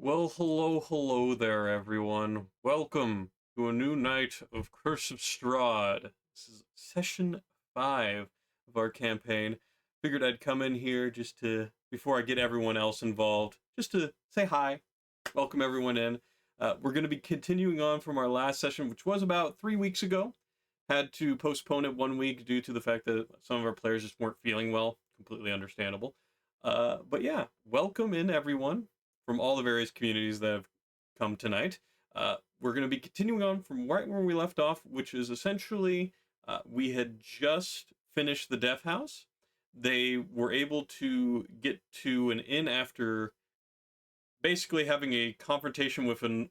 Well, hello there, everyone. Welcome to a new night of Curse of Strahd. This is session 5 of our campaign. Figured I'd come in here just to, before I get everyone else involved, just to say hi, welcome everyone in. We're going to be continuing on from our last session, which was about 3 weeks ago. Had to postpone it 1 week due to the fact that some of our players just weren't feeling well. Completely understandable. But yeah, welcome in everyone from all the various communities that have come tonight. We're going to be continuing on from right where we left off, which is essentially we had just finished the Death House. They were able to get to an inn after basically having a confrontation with an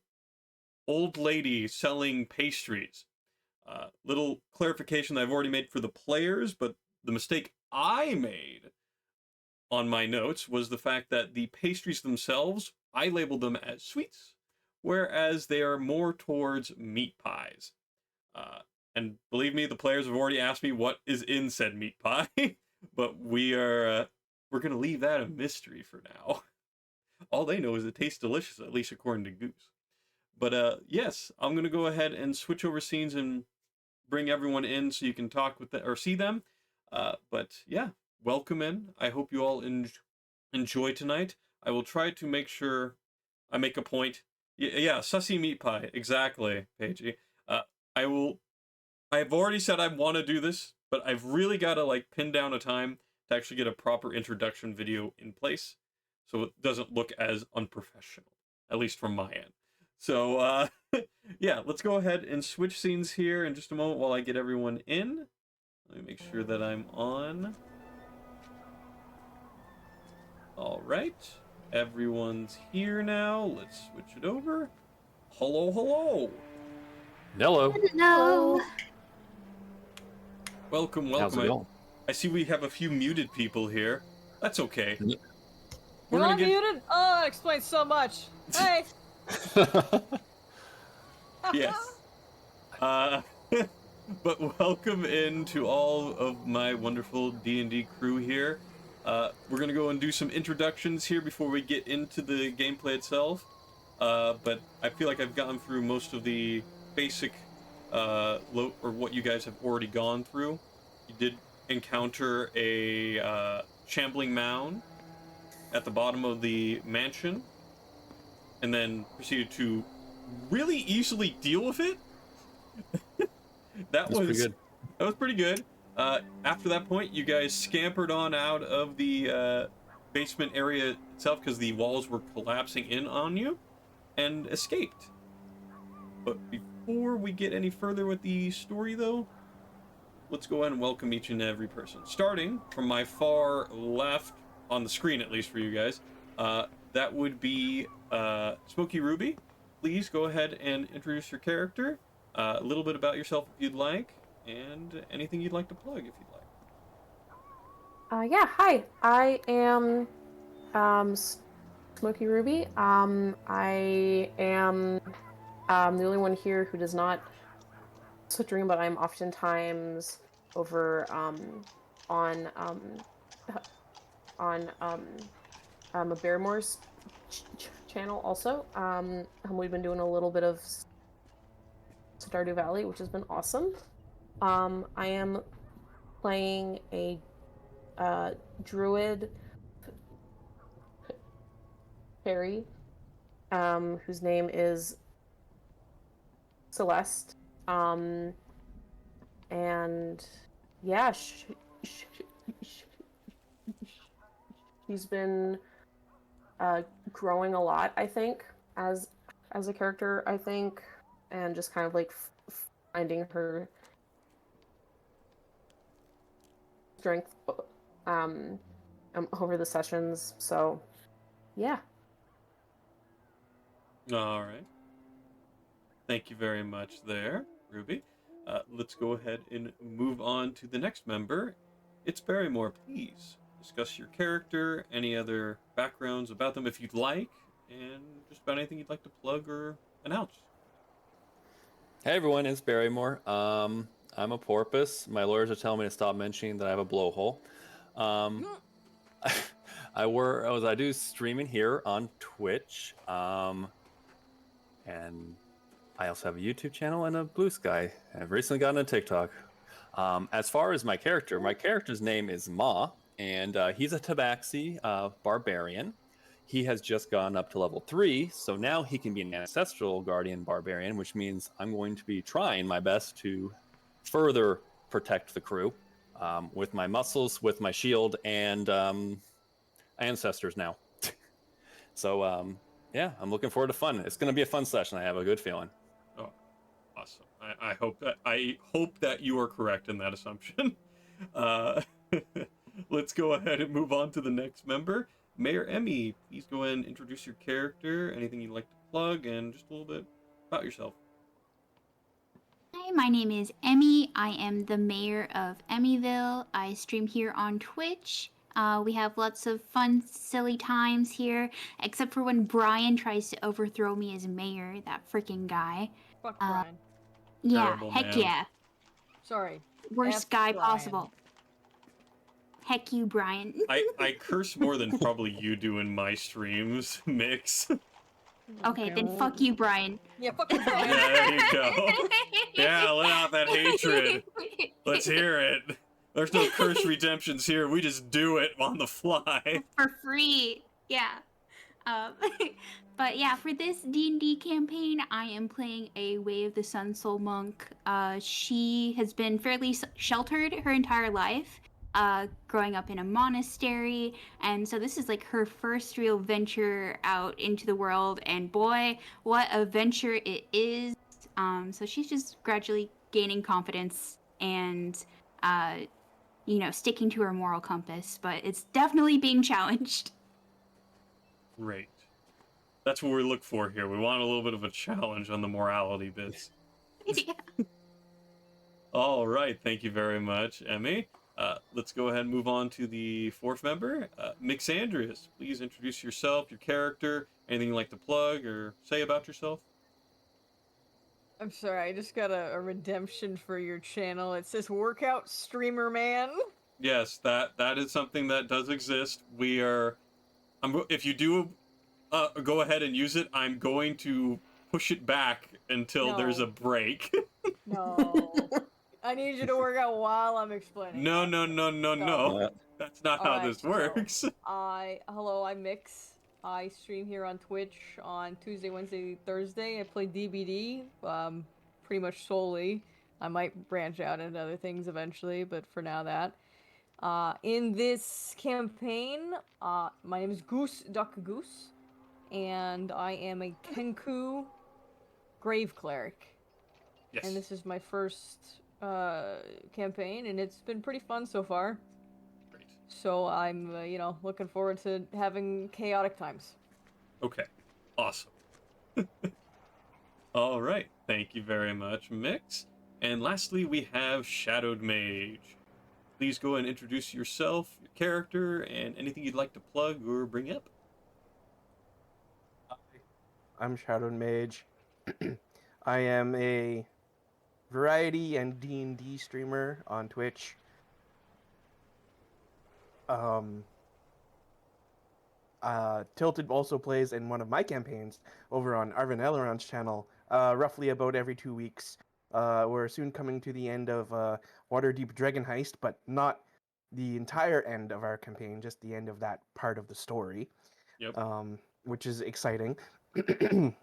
old lady selling pastries. Little clarification that I've already made for the players, but the mistake I made on my notes was the fact that the pastries themselves, I labeled them as sweets, whereas they are more towards meat pies. Uh, and believe me, the players have already asked me what is in said meat pie, but we're gonna leave that a mystery for now. All they know is it tastes delicious, at least according to Goose. But yes, I'm gonna go ahead and switch over scenes and bring everyone in so you can talk with them or see them. But yeah, welcome in. I hope you all enjoy tonight. I will try to make sure I make a point. Yeah, sussy meat pie. Exactly, Paigey. I will. I've already said I want to do this, but I've really got to like pin down a time to actually get a proper introduction video in place, so it doesn't look as unprofessional, at least from my end. So, yeah, let's go ahead and switch scenes here in just a moment while I get everyone in. Let me make sure that I'm on. All right, everyone's here now. Let's switch it over. Hello, hello. Hello. Hello. Welcome, How's welcome. it going? I see we have a few muted people here. That's okay. We're Am gonna I get muted? Oh, that explains so much. Hey. yes. Uh, but welcome in to all of my wonderful D&D crew here. We're gonna go and do some introductions here before we get into the gameplay itself. But I feel like I've gotten through most of the basic or what you guys have already gone through. You did encounter a shambling mound at the bottom of the mansion, and then proceeded to really easily deal with it. that That's pretty was good. that was pretty good. After that point, you guys scampered on out of the basement area itself because the walls were collapsing in on you, and escaped. But before we get any further with the story, though, let's go ahead and welcome each and every person. Starting from my far left on the screen, at least for you guys, that would be Smokey Ruby. Please go ahead and introduce your character, a little bit about yourself if you'd like, and anything you'd like to plug if you'd like. Yeah, hi. I am Smokey Ruby. I am the only one here who does not dream, but I'm oftentimes over on a Barrymore's channel also. We've been doing a little bit of Stardew Valley, which has been awesome. I am playing a druid fairy, whose name is Celeste. And yeah, she's been growing a lot, I think, as a character, I think, and just kind of like finding her strength over the sessions. So yeah. All right. Thank you very much there, Ruby. Let's go ahead and move on to the next member. It's Barrymore. Please discuss your character, any other backgrounds about them if you'd like, and just about anything you'd like to plug or announce. Hey everyone, it's Barrymore. I'm a porpoise. My lawyers are telling me to stop mentioning that I have a blowhole. Um, I do streaming here on Twitch, and I also have a YouTube channel and a Blue Sky. I've recently gotten a TikTok. As far as my character's name is Ma, and he's a Tabaxi barbarian. He has just gone up to level 3, so now he can be an ancestral guardian barbarian, which means I'm going to be trying my best to further protect the crew with my muscles, with my shield, and ancestors now. So yeah, I'm looking forward to fun. It's going to be a fun session. I have a good feeling. Oh, awesome. I hope that you are correct in that assumption. Uh, let's go ahead and move on to the next member. Mayor Emmy, please go ahead and introduce your character, anything you'd like to plug, and just a little bit about yourself. Hi, my name is Emmy. I am the mayor of Emmyville. I stream here on Twitch. We have lots of fun, silly times here, except for when Brian tries to overthrow me as mayor, that freaking guy. Fuck Brian. Yeah, Terrible heck man. yeah. Sorry. Worst F guy Brian. possible. Heck you, Brian. I curse more than probably you do in my streams, Mix. Okay, then fuck you, Brian. Yeah, fuck you, Brian. Yeah, there you go. Yeah, let out that hatred. Let's hear it. There's no curse redemptions here. We just do it on the fly. For free. Yeah. Um, but yeah, for this D&D campaign, I am playing a Way of the Sun Soul monk. She has been fairly sheltered her entire life, growing up in a monastery, and so this is like her first real venture out into the world, and boy, what a venture it is. So she's just gradually gaining confidence and, sticking to her moral compass, but it's definitely being challenged. Great. That's what we look for here. We want a little bit of a challenge on the morality bits. Yeah. All right, thank you very much, Emmy. Let's go ahead and move on to the fourth member, Mixandrius. Please introduce yourself, your character, anything you'd like to plug or say about yourself. I'm sorry, I just got a redemption for your channel. It says workout streamer man. Yes, that is something that does exist. If you do go ahead and use it, I'm going to push it back until there's No. a break. No. I need you to work out while I'm explaining. No. Yeah. That's not how Alright, this works. Hello, I'm Mix. I stream here on Twitch on Tuesday, Wednesday, Thursday. I play DBD, pretty much solely. I might branch out into other things eventually, but for now that. In this campaign, my name is Goose, Duck Goose, and I am a Kenku Grave Cleric. Yes. And this is my first campaign, and it's been pretty fun so far. Great. So I'm, looking forward to having chaotic times. Okay. Awesome. All right. Thank you very much, Mix. And lastly, we have Shadowed Mage. Please go and introduce yourself, your character, and anything you'd like to plug or bring up. I'm Shadowed Mage. I am a variety and D&D streamer on Twitch. Tilted also plays in one of my campaigns over on Arvin Eleron's channel, roughly about every 2 weeks. We're soon coming to the end of Waterdeep Dragon Heist, but not the entire end of our campaign, just the end of that part of the story. Yep. Which is exciting. 50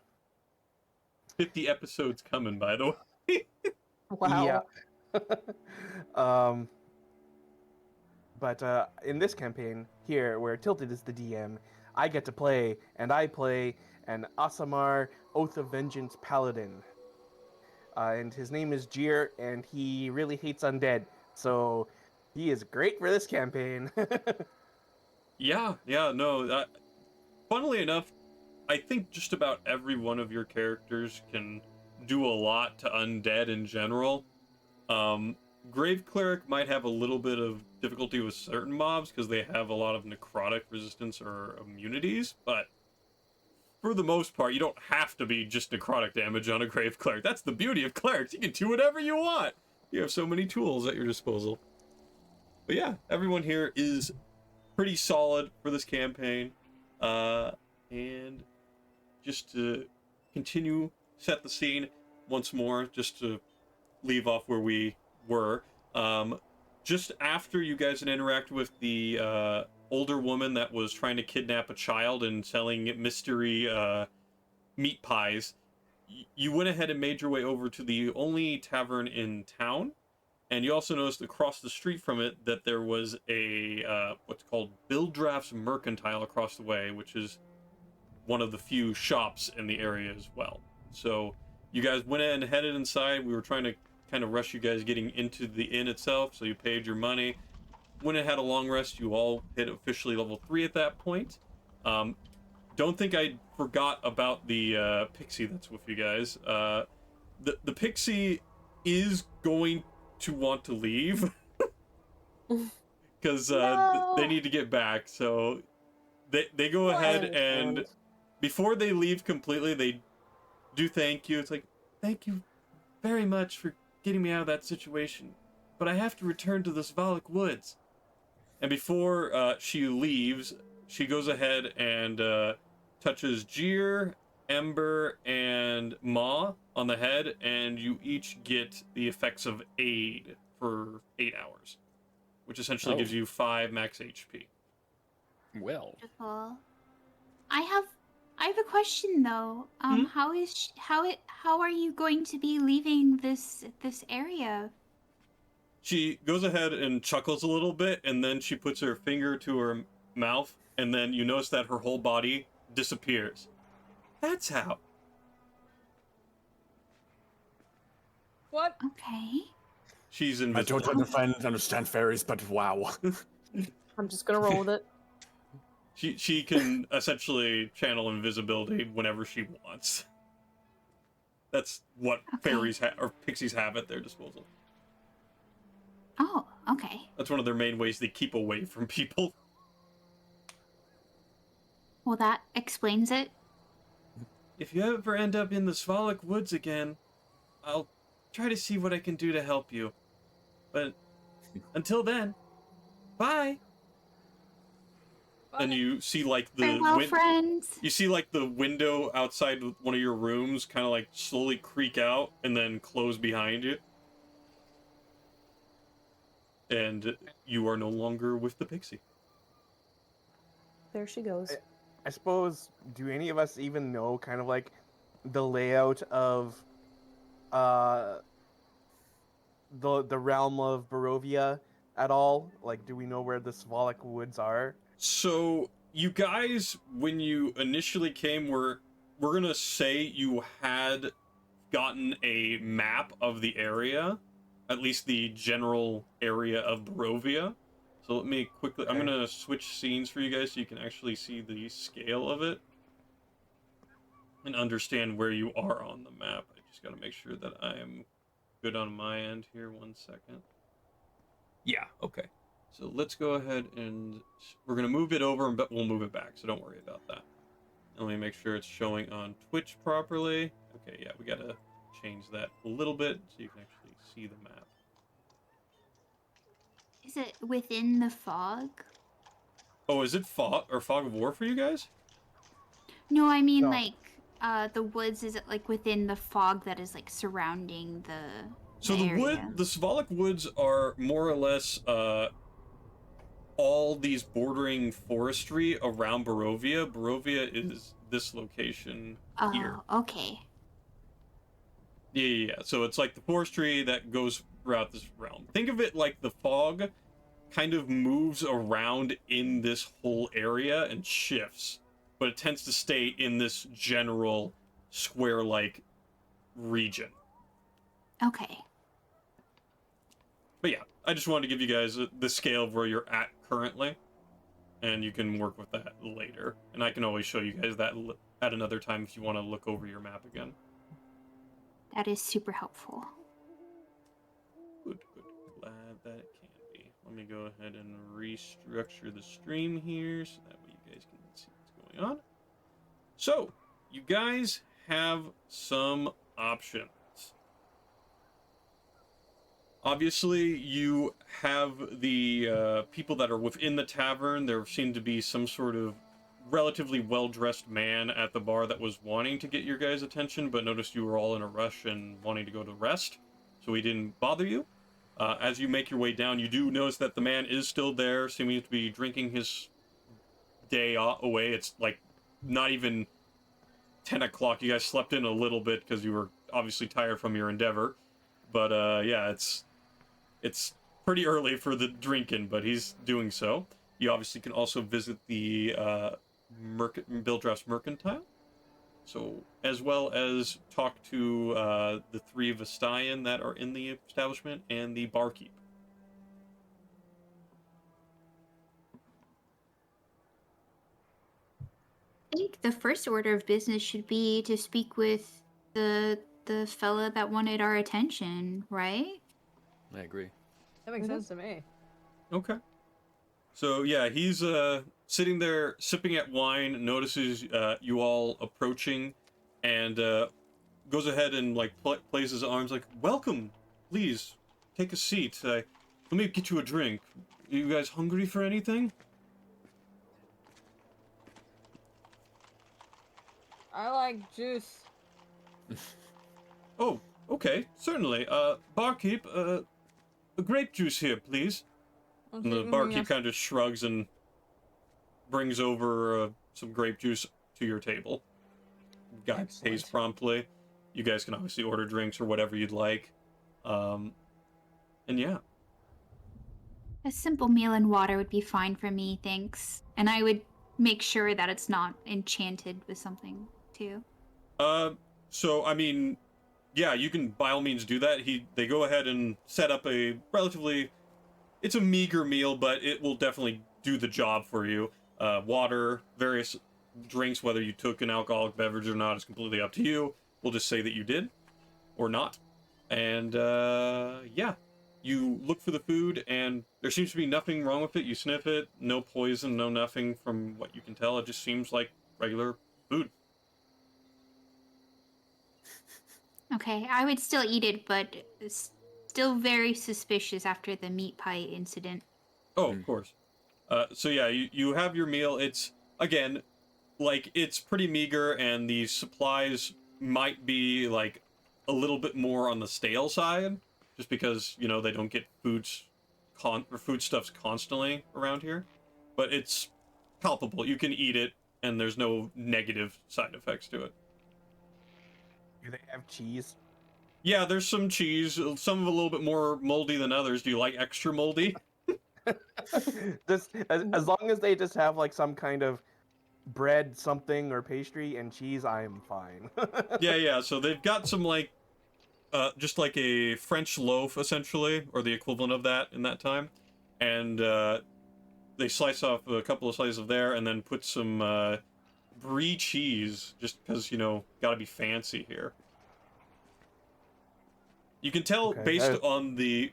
episodes coming, by the way. Wow. Yeah. But in this campaign here, where Tilted is the DM, I get to play, and I play an Aasimar Oath of Vengeance Paladin. And his name is Jir, and he really hates undead, so he is great for this campaign. No. Funnily enough, I think just about every one of your characters can do a lot to undead in general. Grave Cleric might have a little bit of difficulty with certain mobs because they have a lot of necrotic resistance or immunities, but for the most part, you don't have to be just necrotic damage on a Grave Cleric. That's the beauty of clerics. You can do whatever you want. You have so many tools at your disposal. But yeah, everyone here is pretty solid for this campaign. And just to continue, set the scene once more, just to leave off where we were. Just after you guys had interacted with the older woman that was trying to kidnap a child and selling mystery meat pies, you went ahead and made your way over to the only tavern in town. And you also noticed across the street from it that there was a what's called Bill Draft's Mercantile across the way, which is one of the few shops in the area as well. So you guys went in and headed inside. We were trying to kind of rush you guys getting into the inn itself, so you paid your money. When it had a long rest, you all hit officially level 3 at that point. Don't think I forgot about the pixie that's with you guys. The pixie is going to want to leave because No. they need to get back. So they go ahead and before they leave completely, they do thank you. It's like, thank you very much for getting me out of that situation, but I have to return to the Svalak Woods. And before she leaves, she goes ahead and touches Jeer, Ember, and Ma on the head, and you each get the effects of aid for 8 hours, which essentially gives you 5 max HP. Well, Beautiful. I have a question though. How are you going to be leaving this area? She goes ahead and chuckles a little bit, and then she puts her finger to her mouth, and then you notice that her whole body disappears. That's how. What? Okay. She's I invisible. don't understand fairies, but wow. I'm just gonna roll with it. She can essentially channel invisibility whenever she wants. That's what fairies or pixies have at their disposal. Oh, okay. That's one of their main ways they keep away from people. Well, that explains it. If you ever end up in the Svalak Woods again, I'll try to see what I can do to help you. But until then, bye. And you see like the Farewell, friends. you see like the window outside one of your rooms kind of like slowly creak out and then close behind you. And you are no longer with the pixie. There she goes. I suppose, do any of us even know kind of like the layout of the realm of Barovia at all? Like, do we know where the Svalak Woods are? So you guys, when you initially came, we're gonna say you had gotten a map of the area, at least the general area of Barovia. So let me quickly, I'm gonna switch scenes for you guys so you can actually see the scale of it and understand where you are on the map. I just gotta make sure that I am good on my end here. 1 second. Yeah, okay. So let's go ahead and we're gonna move it over, but we'll move it back, so don't worry about that. Let me make sure it's showing on Twitch properly. Okay, yeah, we gotta change that a little bit so you can actually see the map. Is it within the fog? Oh, is it fog of war for you guys? No, I mean No. like the woods. Is it like within the fog that is like surrounding the? So the area? the Svalak Woods are more or less all these bordering forestry around Barovia. Barovia is this location here. Oh, okay. Yeah. So it's like the forestry that goes throughout this realm. Think of it like the fog kind of moves around in this whole area and shifts, but it tends to stay in this general square-like region. Okay. But yeah, I just wanted to give you guys the scale of where you're at currently, and you can work with that later. And I can always show you guys that at another time if you want to look over your map again. That is super helpful. Good. Glad that it can be. Let me go ahead and restructure the stream here so that way you guys can see what's going on. So, you guys have some options. Obviously, you have the people that are within the tavern. There seemed to be some sort of relatively well-dressed man at the bar that was wanting to get your guys' attention, but noticed you were all in a rush and wanting to go to rest, so he didn't bother you. As you make your way down, you do notice that the man is still there, seeming to be drinking his day away. It's like not even 10 o'clock. You guys slept in a little bit because you were obviously tired from your endeavor. But yeah, it's pretty early for the drinking, but he's doing so. You obviously can also visit the Bildras Mercantile, so as well as talk to the three Vestayan that are in the establishment and the barkeep. I think the first order of business should be to speak with the fella that wanted our attention, right? I agree. That makes sense to me. Okay. So yeah, he's sitting there sipping at wine, notices you all approaching, and goes ahead and like plays his arms like, "Welcome, please take a seat. Let me get you a drink. You guys hungry for anything?" I like juice. Oh, okay, certainly. Barkeep, a grape juice here, please. And the barkeep kind of shrugs and brings over some grape juice to your table. Guy pays promptly. You guys can obviously order drinks or whatever you'd like. And yeah. A simple meal and water would be fine for me, thanks. And I would make sure that it's not enchanted with something, too. So I mean, yeah, you can by all means do that. They go ahead and set up a relatively, it's a meager meal, but it will definitely do the job for you. Water, various drinks, whether you took an alcoholic beverage or not is completely up to you. We'll just say that you did, or not. And yeah, you look for the food, and there seems to be nothing wrong with it. You sniff it, no poison, no nothing from what you can tell. It just seems like regular food. Okay, I would still eat it, but still very suspicious after the meat pie incident. Oh, of course. So yeah, you have your meal. It's, again, like, it's pretty meager, and the supplies might be, like, a little bit more on the stale side, just because, you know, they don't get foodstuffs constantly around here. But it's palpable. You can eat it, and there's no negative side effects to it. Do they have cheese? Yeah, there's some cheese, some a little bit more moldy than others. Do you like extra moldy? Just as long as they just have like some kind of bread, something, or pastry and cheese, I'm fine. Yeah, so they've got some, like, just like a French loaf, essentially, or the equivalent of that in that time. And they slice off a couple of slices of there and then put some brie cheese, just because, you know, gotta be fancy here. You can tell Okay, based on the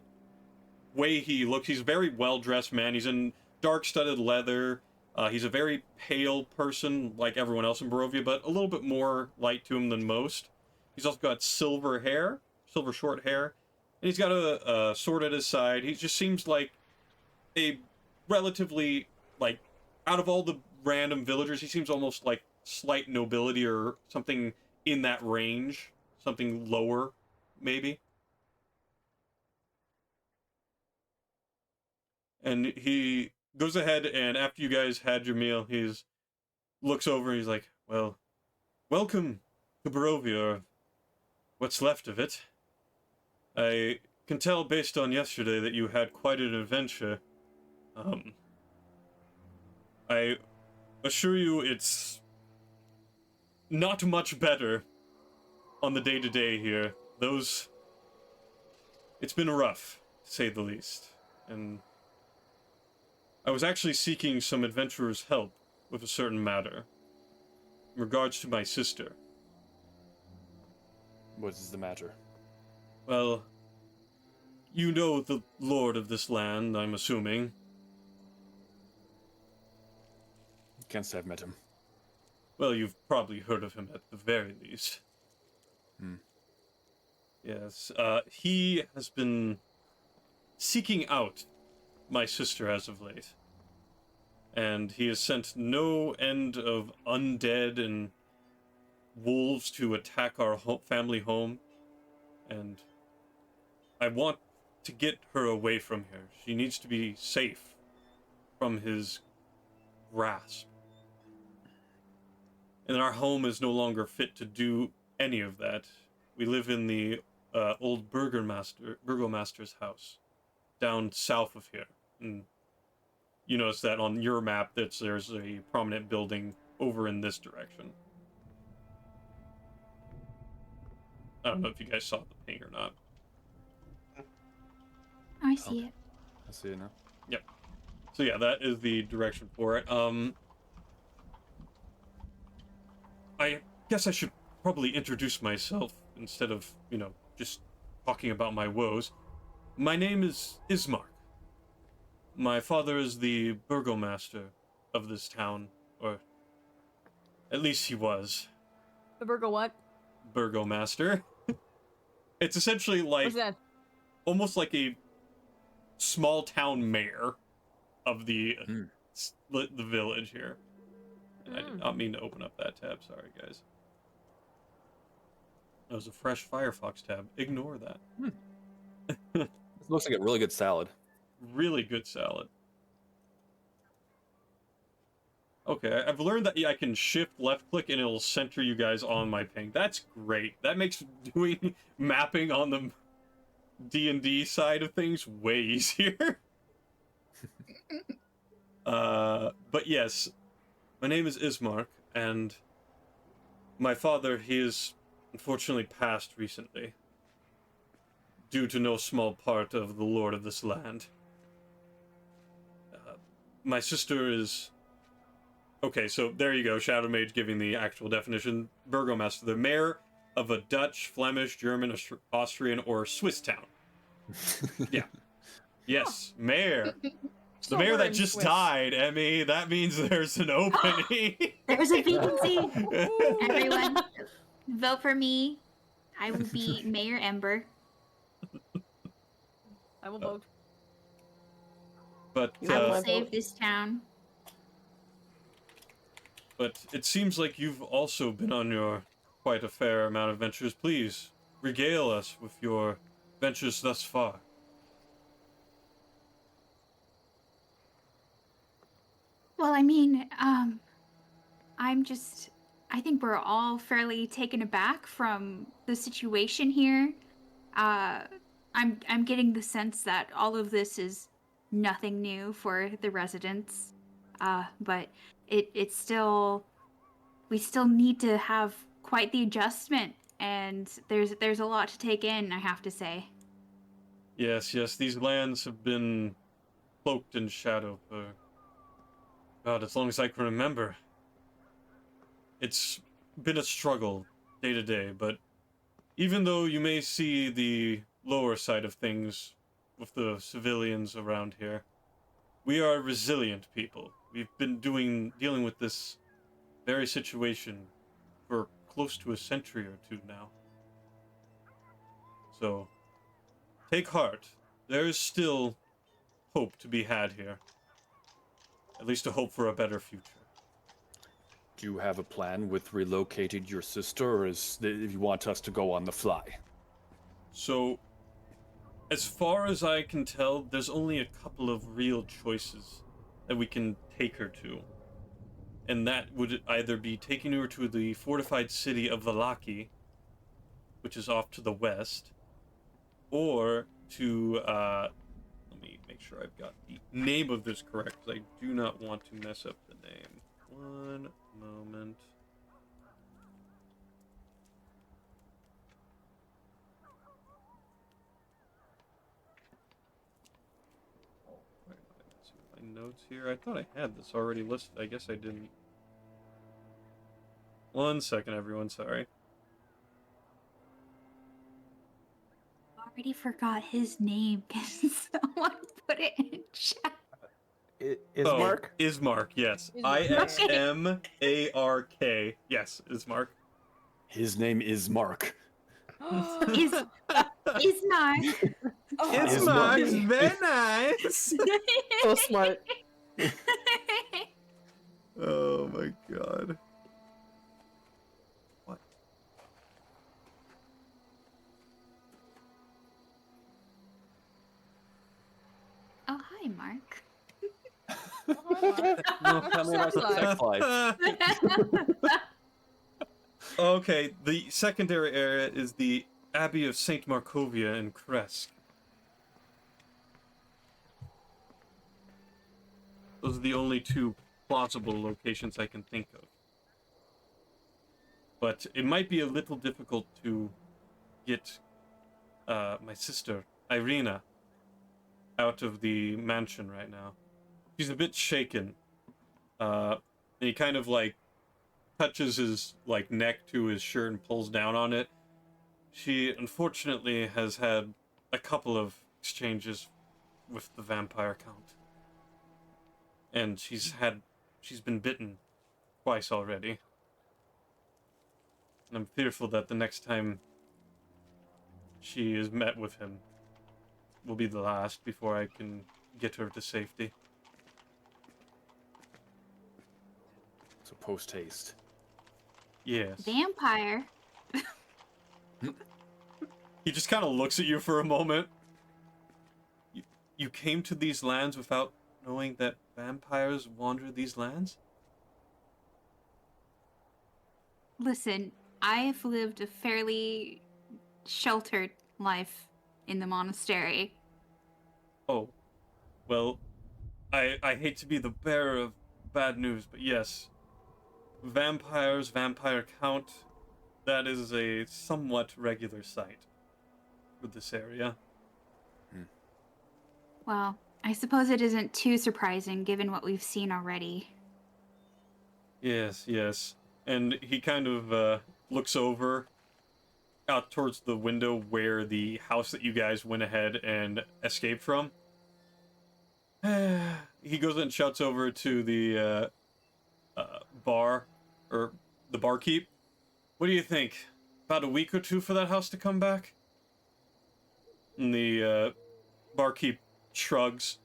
way he looks, he's a very well-dressed man. He's in dark studded leather. He's a very pale person, like everyone else in Barovia, but a little bit more light to him than most. He's also got silver hair, silver short hair, and he's got a sword at his side. He just seems like a relatively, like, out of all the random villagers, he seems almost like slight nobility or something in that range, something lower, maybe. And he goes ahead, and after you guys had your meal, he's looks over and he's like, "Well, welcome to Barovia, or what's left of it. I can tell based on yesterday that you had quite an adventure. I assure you it's not much better on the day-to-day here. It's been rough, to say the least. And I was actually seeking some adventurers' help with a certain matter. In regards to my sister. What is the matter? Well, you know the lord of this land, I'm assuming. Can't say I've met him. Well, you've probably heard of him at the very least. Hmm. Yes, he has been seeking out my sister as of late. And he has sent no end of undead and wolves to attack our family home. And I want to get her away from here. She needs to be safe from his grasp. And our home is no longer fit to do any of that. We live in the old burgomaster's house down south of here. And you notice that on your map that there's a prominent building over in this direction. I don't know if you guys saw the ping or not. I see it. I see it now. Yep. So yeah, that is the direction for it. I guess I should probably introduce myself instead of, just talking about my woes. My name is Ismark. My father is the burgomaster of this town, or at least he was. The burger what? Burgomaster. It's essentially like What's that? almost like a small town mayor of the village here. I did not mean to open up that tab. Sorry, guys. That was a fresh Firefox tab. Ignore that. It looks like a really good salad. Really good salad. Okay, I've learned that I can shift left click and it'll center you guys on my ping. That's great. That makes doing mapping on the D&D side of things way easier. But yes, my name is Ismark, and my father, he is unfortunately passed recently, due to no small part of the lord of this land. My sister is... Okay, so there you go, Shadow Mage giving the actual definition. Burgomaster, the mayor of a Dutch, Flemish, German, Austrian, or Swiss town. Yeah. Yes, mayor. The mayor that just died, Emmy, that means there's an opening. There's a vacancy. Everyone, vote for me. I will be Mayor Ember. I will vote. But I will save this town. But it seems like you've also been on your quite a fair amount of ventures. Please regale us with your ventures thus far. Well, I mean, I think we're all fairly taken aback from the situation here. I'm getting the sense that all of this is nothing new for the residents. But it's still, we still need to have quite the adjustment, and there's a lot to take in, I have to say. Yes, these lands have been cloaked in shadow for God, as long as I can remember. It's been a struggle day to day, but even though you may see the lower side of things with the civilians around here, we are resilient people. We've been dealing with this very situation for close to a century or two now. So, take heart. There is still hope to be had here. At least a hope for a better future. Do you have a plan with relocating your sister, or if you want us to go on the fly? So, as far as I can tell, there's only a couple of real choices that we can take her to. And that would either be taking her to the fortified city of Valaki, which is off to the west, or to, let me make sure I've got the name of this correct, because I do not want to mess up the name. One moment. My notes here. I thought I had this already listed. I guess I didn't. One second, everyone. Sorry. Already forgot his name because someone put it in chat. Ismark? Oh, Ismark, yes. Ismark. Ismark. Yes, Ismark. His name is Mark. Is not. It's Is Max. Mark. Very nice. So smart. Oh my god. What? Oh, hi, Mark. No, tell me about the sex life. Okay, the secondary area is the Abbey of Saint Markovia in Kresk. Those are the only two plausible locations I can think of. But it might be a little difficult to get my sister, Irina, out of the mansion right now. She's a bit shaken. And he kind of like touches his like neck to his shirt and pulls down on it. She unfortunately has had a couple of exchanges with the vampire count. And she's been bitten twice already. And I'm fearful that the next time she is met with him will be the last before I can get her to safety. So post haste. Yes. Vampire. He just kind of looks at you for a moment. You came to these lands without knowing that vampires wander these lands? Listen, I've lived a fairly sheltered life in the monastery. Oh. Well, I hate to be the bearer of bad news, but yes. Vampires, vampire count, that is a somewhat regular sight for this area. Well, I suppose it isn't too surprising given what we've seen already. Yes, yes. And he kind of looks over out towards the window where the house that you guys went ahead and escaped from. He goes and shouts over to the bar, or the barkeep. What do you think? About a week or two for that house to come back? And the barkeep shrugs.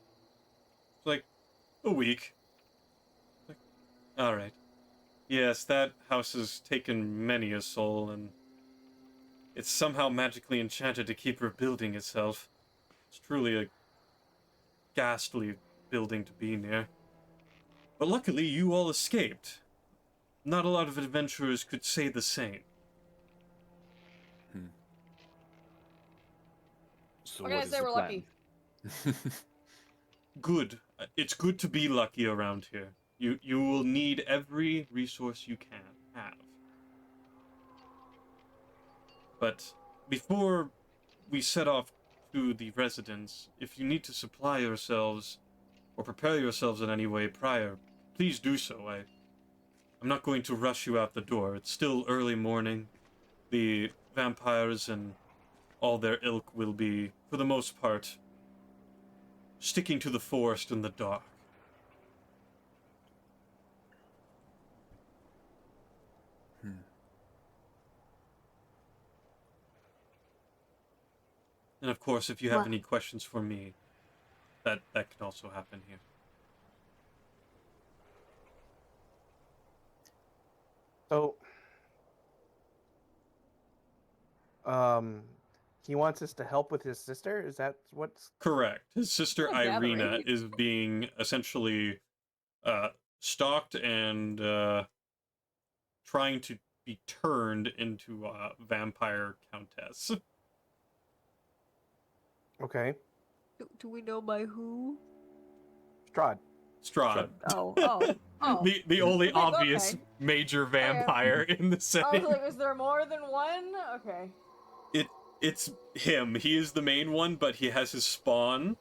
It's like, a week. Like, alright. Yes, that house has taken many a soul, and it's somehow magically enchanted to keep rebuilding itself. It's truly a ghastly building to be near. But luckily, you all escaped. Not a lot of adventurers could say the same. So What can I is say? the We're plan? lucky. Good. It's good to be lucky around here. You will need every resource you can have. But before we set off to the residence, if you need to supply yourselves or prepare yourselves in any way prior, please do so. I'm not going to rush you out the door. It's still early morning. The vampires and all their ilk will be, for the most part, sticking to the forest in the dark. And of course, if you have Well- any questions for me, that can also happen here. So, he wants us to help with his sister. Is that what's? Correct. His sister What a Irina gathering. is being essentially stalked and trying to be turned into a vampire countess. Okay, Do we know by who? Strahd. Strahd. Oh. The only Okay, obvious okay. major vampire in the I setting. was like, is there more than one? Okay. It's him. He is the main one, but he has his spawn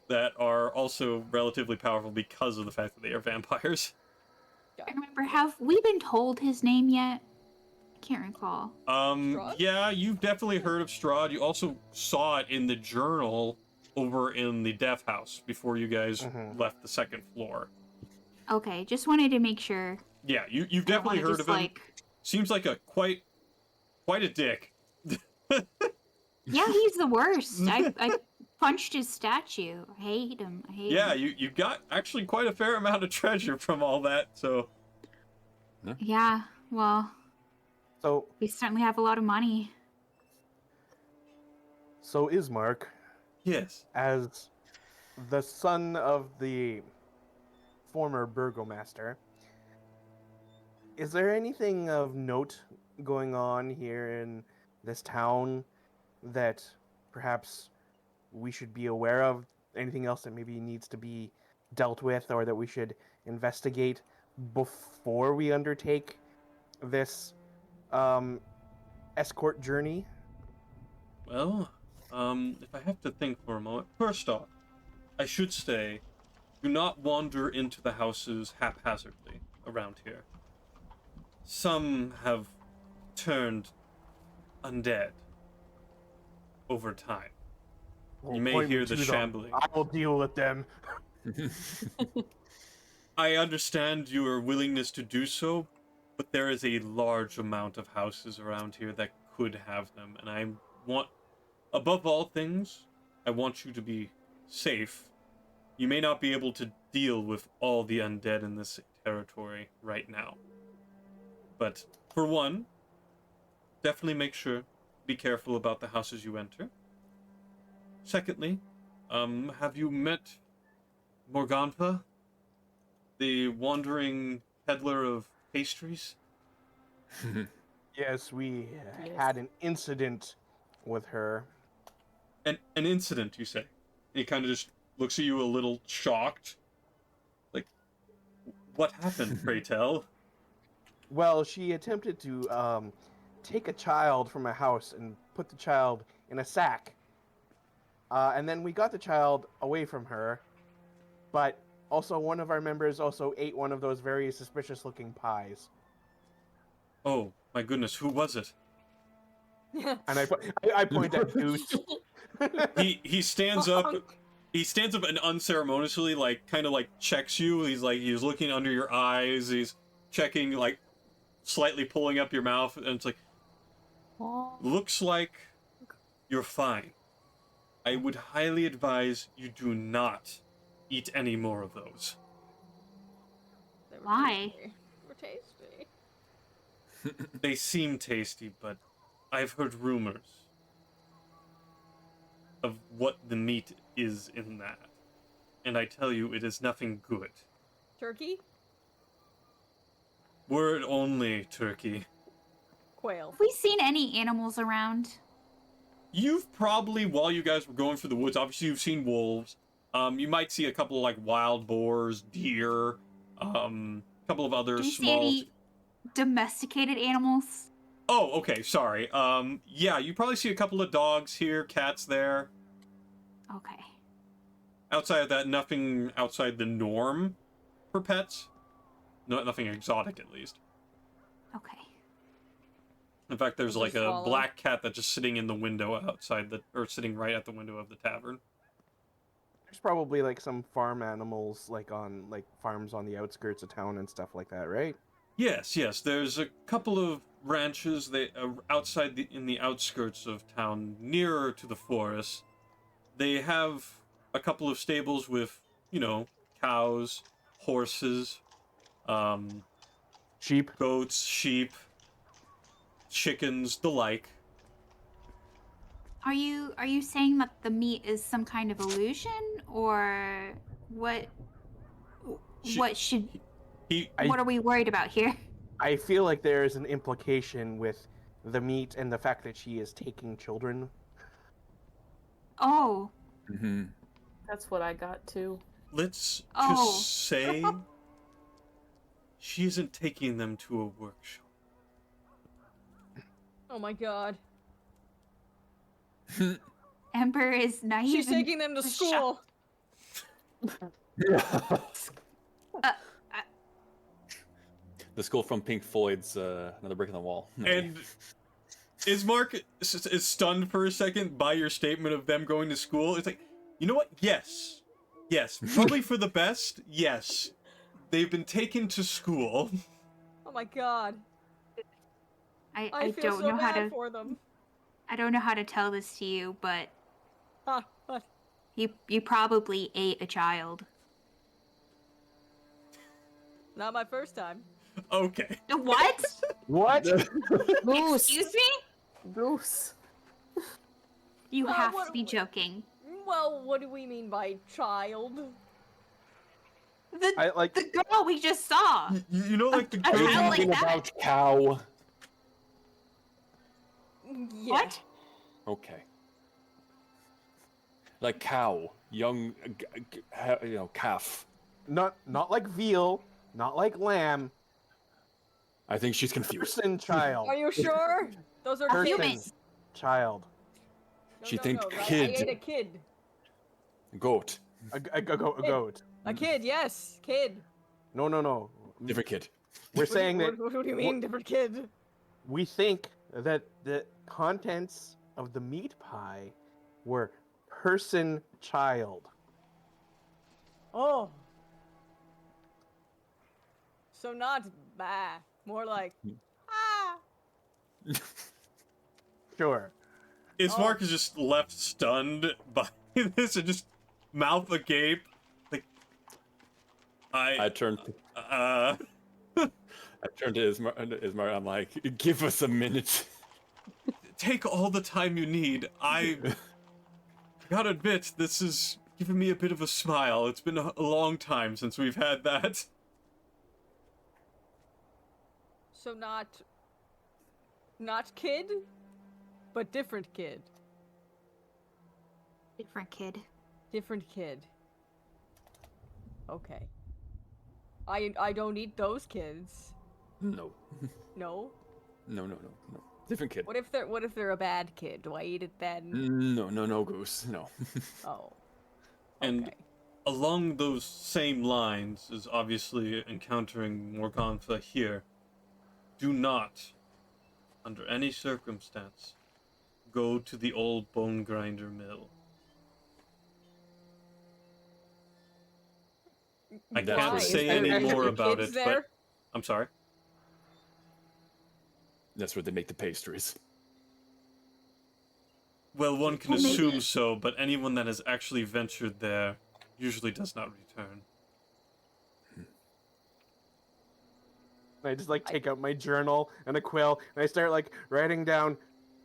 that are also relatively powerful because of the fact that they are vampires. I remember, have we been told his name yet? I can't recall. Strahd? Yeah, you've definitely heard of Strahd. You also saw it in the journal over in the death house before you guys left the second floor. Okay, just wanted to make sure. Yeah, you've I don't definitely wanna heard of him. Seems like a quite a dick. Yeah, he's the worst. I punched his statue. I hate him. I hate Yeah, him. you got actually quite a fair amount of treasure from all that, so... Yeah, well, So, we certainly have a lot of money. so Ismark, Yes. as the son of the former burgomaster, is there anything of note going on here in this town that perhaps we should be aware of? Anything else that maybe needs to be dealt with or that we should investigate before we undertake this escort journey? Well, if I have to think for a moment... First off, I should say, do not wander into the houses haphazardly around here. Some have turned undead over time. Well, You may point me hear the to them. shambling. I will deal with them. I understand your willingness to do so, but there is a large amount of houses around here that could have them, and I want, above all things, I want you to be safe. You may not be able to deal with all the undead in this territory right now. But, for one, definitely make sure, be careful about the houses you enter. Secondly, have you met Morgantha? The wandering peddler of pastries? Yes, we Yes. had an incident with her. An incident, you say? He kind of just looks at you a little shocked. Like, what happened, pray tell? Well, she attempted to take a child from a house and put the child in a sack. And then we got the child away from her, but also one of our members also ate one of those very suspicious-looking pies. Oh, my goodness, who was it? And I point at Goose. He stands up. He stands up and unceremoniously, like, kind of like checks you. He's looking under your eyes. He's checking, like, slightly pulling up your mouth, and it's like, looks like you're fine. I would highly advise you do not eat any more of those. They were Why? tasty. They were tasty. They seem tasty, but I've heard rumors of what the meat is in that. And I tell you, it is nothing good. Turkey? Word only, turkey. Quail. Have we seen any animals around? You've probably, while you guys were going through the woods, obviously you've seen wolves. You might see a couple of, like, wild boars, deer, a couple of other Do we see small... any domesticated animals? Oh, okay, sorry. Yeah, you probably see a couple of dogs here, cats there. Okay. Outside of that, nothing outside the norm for pets. No, nothing exotic, at least. Okay. In fact, there's What's like a a swallow? black cat that's just sitting in the window outside the, or sitting right at the window of the tavern. There's probably like some farm animals, like on like farms on the outskirts of town and stuff like that, right? Yes, yes. There's a couple of ranches outside in the outskirts of town, nearer to the forest. They have a couple of stables with, you know, cows, horses, Sheep. goats, sheep, chickens, the like. Are you saying that the meat is some kind of illusion, or what? What should? What are we worried about here? I feel like there is an implication with the meat and the fact that she is taking children. Oh. Mm-hmm. That's what I got too. Let's Oh. just say she isn't taking them to a workshop. Oh my god. Ember is naive. She's and taking them to school. The school from Pink Floyd's Another Brick in the Wall. And Ismark is stunned for a second by your statement of them going to school. It's like, you know what? Yes. Yes. Probably for the best. Yes. They've been taken to school. Oh my god. I feel don't so know how bad to. for them. I don't know how to tell this to you, but Ah, what? You probably ate a child. Not my first time. Okay. What? What? Goose. Excuse me? Goose. You Well, have what- to be joking. Well, what do we mean by child? I like. The girl we just saw. You know, like the A We're girl. child like talking that? about cow. Yeah. What? Okay. Like cow, young, calf. Not like veal, not like lamb. I think she's confused. Person child. Are you sure? Those are A kids. human. Child. No, She no, thinks no. kid. I ate a kid. Goat. A goat. A kid, yes, kid. No. Different kid. We're saying that What do you mean, different kid? we think that the contents of the meat pie were person child. Oh. So not bah, more like ah. Sure. Ismark is just left stunned by this and just mouth agape. Like, I turned. uh, I turned to Ismar. I'm like, give us a minute. take all the time you need. I gotta admit, this is giving me a bit of a smile. It's been a long time since we've had that. So not kid, but different kid. Different kid. Different kid. Okay. I don't eat those kids. No. No. No. Different kid. What if they're a bad kid? Do I eat it then? No, Goose. No. Oh. And Okay. along those same lines is obviously encountering Morgantha here. Do not, under any circumstance, go to the old bone grinder mill. I That's can't where say they- any Are more there about kids it, there? but I'm sorry. That's where they make the pastries. Well, one can Well, maybe- assume so, but anyone that has actually ventured there usually does not return. I just like take out my journal and a quill and I start like writing down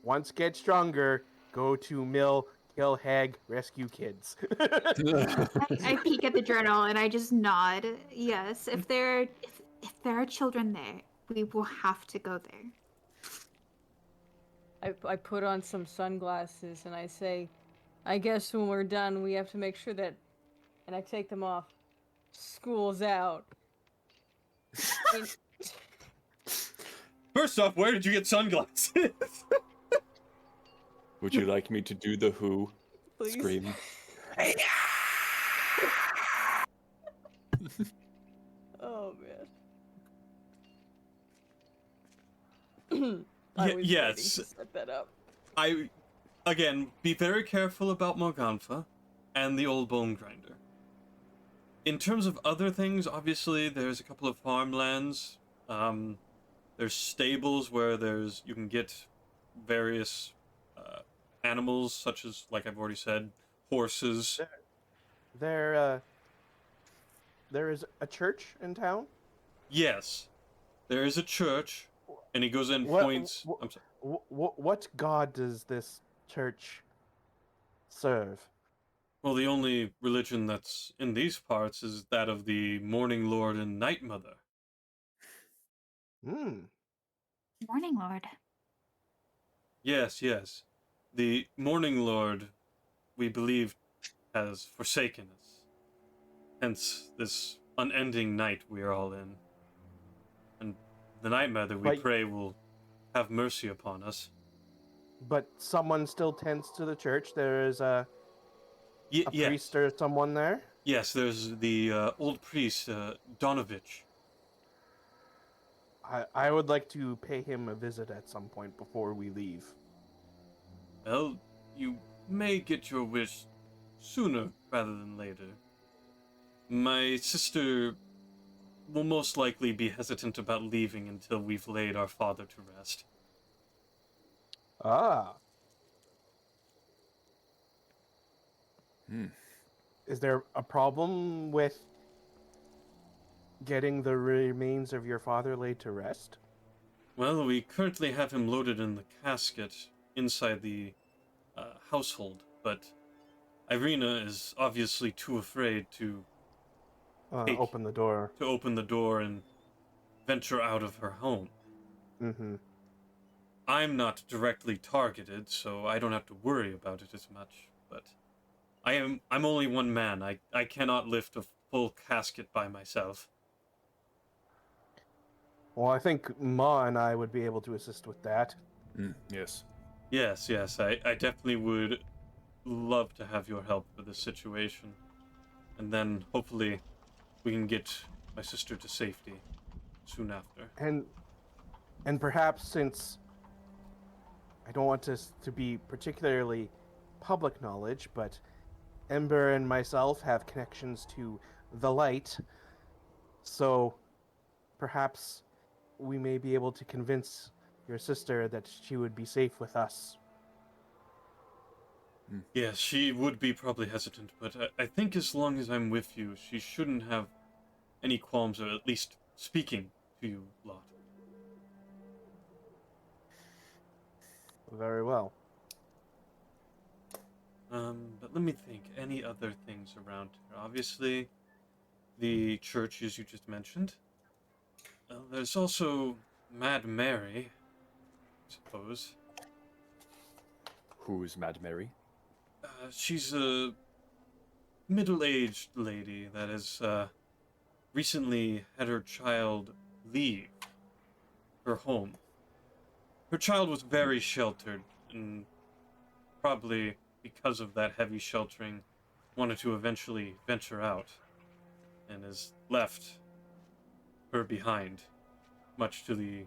once get stronger, go to mill, kill hag, rescue kids. I peek at the journal and I just nod. Yes, if there are children there, we will have to go there. I put on some sunglasses and I say, I guess when we're done, we have to make sure that, and I take them off. School's out. And- First off, where did you get sunglasses? Would you like me to do the Who Please. scream? Oh man. I was waiting yes. to set that up. Again, be very careful about Morgantha and the old bone grinder. In terms of other things, obviously, there's a couple of farmlands. There's stables where you can get various animals, such as, like I've already said, horses. there is a church in town. Yes, there is a church, and he goes in and What- points. what- I'm sorry. What god does this church serve? Well, the only religion that's in these parts is that of the Morning Lord and Night Mother. Hmm. Morning, Lord. Yes. The Morning Lord, we believe, has forsaken us. Hence, this unending night we are all in. And the Night Mother, we But- pray, will have mercy upon us. But someone still tends to the church. There is a Yes. priest or someone there. Yes, there's the old priest, Donovich. I would like to pay him a visit at some point before we leave. Well, you may get your wish sooner rather than later. My sister will most likely be hesitant about leaving until we've laid our father to rest. Ah. Is there a problem with getting the remains of your father laid to rest? Well, we currently have him loaded in the casket inside the household, but Irina is obviously too afraid to Open the door. open the door and venture out of her home. Mm-hmm. I'm not directly targeted, so I don't have to worry about it as much, but I'm only one man. I cannot lift a full casket by myself. Well, I think Ma and I would be able to assist with that. Yes. Yes, I definitely would love to have your help for this situation. And then hopefully we can get my sister to safety soon after. And perhaps, since I don't want this to be particularly public knowledge, but Ember and myself have connections to the light, so perhaps we may be able to convince your sister that she would be safe with us. Yes, she would be probably hesitant, but I think as long as I'm with you, she shouldn't have any qualms of at least speaking to you lot. Very well. But let me think. Any other things around here? Obviously, the church, as you just mentioned. There's also Mad Mary, I suppose. Who's Mad Mary? She's a middle-aged lady that has recently had her child leave her home. Her child was very sheltered, and probably because of that heavy sheltering, wanted to eventually venture out, and has left her behind, much to the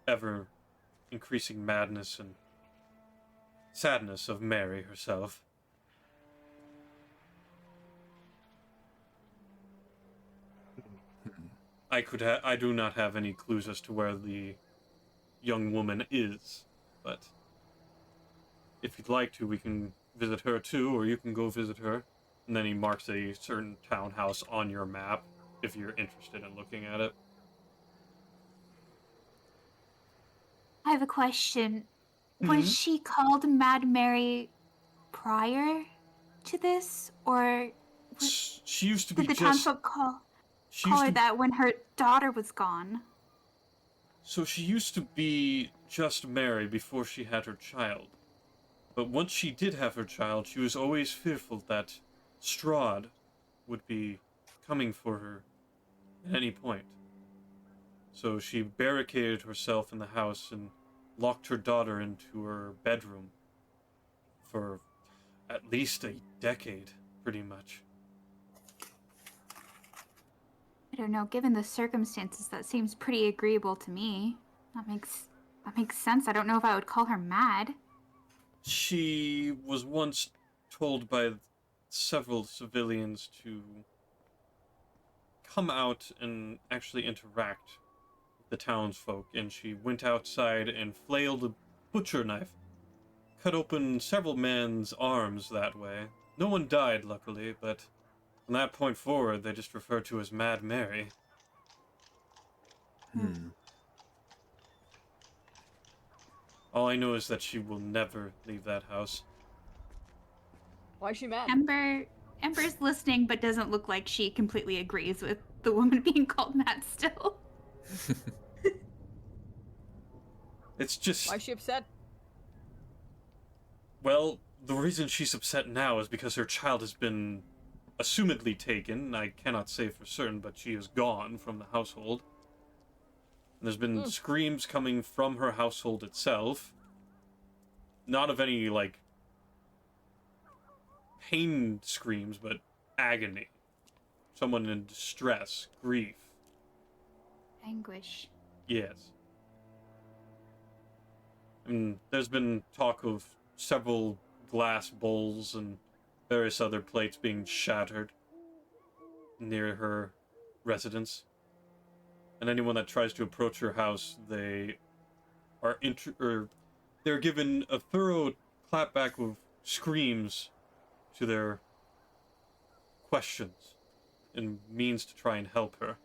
ever increasing madness and sadness of Mary herself. I do not have any clues as to where the young woman is, but if you'd like to, we can visit her too, or you can go visit her. And then he marks a certain townhouse on your map if you're interested in looking at it. I have a question. Mhm. Was she called Mad Mary prior to this, or She used to be did the just. townsfolk call She used her to. that when her daughter was gone? So she used to be just Mary before she had her child. But once she did have her child, she was always fearful that Strahd would be coming for her at any point. So she barricaded herself in the house and locked her daughter into her bedroom for at least a decade, pretty much. I don't know. Given the circumstances, that seems pretty agreeable to me. That makes sense. I don't know if I would call her mad. She was once told by several civilians to come out and actually interact with the townsfolk, and she went outside and flailed a butcher knife, cut open several men's arms that way. No one died, luckily, but from that point forward, they just referred to as Mad Mary. All I know is that she will never leave that house. Why is she mad? Ember's listening, but doesn't look like she completely agrees with the woman being called mad still. It's just... Why is she upset? Well, the reason she's upset now is because her child has been assumedly taken. I cannot say for certain, but she is gone from the household. And there's been screams coming from her household itself. Not of any, like, pain screams, but agony. Someone in distress, grief. Anguish. Yes. And there's been talk of several glass bowls and various other plates being shattered near her residence. And anyone that tries to approach her house, they are they're given a thorough clapback of screams to their questions and means to try and help her.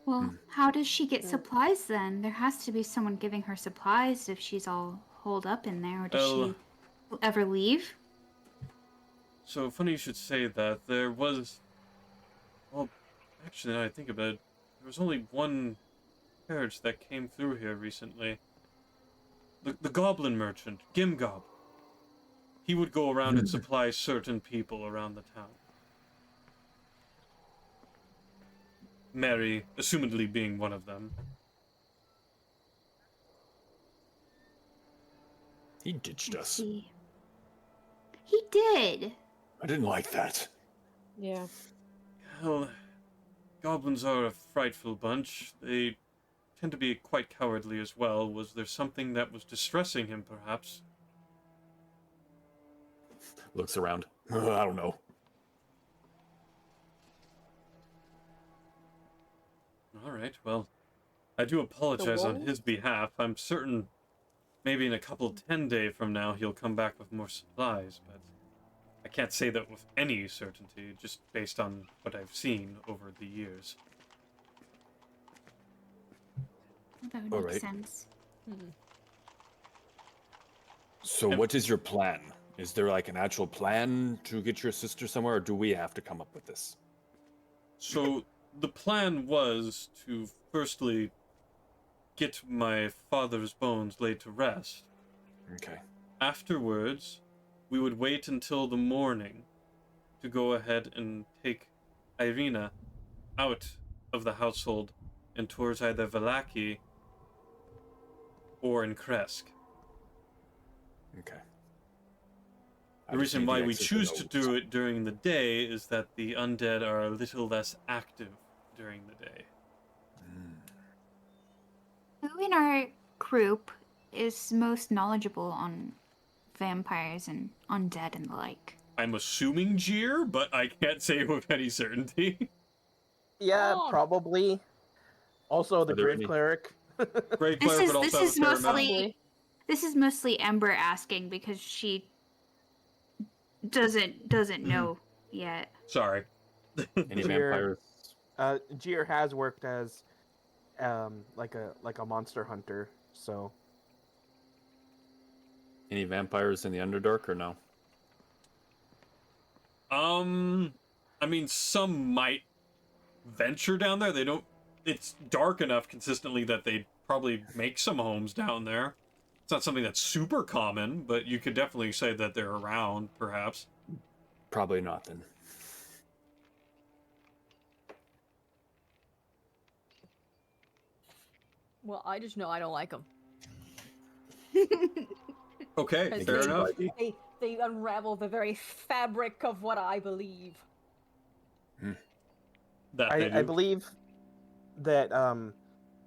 Well, how does she get supplies then? There has to be someone giving her supplies if she's all holed up in there. Or does Well, she ever leave? so funny you should say that. There was... Well, actually, now I think about it, there was only one carriage that came through here recently. The goblin merchant, Gimgob. He would go around and supply certain people around the town. Mary, assumedly being one of them. He ditched Let's us. see. He did. I didn't like that. Yeah. Well, goblins are a frightful bunch. They tend to be quite cowardly as well. Was there something that was distressing him, perhaps? Looks around. I don't know. All right, well, I do apologize on his behalf. I'm certain maybe in a couple 10-day from now he'll come back with more supplies, but I can't say that with any certainty, just based on what I've seen over the years. That would All make right. sense. So what is your plan? Is there like an actual plan to get your sister somewhere, or do we have to come up with this? So the plan was to firstly get my father's bones laid to rest. Okay. Afterwards, we would wait until the morning to go ahead and take Irina out of the household and towards either Valaki or in Kresk. Okay. The reason why we choose to do it during the day is that the undead are a little less active during the day. Who in our group is most knowledgeable on vampires and undead and the like? I'm assuming Jeer, but I can't say with any certainty. Yeah, Oh. probably. Also, the Are there Grave any- Cleric. Grave This Cleric is would also this have a is fair amount. mostly this is mostly Ember asking because she doesn't know yet. Sorry. Any Jeer. vampires? Jeer has worked as like a monster hunter, so Any vampires in the Underdark or no? I mean, some might venture down there. They don't. It's dark enough consistently that they probably make some homes down there. It's not something that's super common, but you could definitely say that they're around, perhaps. Probably not then. Well, I just know I don't like them. Okay, Because fair enough. they unravel the very fabric of what I believe. That they I do. believe that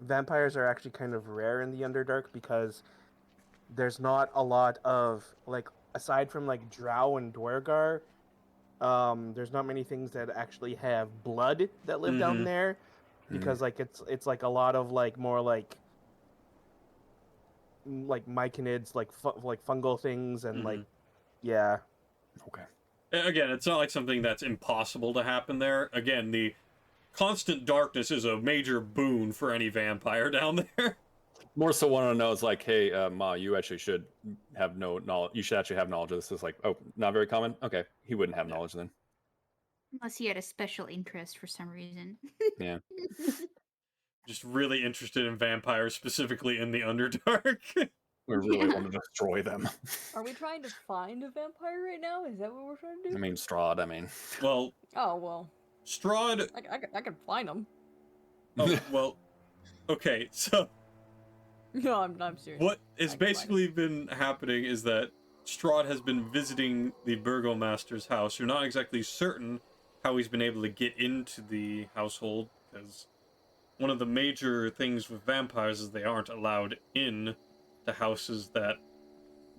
vampires are actually kind of rare in the Underdark because there's not a lot of, like, aside from like Drow and Dwergar, there's not many things that actually have blood that live down Mhm. there, because like it's like a lot of like more like myconids, like fungal things, and like yeah. Okay. Again, it's not like something that's impossible to happen there. Again, the constant darkness is a major boon for any vampire down there. More so want to know is like, hey, Ma, you actually should have no knowledge. You should actually have knowledge of this. It's like, oh, not very common. Okay, he wouldn't have knowledge then. Unless he had a special interest for some reason. Yeah. Just really interested in vampires, specifically in the Underdark. We really want to destroy them. Are we trying to find a vampire right now? Is that what we're trying to do? I mean, Strahd. I mean, Well, Oh, well. Strahd. I can find them. Oh, well. Okay, so No, I'm serious. what has I can find basically been happening is that Strahd has been visiting the Burgomaster's house. You're not exactly certain how he's been able to get into the household, because one of the major things with vampires is they aren't allowed in the houses that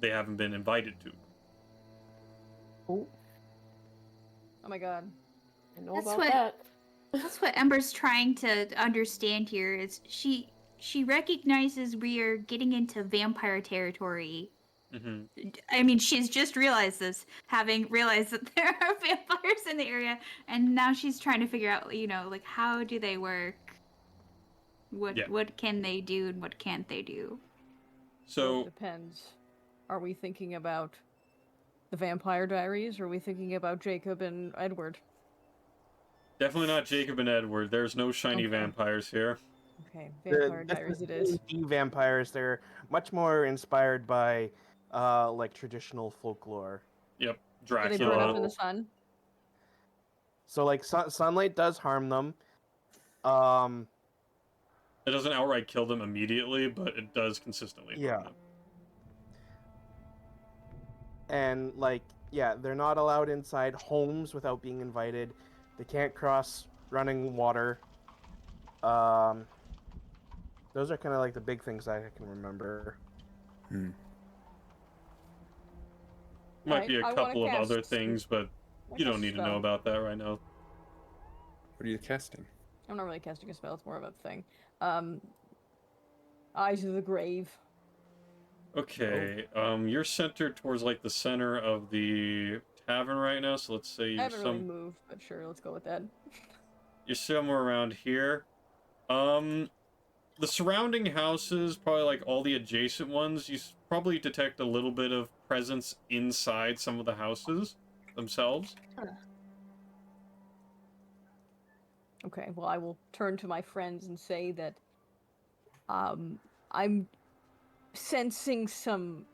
they haven't been invited to. Oh, Oh my god. I know That's about what- that. That's what Ember's trying to understand here. Is she recognizes we are getting into vampire territory, I mean, she's just realized this, having realized that there are vampires in the area, and now she's trying to figure out, like, how do they work? What can they do and what can't they do? Well, it So depends. Are we thinking about the Vampire Diaries, or are we thinking about Jacob and Edward? definitely not Jacob and Edward. There's no shiny Okay. vampires here. Okay, Vampire This Diaries it is. D&D vampires. They're much more inspired by like traditional folklore. Yep, Do they burn Dracula. up in the sun? So like sunlight does harm them. Um, It doesn't outright kill them immediately, but it does consistently harm Yeah. them. and like yeah, they're not allowed inside homes without being invited. They can't cross running water. Um, those are kind of like the big things I can remember. Might be a I wanna couple of other cast- things, but I you don't cast need to know spell. about that right now. What are you casting? I'm not really casting a spell, it's more of a thing. Eyes of the Grave. Okay, you're centered towards like the center of the tavern right now, so let's say I you're haven't really moved, but sure, let's go with that. you're somewhere around here. The surrounding houses, probably like all the adjacent ones, you probably detect a little bit of presence inside some of the houses themselves. Okay, well, I will turn to my friends and say that I'm sensing some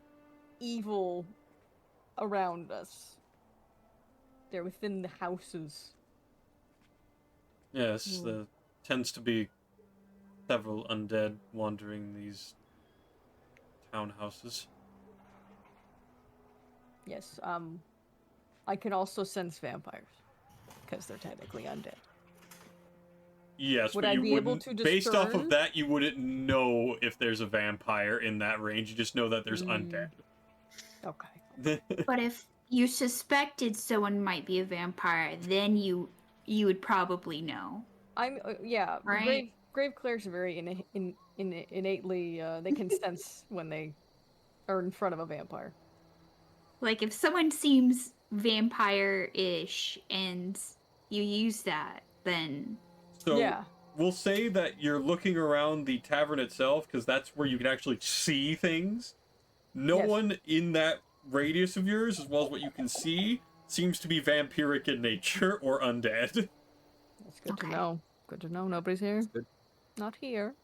evil around us. They're within the houses. Yes, there tends to be several undead wandering these townhouses. Yes, I can also sense vampires, because they're technically undead. Yes, Would but I you be able wouldn't, to based off discern? of that, you wouldn't know if there's a vampire in that range. You just know that there's undead. Okay. But if you suspected someone might be a vampire, then you would probably know. Yeah, Right. grave clerics are very innately, they can sense when they are in front of a vampire. Like if someone seems vampire-ish and you use that, then So Yeah. we'll say that you're looking around the tavern itself, because that's where you can actually see things. No Yes. one in that radius of yours, as well as what you can see, seems to be vampiric in nature or undead. That's good to Okay. know. Good to know. Nobody's here. Good. Not here.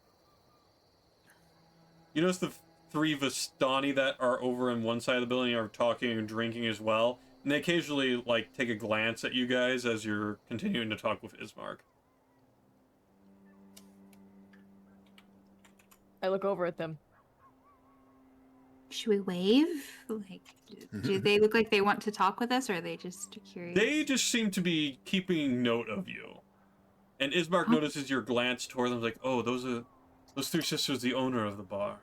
You notice the three Vistani that are over on one side of the building are talking and drinking as well, and they occasionally like take a glance at you guys as you're continuing to talk with Ismark. I look over at them. should we wave? Like, do they look like they want to talk with us, or are they just curious? They just seem to be keeping note of you. And Ismark Huh? notices your glance toward them, like, oh, those three sisters, the owner of the bar.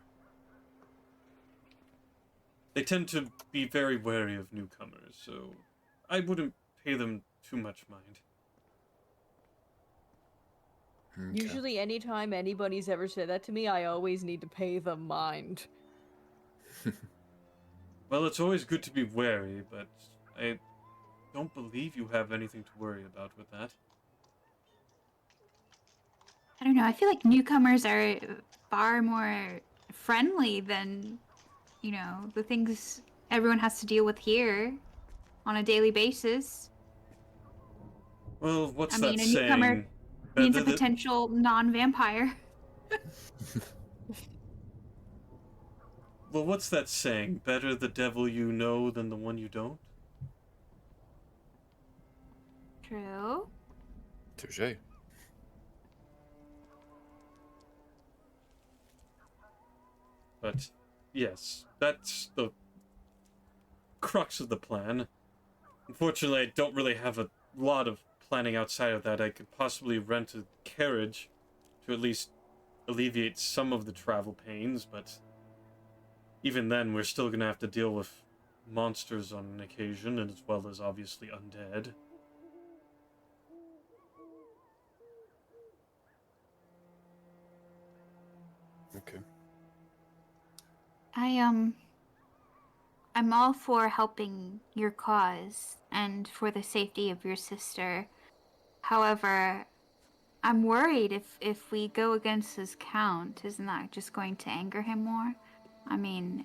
They tend to be very wary of newcomers, so I wouldn't pay them too much mind. Okay. Usually, anytime anybody's ever said that to me, I always need to pay them mind. Well, it's always good to be wary, but I don't believe you have anything to worry about with that. I don't know. I feel like newcomers are far more friendly than, the things everyone has to deal with here on a daily basis. Well, what's I that mean, a newcomer saying? means a Better the- potential non-vampire. Well, what's that saying? Better the devil you know than the one you don't? True. Touche. But, yes, that's the crux of the plan. Unfortunately, I don't really have a lot of planning outside of that. I could possibly rent a carriage to at least alleviate some of the travel pains, but even then, we're still gonna have to deal with monsters on an occasion, and as well as obviously undead. Okay. I I'm all for helping your cause and for the safety of your sister. However, I'm worried if we go against this count, isn't that just going to anger him more? I mean,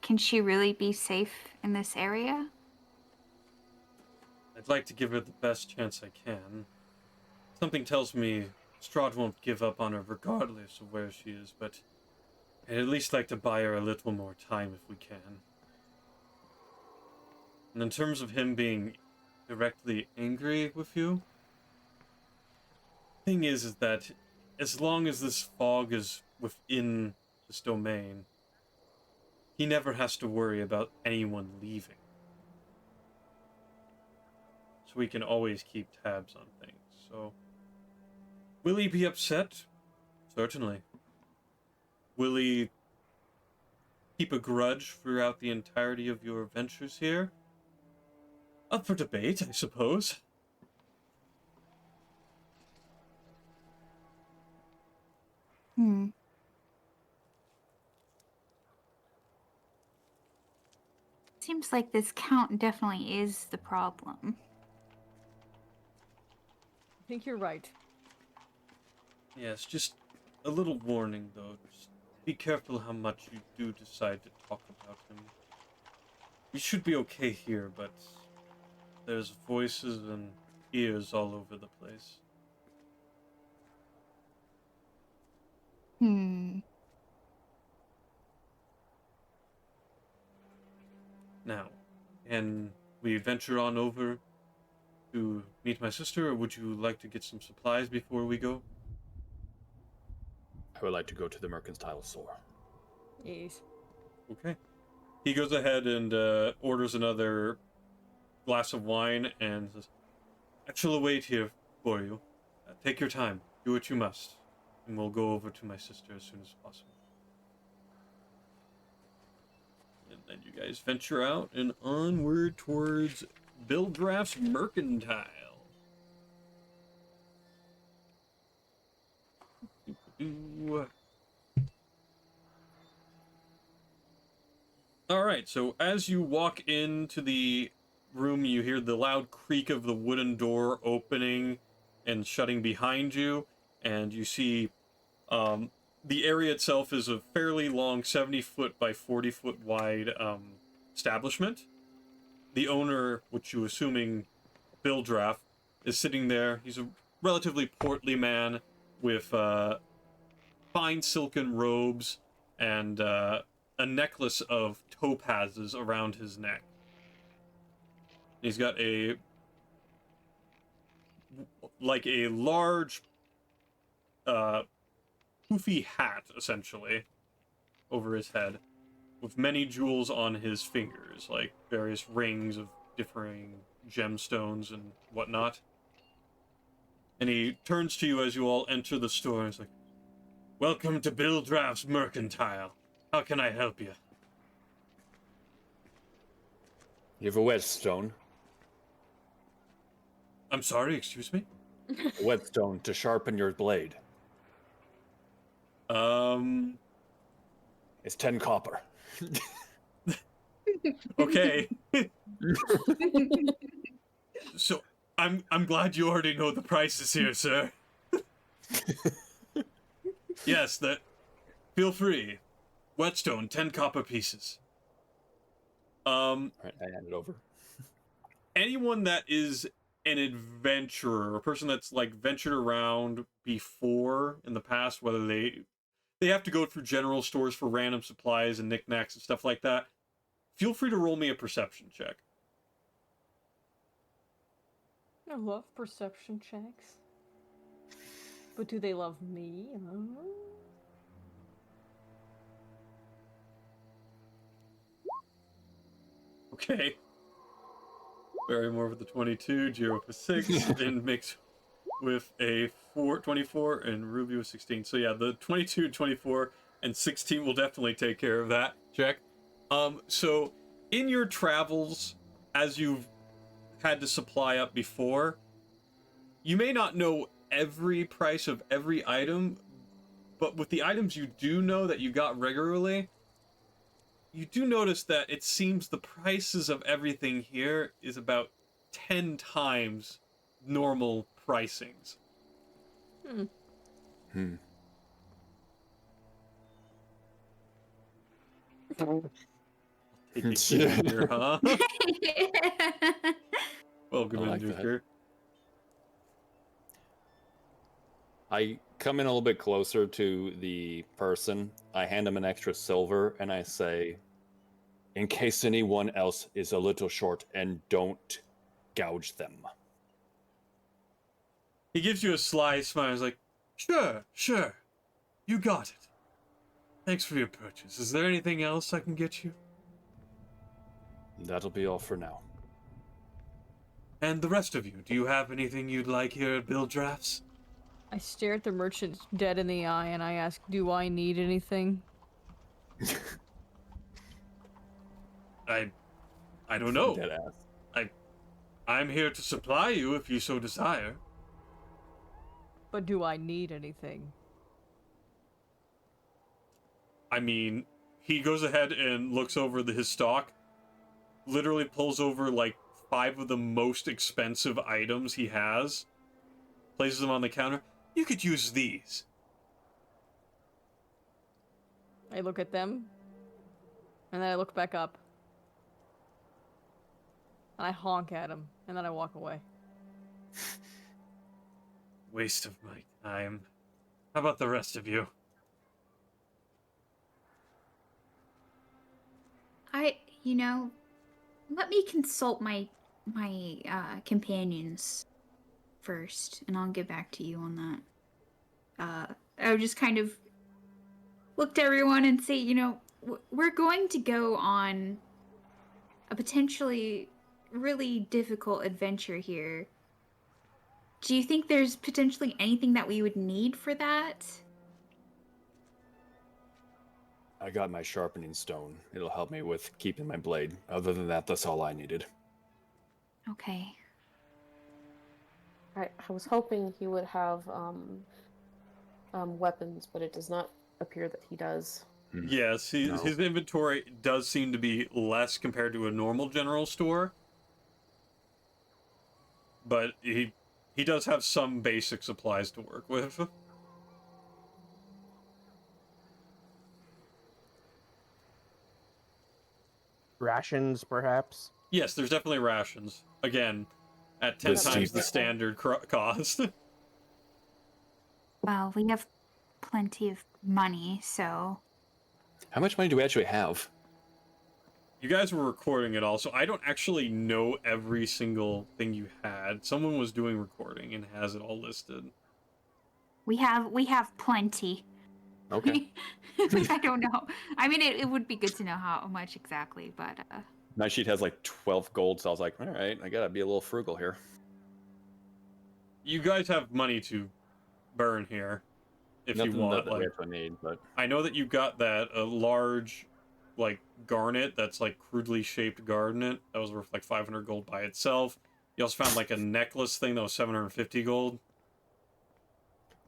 can she really be safe in this area? I'd like to give her the best chance I can. Something tells me Strahd won't give up on her regardless of where she is, but I'd at least like to buy her a little more time if we can. And in terms of him being directly angry with you, thing is that as long as this fog is within this domain, he never has to worry about anyone leaving. So we can always keep tabs on things. So, will he be upset? Certainly. Will he keep a grudge throughout the entirety of your adventures here? Up for debate, I suppose. Seems like this count definitely is the problem. I think you're right. Yes, just a little warning, though. Just be careful how much you do decide to talk about him. You should be okay here, but there's voices and ears all over the place. Now, can we venture on over to meet my sister, or would you like to get some supplies before we go? I would like to go to the mercantile store. Yes. Okay. He goes ahead and orders another glass of wine and says, I shall await here for you. Take your time. Do what you must. And we'll go over to my sister as soon as possible. And then you guys venture out and onward towards Bildraff's Mercantile. Alright, so as you walk into the room, you hear the loud creak of the wooden door opening and shutting behind you, and you see the area itself is a fairly long 70-foot by 40-foot wide establishment. The owner, which you assuming Bildraff, is sitting there. He's a relatively portly man with fine silken robes and a necklace of topazes around his neck. He's got a large poofy hat, essentially, over his head, with many jewels on his fingers, like various rings of differing gemstones and whatnot. And he turns to you as you all enter the store and is like, Welcome to Bildraff's Mercantile. How can I help you? You have a whetstone. I'm sorry, excuse me? A whetstone to sharpen your blade. It's 10 copper. Okay. So, I'm glad you already know the prices here, sir. Yes, feel free. Whetstone, 10 copper pieces. Alright, I hand it over. Anyone that is an adventurer, a person that's like ventured around before in the past, whether they have to go through general stores for random supplies and knickknacks and stuff like that, feel free to roll me a perception check. I love perception checks. But do they love me? Okay. Barrymore with the 22, Jiro with 6, and mix with a 24, and Ruby with 16. So yeah, the 22, 24, and 16 will definitely take care of that check. So in your travels, as you've had to supply up before, you may not know every price of every item, but with the items you do know that you got regularly, you do notice that it seems the prices of everything here is about 10 times normal pricings. Hmm. Take a key here, huh? Welcome I in, like that. Nuker. I come in a little bit closer to the person. I hand him an extra silver and I say, in case anyone else is a little short, and don't gouge them. He gives you a sly smile. He's like, sure, sure. You got it. Thanks for your purchase. Is there anything else I can get you? That'll be all for now. And the rest of you, do you have anything you'd like here at Bill Drafts? I stare at the merchant dead in the eye and I ask, do I need anything? I don't know. Dead ass. I'm here to supply you if you so desire. But do I need anything? I mean, he goes ahead and looks over his stock, literally pulls over like 5 of the most expensive items he has, places them on the counter. You could use these. I look at them, and then I look back up. And I honk at him, and then I walk away. Waste of my time. How about the rest of you? Let me consult my companions first, and I'll get back to you on that. I would just kind of look to everyone and say, we're going to go on a potentially really difficult adventure here. Do you think there's potentially anything that we would need for that? I got my sharpening stone. It'll help me with keeping my blade. Other than that, that's all I needed. Okay. I was hoping he would have weapons, but it does not appear that he does. Yes, his inventory does seem to be less compared to a normal general store. But he does have some basic supplies to work with. Rations, perhaps. Yes, there's definitely rations. Again, at 10 This times cheap. the standard cost. Well, we have plenty of money, so... How much money do we actually have? You guys were recording it all, so I don't actually know every single thing you had. Someone was doing recording and has it all listed. We have plenty. Okay. I don't know. I mean, it would be good to know how much exactly, but... My sheet has like 12 gold, so I was like, all right, I gotta be a little frugal here. You guys have money to burn here, if Nothing you want. that we actually need, but... I know that you got a large, like, garnet that's like crudely shaped garnet that was worth like 500 gold by itself. You also found like a necklace thing that was 750 gold.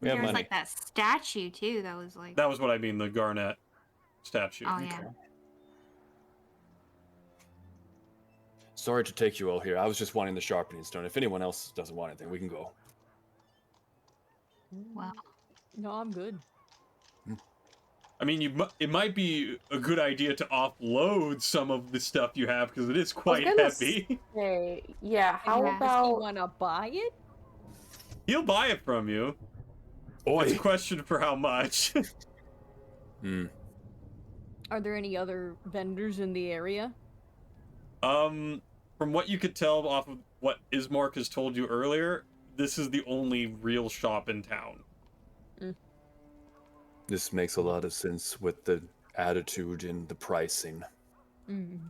We have there was money. like that statue, too, that was like... That was what I mean, the garnet statue. Oh, yeah. Okay. Sorry to take you all here. I was just wanting the sharpening stone. If anyone else doesn't want anything, we can go. Wow. No, I'm good. I mean, it might be a good idea to offload some of the stuff you have because it is quite gonna heavy. Hey, yeah, how Yeah. Does he about... want to buy it? He'll buy it from you. Oi! It's a question for how much. Hmm. Are there any other vendors in the area? From what you could tell off of what Ismark has told you earlier, this is the only real shop in town. This makes a lot of sense with the attitude and the pricing. Mm.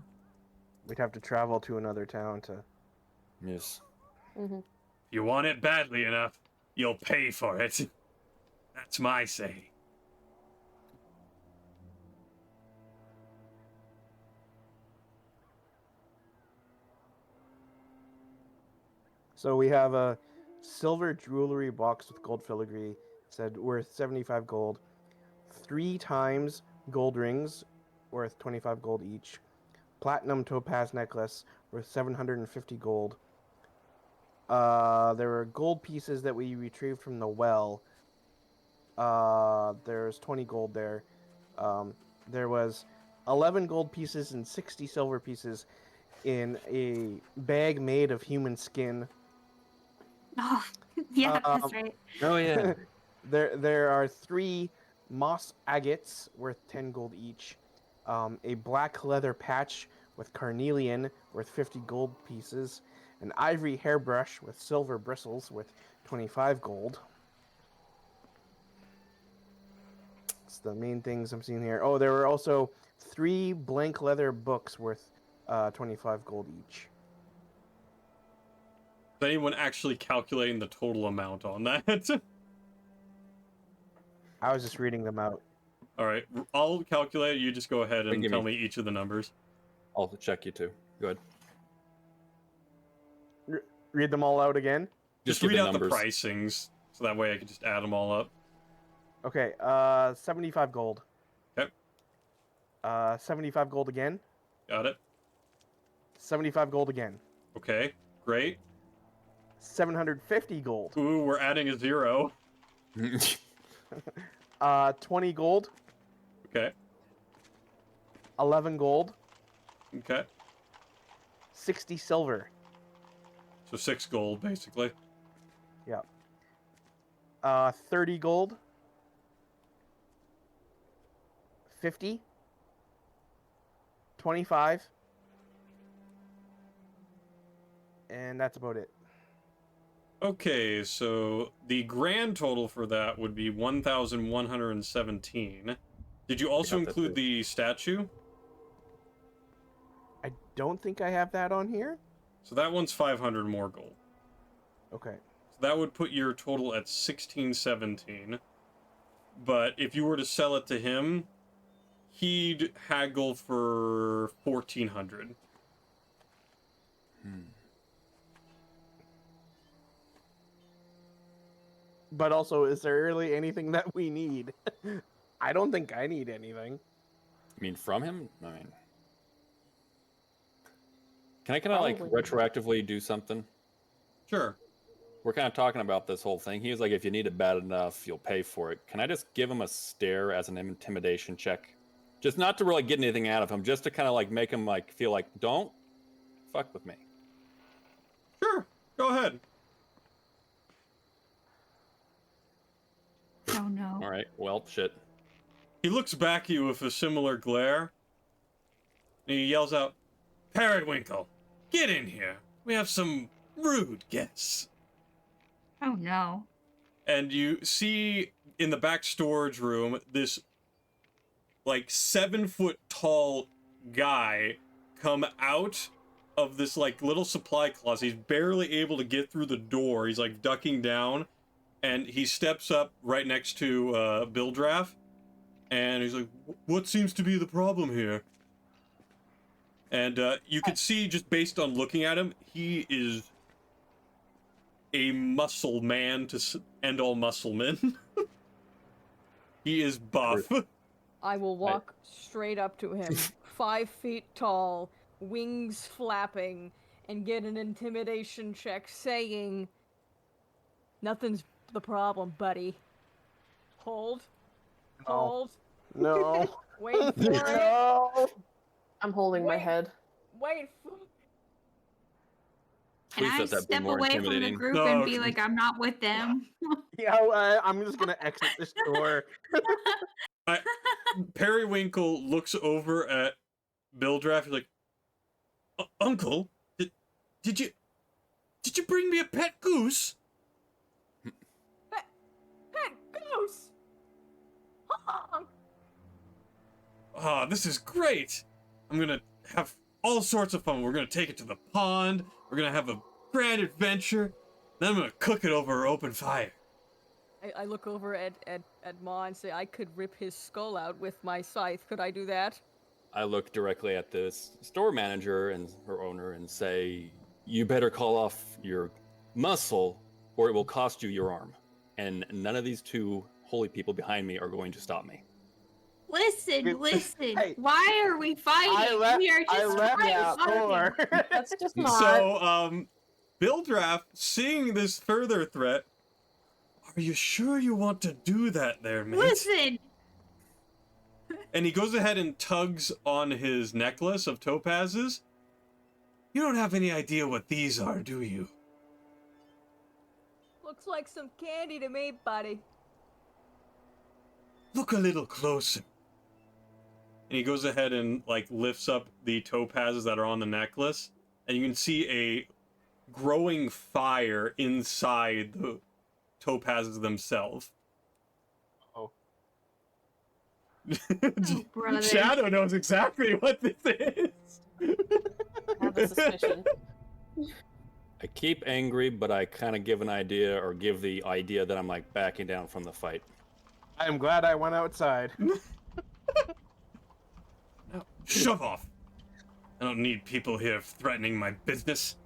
We'd have to travel to another town to... Yes. Mhm. If you want it badly enough, you'll pay for it. That's my say. So we have a silver jewelry box with gold filigree, said worth 75 gold. 3 times gold rings, worth 25 gold each. Platinum topaz necklace worth 750 gold. There were gold pieces that we retrieved from the well. There's 20 gold there. There was 11 gold pieces and 60 silver pieces in a bag made of human skin. Oh, yeah, that's Um, right. Oh yeah. there are 3 moss agates worth 10 gold each. A black leather patch with carnelian worth 50 gold pieces. An ivory hairbrush with silver bristles worth 25 gold. It's the main things I'm seeing here. Oh, there were also 3 blank leather books worth 25 gold each. Is anyone actually calculating the total amount on that? I was just reading them out. All right, I'll calculate. You just go ahead Wait, and give tell me- me each of the numbers. I'll check you too. Go ahead. Read them all out again. Just give read the out numbers. the pricings, so that way I can just add them all up. Okay, 75 gold. Okay. 75 gold again. Got it. 75 gold again. Okay, great. 750 gold. Ooh, we're adding a 0. 20 gold. Okay, 11 gold. okay. 60 silver. So 6 gold, basically. Yeah. 30 gold. 50. 25. And that's about it. Okay, so the grand total for that would be 1,117. Did you also Got that include too. the statue? I don't think I have that on here. So that one's 500 more gold. Okay. So that would put your total at 1617. But if you were to sell it to him, he'd haggle for 1,400. But also, is there really anything that we need? I don't think I need anything. I mean, from him? I mean, can I kind of like Probably. retroactively do something? Sure. We're kind of talking about this whole thing. He was like, if you need it bad enough, you'll pay for it. Can I just give him a stare as an intimidation check? Just not to really get anything out of him, just to kind of like make him like feel like, don't fuck with me. Sure. Go ahead. Oh no. All right. Well, shit. He looks back at you with a similar glare. And he yells out, Periwinkle, get in here. We have some rude guests. Oh no. And you see in the back storage room this like 7-foot tall guy come out of this like little supply closet. He's barely able to get through the door. He's like ducking down, and he steps up right next to Bill Draft, and he's like, "What seems to be the problem here?" And you could see just based on looking at him, he is a muscle man to end all muscle men. He is buff. I will walk straight up to him, 5 feet tall, wings flapping, and get an intimidation check saying, "Nothing's the problem, buddy. Hold. No. Hold. No. Wait for it. No. I'm holding my Wait. head. Wait for And Please I let that be step more away from the intimidating. group No, and be like, I'm not with them. Yeah, I'm just gonna exit this door. Periwinkle looks over at Bill Draft. He's like, "Uncle, did you bring me a pet goose?" Pet goose! Honk! Ah, this is great. I'm gonna have all sorts of fun. We're gonna take it to the pond. We're gonna have a grand adventure. Then I'm gonna cook it over open fire. I look over at Ma and say, I could rip his skull out with my scythe. Could I do that? I look directly at the store manager and her owner and say, you better call off your muscle or it will cost you your arm. And none of these two holy people behind me are going to stop me. Listen. Hey, Why are we fighting? We are I just left trying out to more. That's just not. So, Bill Draft, seeing this further threat, are you sure you want to do that there, mate? Listen. And he goes ahead and tugs on his necklace of topazes. You don't have any idea what these are, do you? Looks like some candy to me, buddy. Look a little closer. And he goes ahead and, like, lifts up the topazes that are on the necklace. And you can see a growing fire inside the topazes themselves. Oh. Oh, brother. Shadow knows exactly what this is. I have a suspicion. I keep angry, but I kind of give an idea or give the idea that I'm like backing down from the fight. I am glad I went outside. No, shove off. I don't need people here threatening my business.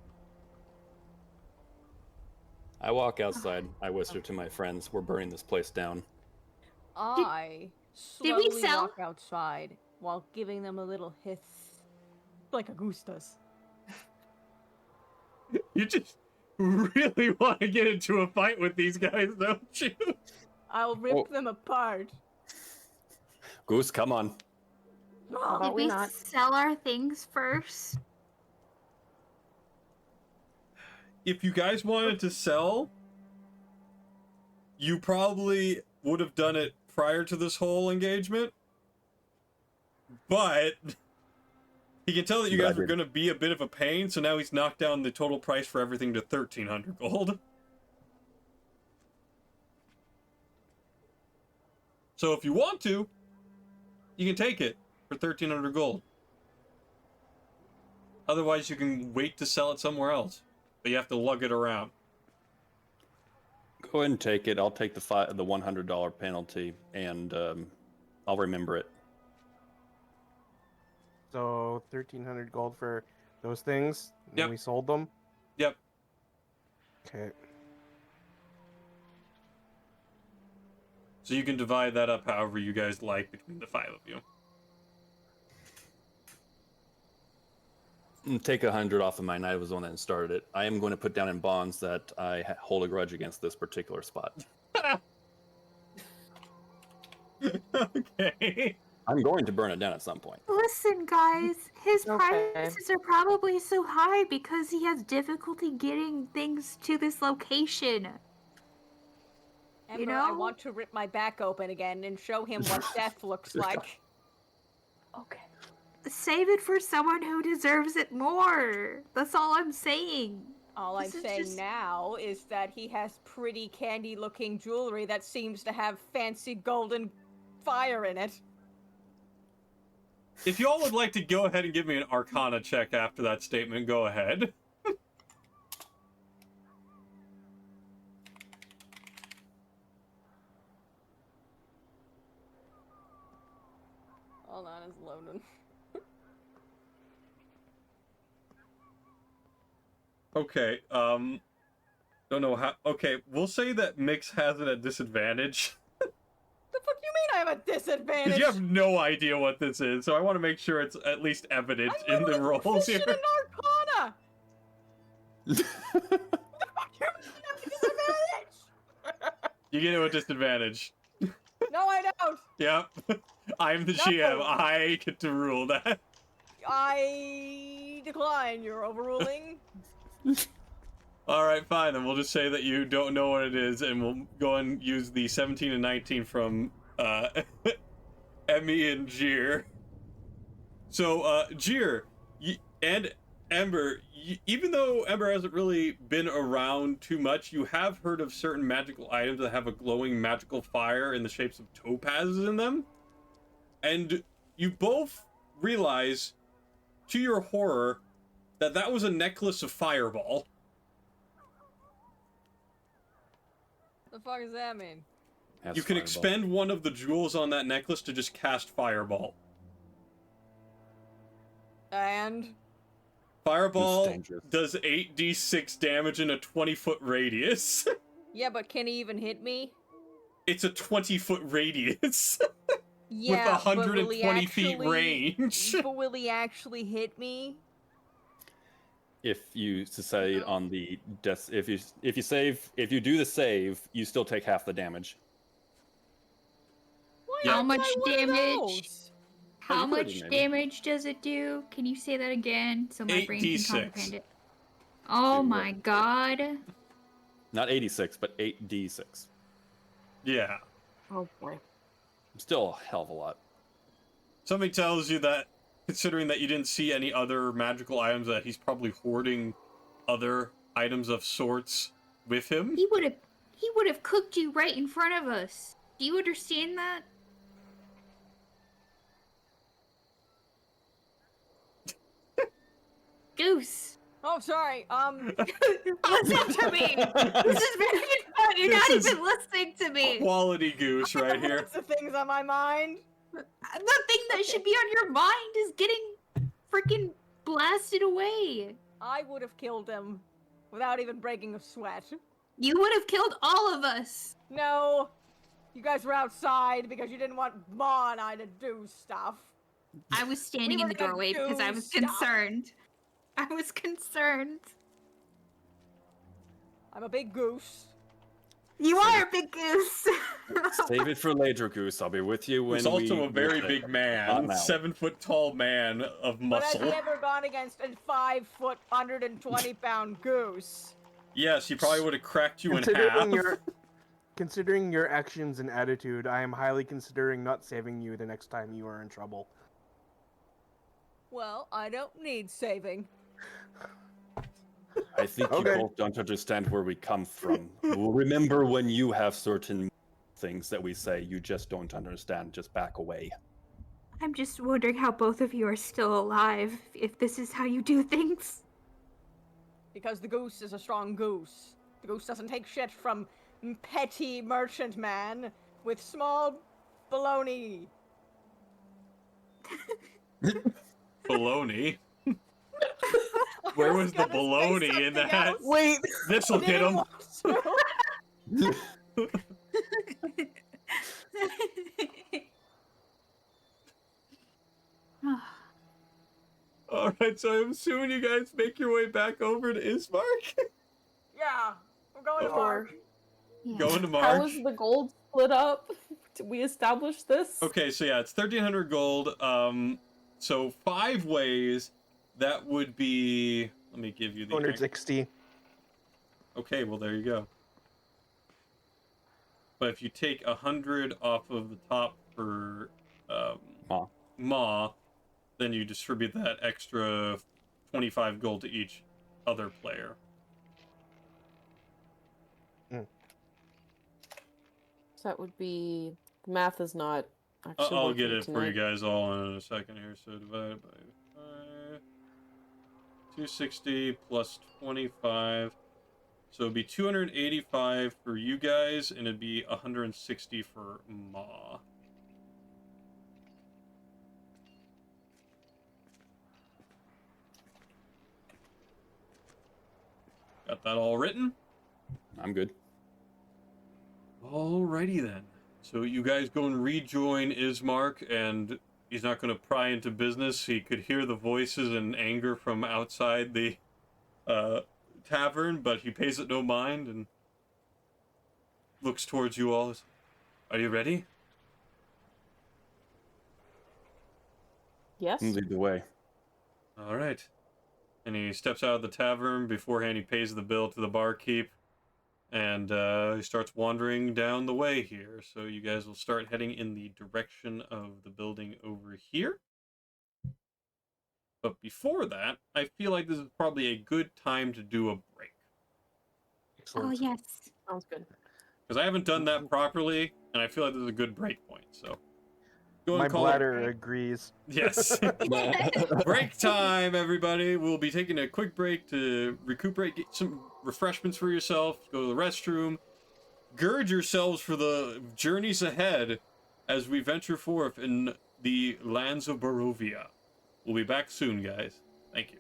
I walk outside. I whisper to my friends, we're burning this place down. I did we slowly sell? walk outside while giving them a little hiss, like a goose does. You just really want to get into a fight with these guys, don't you? I'll rip them apart. Goose, come on. How Oh, about Did we we not? sell our things first? If you guys wanted to sell, you probably would have done it prior to this whole engagement. But he can tell that you But I guys were didn't. going to be a bit of a pain, so now he's knocked down the total price for everything to 1,300 gold. So if you want to, you can take it for 1,300 gold. Otherwise, you can wait to sell it somewhere else, but you have to lug it around. Go ahead and take it. I'll take the $100 penalty, and I'll remember it. So 1,300 gold for those things. And Yep. then we sold them. Yep. Okay. So you can divide that up however you guys like between the 5 of you. Take 100 off of mine. I was the one that started it. I am going to put down in bonds that I hold a grudge against this particular spot. Okay. I'm going to burn it down at some point. Listen, guys, his Okay. prices are probably so high because he has difficulty getting things to this location. Ember, know? I want to rip my back open again and show him what death looks like. Okay. Save it for someone who deserves it more. That's all I'm saying. All I'm This is saying just- now is that he has pretty candy-looking jewelry that seems to have fancy golden fire in it. If y'all would like to go ahead and give me an Arcana check after that statement, go ahead. Hold on, it's loading. Okay, don't know how. Okay, we'll say that Mix has it at disadvantage. The fuck you mean I have a disadvantage? Because you have no idea what this is, so I want to make sure it's at least evident in the rolls here. I'm in Arcana! The fuck you mean I have a disadvantage? You get it with disadvantage. No, I don't! Yep. I'm the No. GM. I get to rule that. I decline your overruling. Alright, fine, then we'll just say that you don't know what it is, and we'll go and use the 17 and 19 from, Emmy and Jeer. So, Jeer, and Ember, even though Ember hasn't really been around too much, you have heard of certain magical items that have a glowing magical fire in the shapes of topazes in them. And you both realize, to your horror, that that was a necklace of fireball. The fuck does that mean? That's You can fireball. expend one of the jewels on that necklace to just cast fireball. And Fireball It's dangerous. does 8d6 damage in a 20-foot radius. yeah, but can he even hit me? It's a 20-foot radius. Yeah, but will he 120 feet actually? range. But will he actually hit me? If you decide No. on the if you do the save, you still take half the damage. Why Yeah. How aren't much I one of damage? those? How you could, much maybe. damage does it do? Can you say that again so my brain can 8d6. comprehend it? Oh Do my what? god. Not 86, but 8d6. Yeah. Oh boy. Still a hell of a lot. Something tells you that, considering that you didn't see any other magical items, that he's probably hoarding other items of sorts with him. He would have cooked you right in front of us. Do you understand that? Goose. Oh, sorry. Listen to me. This is very fun. You're This not is even listening to me. Quality goose I right have here. lots of things on my mind. The thing that should be on your mind is getting freaking blasted away. I would have killed him without even breaking a sweat. You would have killed all of us. No, you guys were outside because you didn't want Ma and I to do stuff. I was standing We in were the gonna doorway because I do was stuff. concerned. I was concerned. I'm a big goose. You are a big goose. Save it for later, Goose. I'll be with you when He's also a very we- big Not man, now. 7 foot tall man of But has muscle. he ever gone against a 5 foot, 120-pound goose? Yes, he probably would have cracked you in Considering half. considering your actions and attitude, I am highly considering not saving you the next time you are in trouble. Well, I don't need saving. I think you Okay. both don't understand where we come from. Remember when you have certain things that we say, you just don't understand. Just back away. I'm just wondering how both of you are still alive, if this is how you do things. Because the goose is a strong goose. The goose doesn't take shit from petty merchant man with small baloney. Baloney. Where was the gonna say baloney in something that? else. Wait! This'll get him. Didn't want to. Alright, so I'm assuming you guys make your way back over to Ismark? Yeah, we're going to Sure. Mark. Yeah. Going to How March. is the gold split up? Did we establish this? Okay, so yeah, it's 1,300 gold. So 5 ways, that would be... Let me give you the... 260. Okay, well, there you go. But if you take 100 off of the top for Ma, then you distribute that extra 25 gold to each other player. So that would be. Math is not actually. I'll get working it for you tonight. guys all in a second here. So divided by 5. 260 plus 25. So it'd be 285 for you guys, and it'd be 160 for Ma. Got that all written? I'm good. Alrighty then. So you guys go and rejoin Ismark, and he's not going to pry into business. He could hear the voices and anger from outside the tavern, but he pays it no mind and looks towards you all. Are you ready? Yes. Lead the way. Alright. And he steps out of the tavern. Beforehand, he pays the bill to the barkeep. And he starts wandering down the way here. So you guys will start heading in the direction of the building over here. But before that, I feel like this is probably a good time to do a break. Oh, Excellent. yes. Sounds good. Because I haven't done that properly, and I feel like this is a good break point. So go My and call bladder it. agrees. Yes. Break time, everybody. We'll be taking a quick break to recuperate, get some refreshments for yourself, go to the restroom, gird yourselves for the journeys ahead as we venture forth in the lands of Barovia. We'll be back soon, guys. Thank you.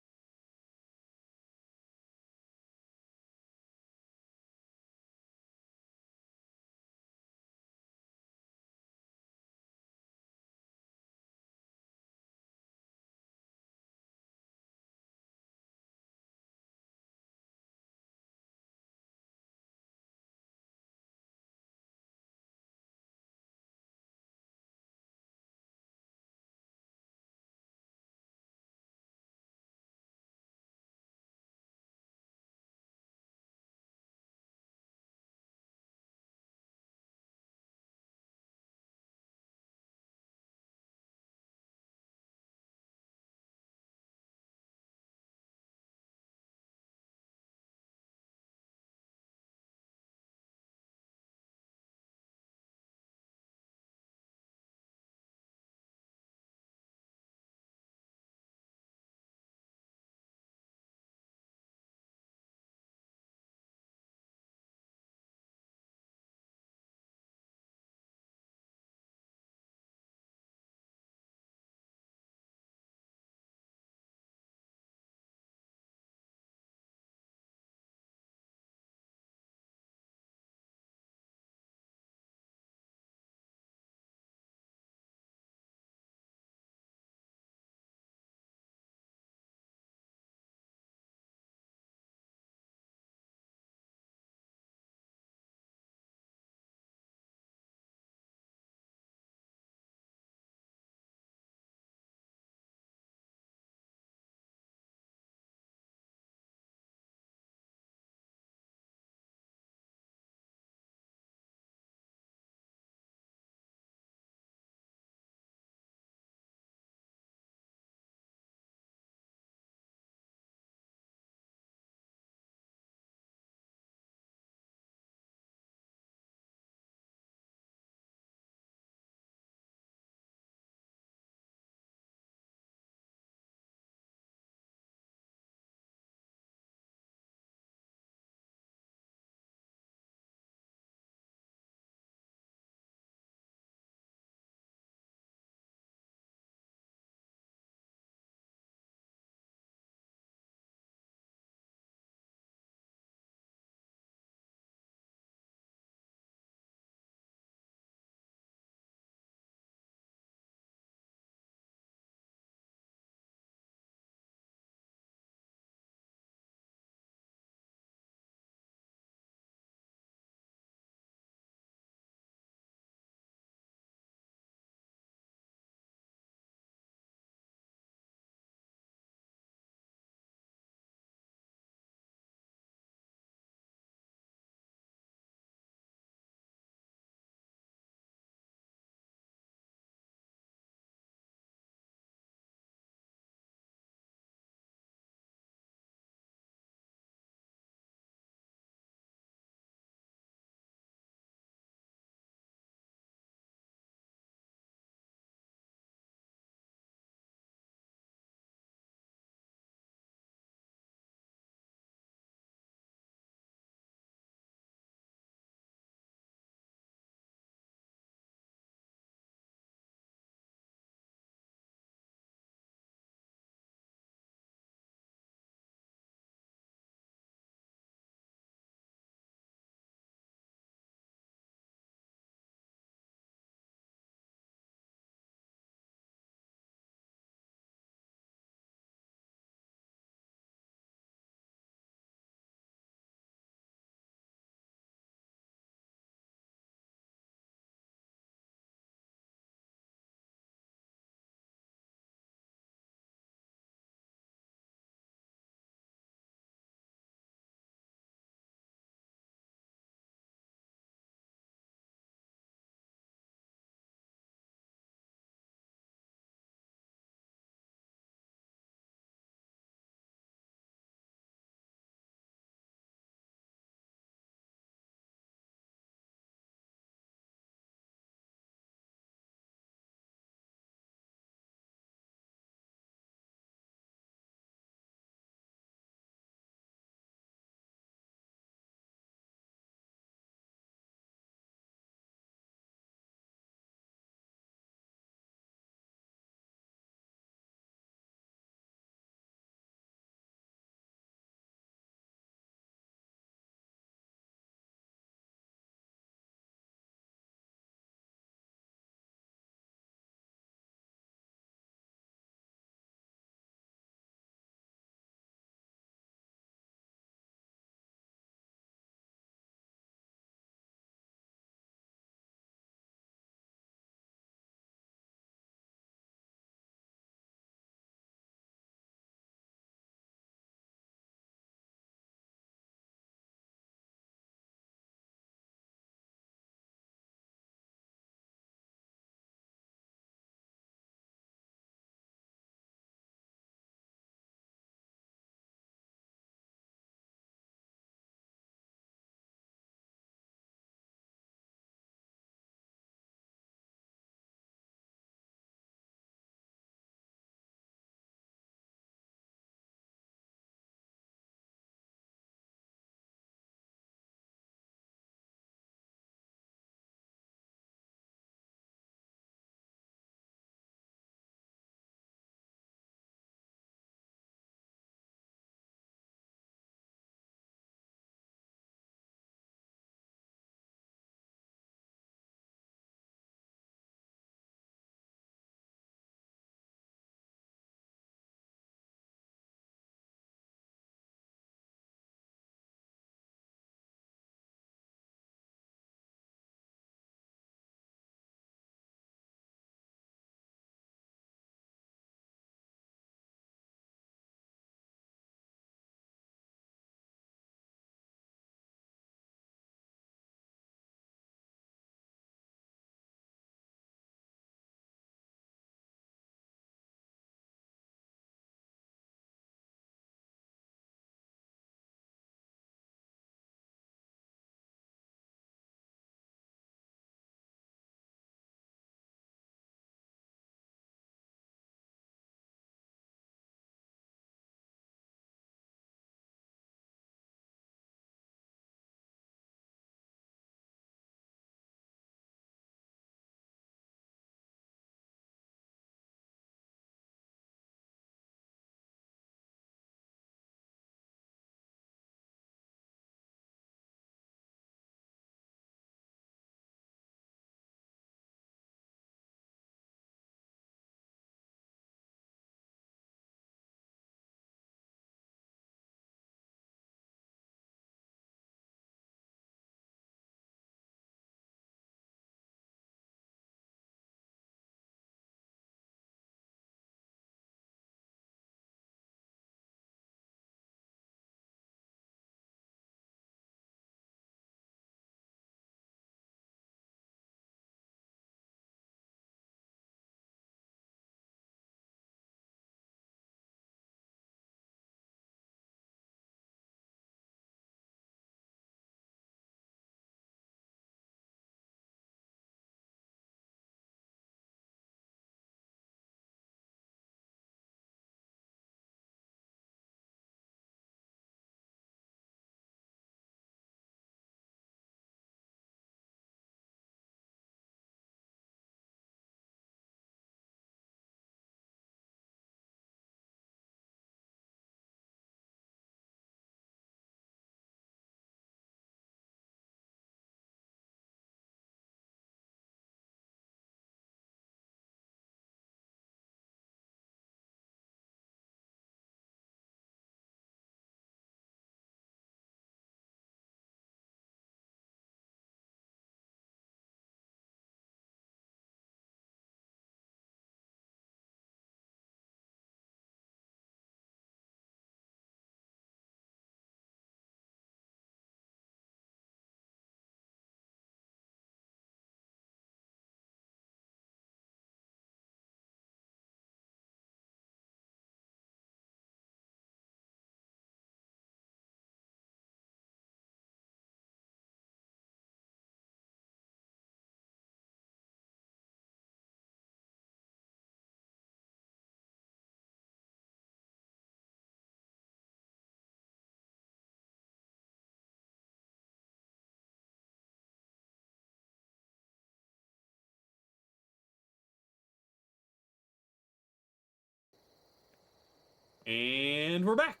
And we're back.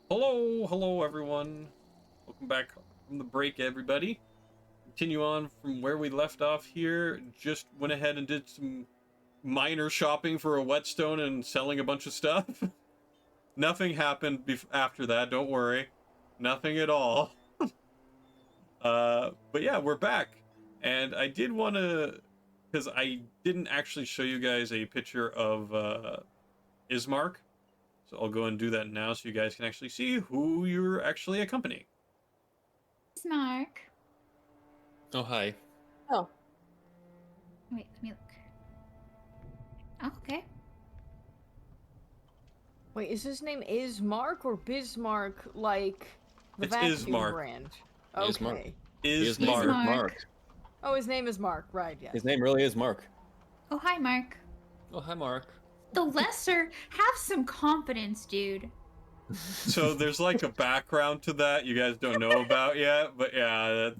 Hello everyone. Welcome back from the break, everybody. Continue on from where we left off here. Just went ahead and did some minor shopping for a whetstone and selling a bunch of stuff. Nothing happened after that, don't worry. Nothing at all. But yeah, we're back. And I did want to, because I didn't actually show you guys a picture of Ismark. So I'll go and do that now so you guys can actually see who you're actually accompanying. Mark. Oh, hi. Oh, Wait, let me look. Oh, okay. Wait, is his name Ismark or Bismarck, like the It's vacuum Ismark. brand? Ismark. Okay. Ismark. Ismark. Mark. Oh, his name is Mark. Right, yeah. His name really is Mark. Oh, hi, Mark. Oh, hi, Mark. The lesser, have some confidence, dude. So there's like a background to that you guys don't know about yet, but yeah,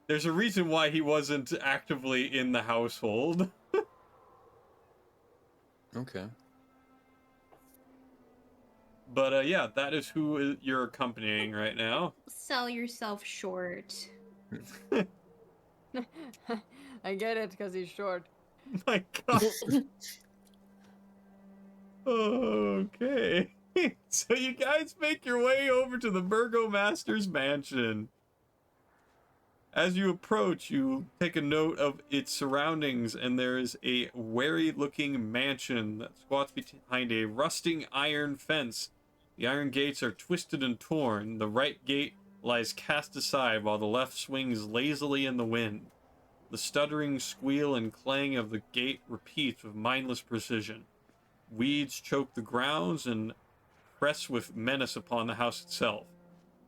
there's a reason why he wasn't actively in the household. Okay. But yeah, that is who you're accompanying right now. Sell yourself short. I get it, because he's short. My God. Okay. So you guys make your way over to the Burgomaster's mansion. As you approach, you take a note of its surroundings, and there is a wary-looking mansion that squats behind a rusting iron fence. The iron gates are twisted and torn. The right gate lies cast aside, while the left swings lazily in the wind. The stuttering squeal and clang of the gate repeats with mindless precision. Weeds choke the grounds and press with menace upon the house itself.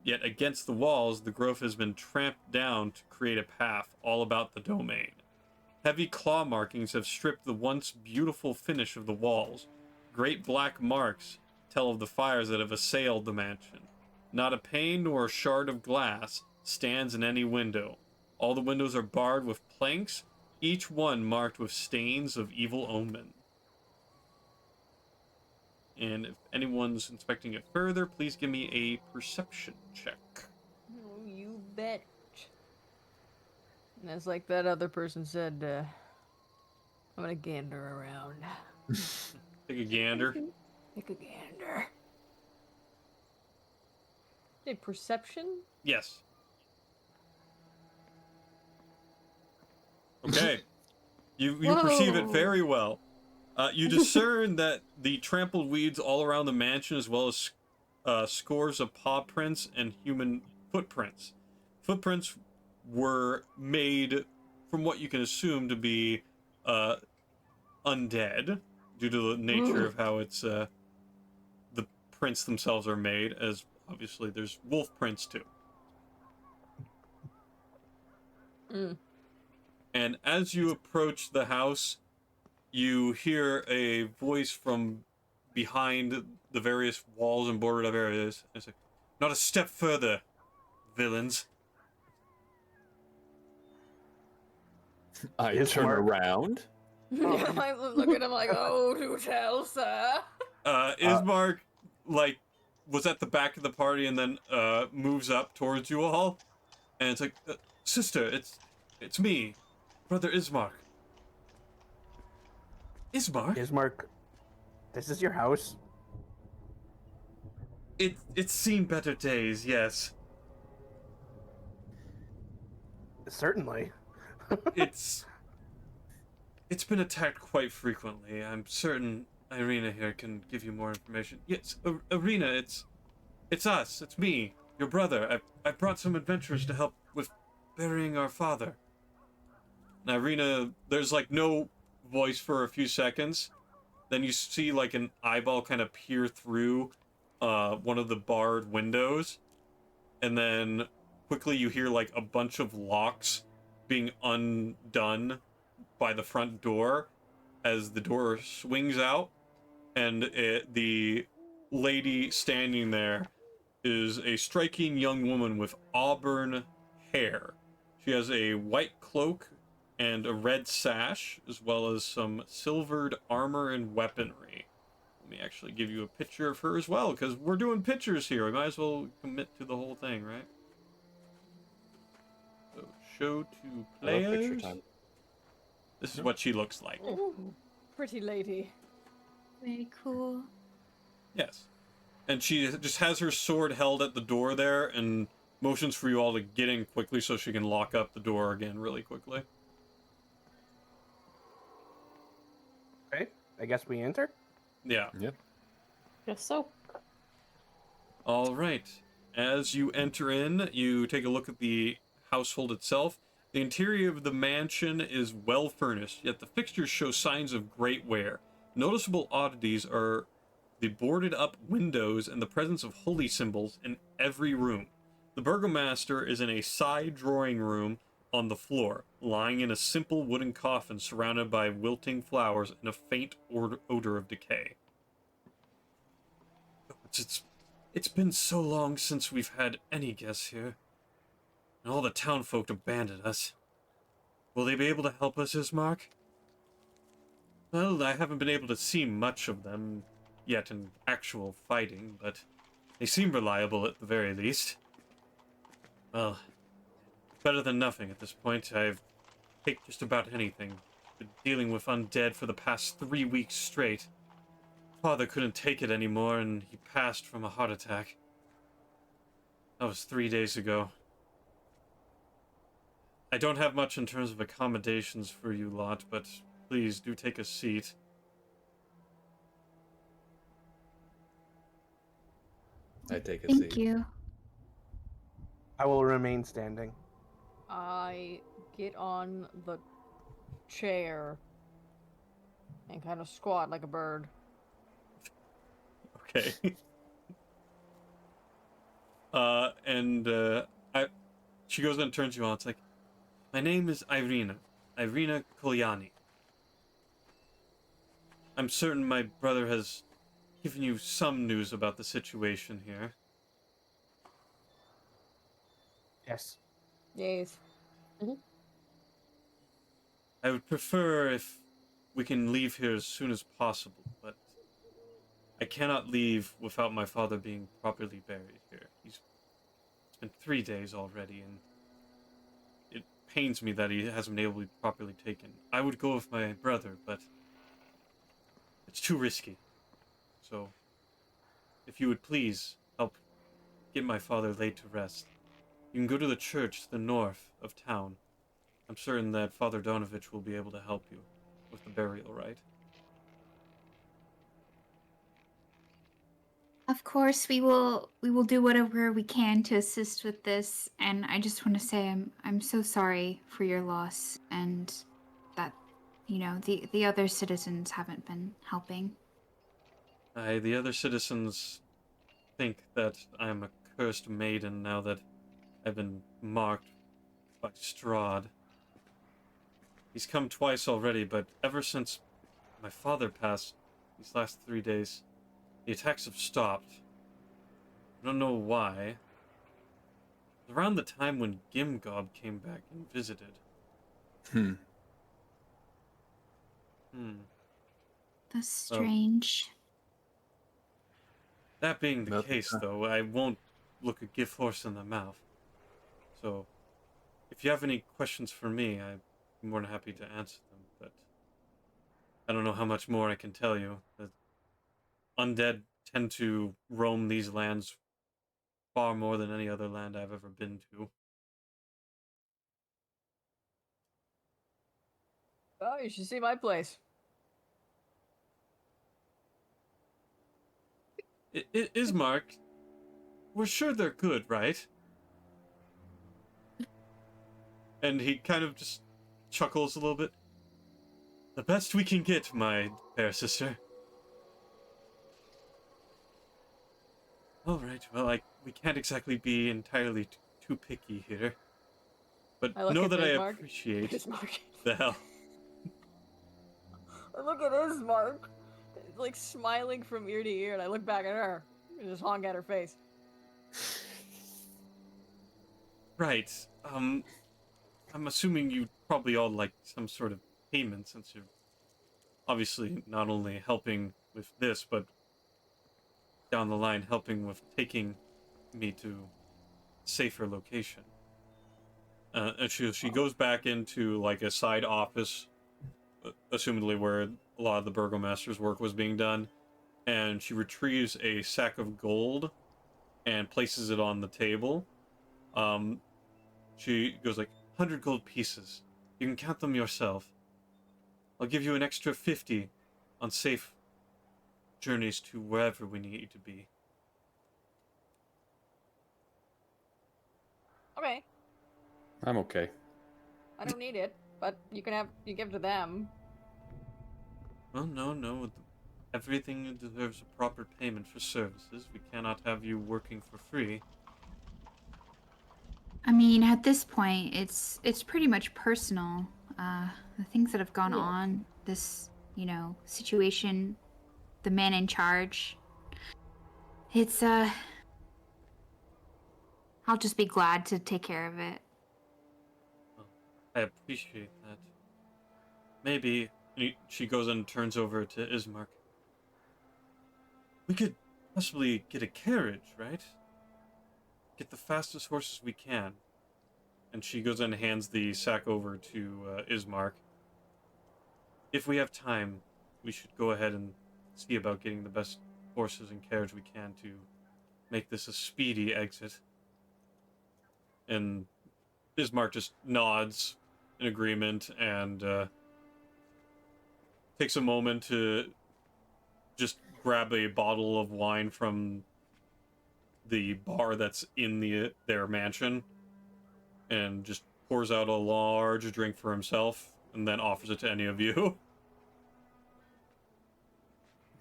Yet against the walls, the growth has been tramped down to create a path all about the domain. Heavy claw markings have stripped the once beautiful finish of the walls. Great black marks tell of the fires that have assailed the mansion. Not a pane nor a shard of glass stands in any window. All the windows are barred with planks, each one marked with stains of evil omen. And if anyone's inspecting it further, please give me a perception check. Oh, you bet. And as like that other person said, I'm gonna gander around. Take a gander. Take a gander. Hey, perception? Yes. Okay. You perceive it Whoa. very well. You discern that the trampled weeds all around the mansion, as well as scores of paw prints and human footprints. Footprints were made from what you can assume to be undead, due to the nature of how it's the prints themselves are made, as obviously there's wolf prints too. And as you approach the house, you hear a voice from behind the various walls and boarded up areas. It's like, not a step further, villains. I Is turn Mark- around. I look at him like, oh, do tell, sir. Ismark, like, was at the back of the party and then moves up towards you all. And it's like, sister, it's me, Brother Ismark. Ismark? Ismark, this is your house. It's seen better days, yes. Certainly. It's been attacked quite frequently. I'm certain Irina here can give you more information. Yes, Irina, it's us. It's me, your brother. I brought some adventurers to help with burying our father. Now, Irina, there's like no voice for a few seconds. Then you see like an eyeball kind of peer through one of the barred windows, and then quickly you hear like a bunch of locks being undone by the front door as the door swings out, and the lady standing there is a striking young woman with auburn hair. She has a white cloak and a red sash, as well as some silvered armor and weaponry. Let me actually give you a picture of her as well, because we're doing pictures here. We might as well commit to the whole thing, right? So, show to I love players. picture time. This is what she looks like. Ooh, pretty lady. Very cool. Yes. And she just has her sword held at the door there and motions for you all to get in quickly so she can lock up the door again really quickly. Okay, I guess we enter. Yeah. Yep. Guess so. All right. As you enter in, you take a look at the household itself. The interior of the mansion is well furnished, yet the fixtures show signs of great wear. Noticeable oddities are the boarded up windows and the presence of holy symbols in every room. The burgomaster is in a side drawing room on the floor, lying in a simple wooden coffin surrounded by wilting flowers and a faint odor of decay. It's been so long since we've had any guests here, and all the townfolk abandoned us. Will they be able to help us, Ismark? Well, I haven't been able to see much of them yet in actual fighting, but they seem reliable at the very least. Well, better than nothing at this point. I've take just about anything. Been dealing with undead for the past 3 weeks straight. Father couldn't take it anymore, and he passed from a heart attack. That was 3 days ago. I don't have much in terms of accommodations for you lot, but please do take a seat. I take a Thank seat. you. I will remain standing. I get on the chair and kind of squat like a bird. Okay. She goes and turns you on. It's like, my name is Irina Kolyani. I'm certain my brother has given you some news about the situation here. Yes. Yes. I would prefer if we can leave here as soon as possible, but I cannot leave without my father being properly buried here. It's been 3 days already, and it pains me that he hasn't been able to be properly taken. I would go with my brother, but it's too risky. So, if you would please help get my father laid to rest. You can go to the church to the north of town. I'm certain that Father Donovich will be able to help you with the burial rite. Of course, we will do whatever we can to assist with this, and I just want to say I'm so sorry for your loss and that the other citizens haven't been helping. The other citizens think that I am a cursed maiden now that I've been marked by Strahd. He's come twice already, but ever since my father passed these last 3 days, the attacks have stopped. I don't know why. It was around the time when Gimgob came back and visited. That's strange. That being the Well, case, though, I won't look a gift horse in the mouth. So, if you have any questions for me, I'm more than happy to answer them, but I don't know how much more I can tell you. The undead tend to roam these lands far more than any other land I've ever been to. Oh, you should see my place. Ismark, we're sure they're good, right? And he kind of just chuckles a little bit. The best we can get, my fair sister. All right, well, we can't exactly be entirely too picky here. But I look know at that I Ismark. appreciate Ismark. the hell. I look at Ismark, like smiling from ear to ear, and I look back at her and just honk at her face. Right. I'm assuming you probably all like some sort of payment since you're obviously not only helping with this, but down the line helping with taking me to safer location. And she goes back into like a side office, assumedly where a lot of the burgomaster's work was being done, and she retrieves a sack of gold and places it on the table. Um, she goes like, 100 gold pieces. You can count them yourself. I'll give you an extra 50 on safe journeys to wherever we need to be. Okay, I'm okay. I don't need it, but you give to them. Well, no. Everything deserves a proper payment for services. We cannot have you working for free. I mean, at this point, it's pretty much personal. The things that have gone Yeah. on, this, situation, the man in charge. It's I'll just be glad to take care of it. Well, I appreciate that. Maybe she goes and turns over to Ismark. We could possibly get a carriage, right? Get the fastest horses we can. And she goes and hands the sack over to Ismark. If we have time, we should go ahead and see about getting the best horses and carriage we can to make this a speedy exit. And Bismarck just nods in agreement and takes a moment to just grab a bottle of wine from the bar that's in their mansion and just pours out a large drink for himself and then offers it to any of you.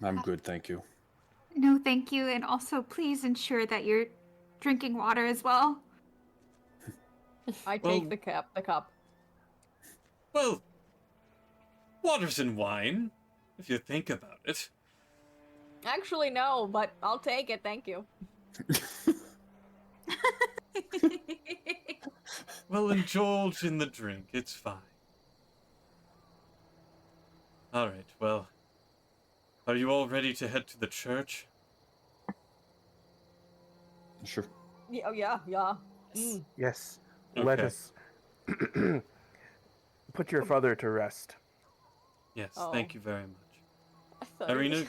I'm good, thank you. No, thank you, and also please ensure that you're drinking water as well. I Well- take the cup. Well, water's in wine, if you think about it. Actually, no, but I'll take it. Thank you. Well, indulge in the drink. It's fine. All right, well, are you all ready to head to the church? Sure. Yeah, yeah. Mm. Yes. Okay. Let us put your father to rest. Yes, Oh. thank you very much. I thought it Irina, was-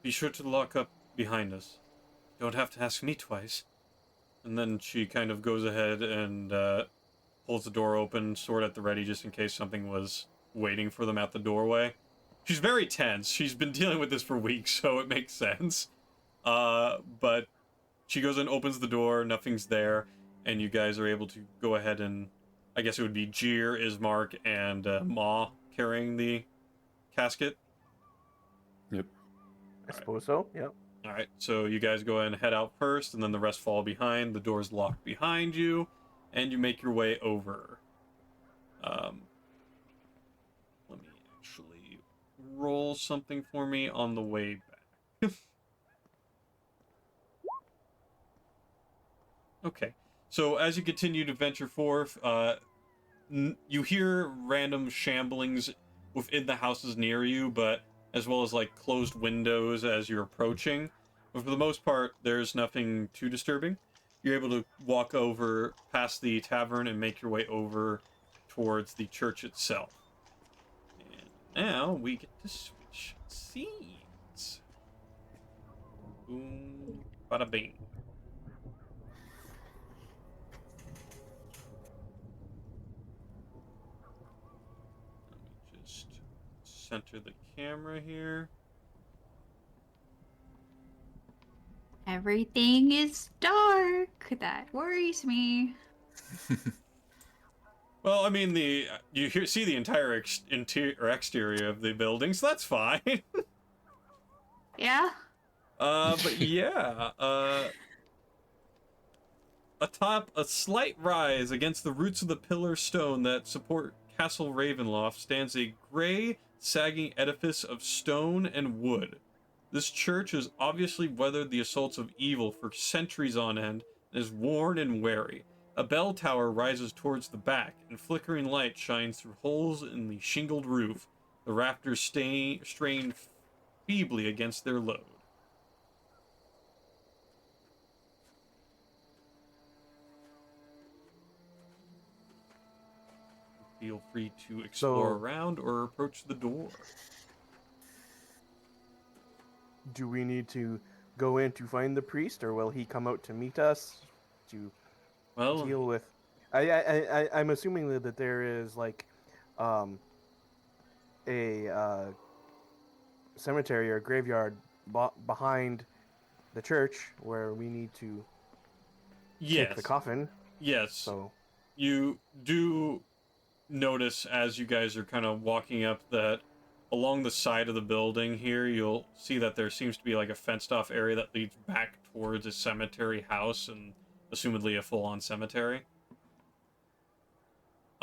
be sure to lock up behind us. Don't have to ask me twice. And then she kind of goes ahead and pulls the door open, sword at the ready, just in case something was waiting for them at the doorway. She's very tense. She's been dealing with this for weeks, so it makes sense. But she goes and opens the door, nothing's there, and you guys are able to go ahead and, I guess it would be Jeer, Ismark, and Ma carrying the casket. Yep. I suppose so. Yep. All right, so you guys go ahead and head out first, and then the rest fall behind. The door's locked behind you, and you make your way over. Let me actually roll something for me on the way back. Okay, so as you continue to venture forth, you hear random shamblings within the houses near you, but as well as like closed windows as you're approaching. But for the most part, there's nothing too disturbing. You're able to walk over past the tavern and make your way over towards the church itself. And now we get to switch scenes. Boom, bada bing. Let me just center the camera here. Everything is dark. That worries me. Well, I mean, see the entire exterior of the building, so that's fine. Yeah? But yeah, atop a slight rise against the roots of the pillar stone that support Castle Ravenloft stands a gray, sagging edifice of stone and wood. This church has obviously weathered the assaults of evil for centuries on end and is worn and weary. A bell tower rises towards the back, and flickering light shines through holes in the shingled roof. The rafters strain feebly against their load. feel free to explore So- around or approach the door. Do we need to go in to find the priest, or will he come out to meet us to Well, deal with? I'm assuming that there is like a cemetery or graveyard behind the church where we need to take the yes. coffin. Yes. So You do notice as you guys are kind of walking up that along the side of the building here, you'll see that there seems to be like a fenced off area that leads back towards a cemetery house and assumedly a full on cemetery.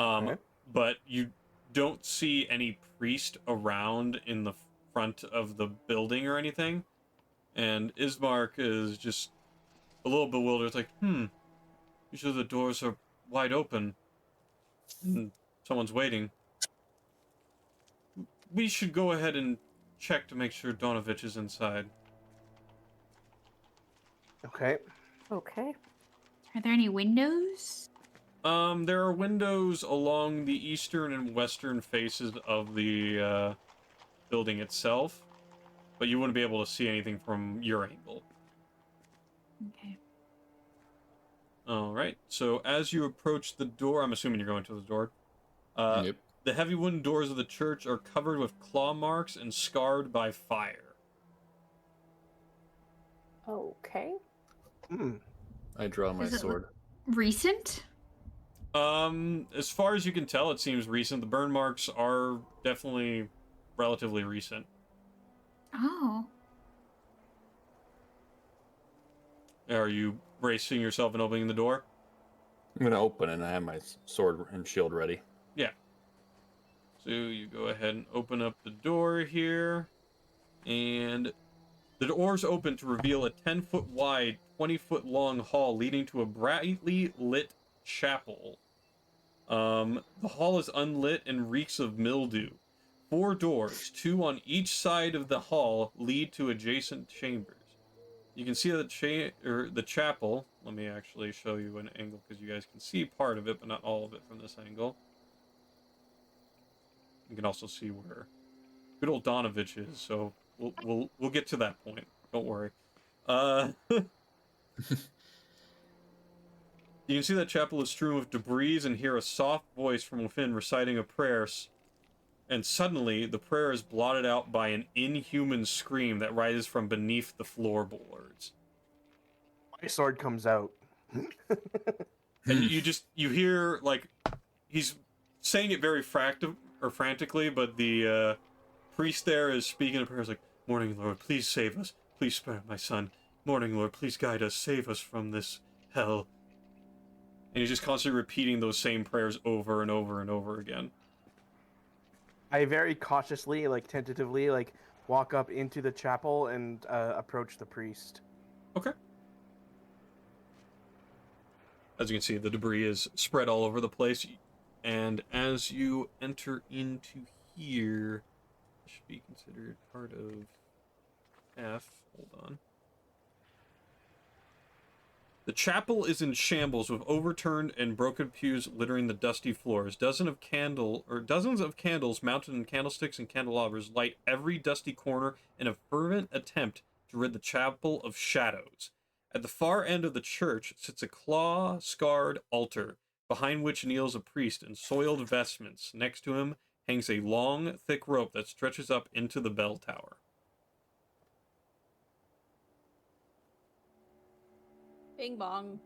Okay. But you don't see any priest around in the front of the building or anything. And Ismark is just a little bewildered. It's like, usually the doors are wide open and someone's waiting. We should go ahead and check to make sure Donovich is inside. Okay. Okay. Are there any windows? There are windows along the eastern and western faces of the building itself, but you wouldn't be able to see anything from your angle. Okay. Alright, so as you approach the door, I'm assuming you're going to the door. Yep. The heavy wooden doors of the church are covered with claw marks and scarred by fire. Okay. I draw my Is it sword. Recent? As far as you can tell, it seems recent. The burn marks are definitely relatively recent. Oh. Are you bracing yourself and opening the door? I'm gonna open it and I have my sword and shield ready. Yeah. So you go ahead and open up the door here, and the doors open to reveal a 10-foot wide, 20-foot long hall leading to a brightly lit chapel. The hall is unlit and reeks of mildew. 4 doors, 2 on each side of the hall, lead to adjacent chambers. You can see the chapel. Let me actually show you an angle because you guys can see part of it, but not all of it from this angle. You can also see where good old Donovich is. So we'll get to that point. Don't worry. You can see that chapel is strewn with debris and hear a soft voice from within reciting a prayer. And suddenly, the prayer is blotted out by an inhuman scream that rises from beneath the floorboards. My sword comes out. And you hear, like, he's saying it very frantically, but the priest there is speaking a prayer. It's like, Morning Lord, please save us. Please spare my son. Morning Lord, please guide us. Save us from this hell. And he's just constantly repeating those same prayers over and over and over again. I very cautiously, like tentatively, like walk up into the chapel and approach the priest. Okay. As you can see, the debris is spread all over the place. And as you enter into here, it should be considered part of F. Hold on. The chapel is in shambles with overturned and broken pews littering the dusty floors. Dozens of candles mounted in candlesticks and candelabras light every dusty corner in a fervent attempt to rid the chapel of shadows. At the far end of the church sits a claw-scarred altar, behind which kneels a priest in soiled vestments. Next to him hangs a long, thick rope that stretches up into the bell tower. Bing bong.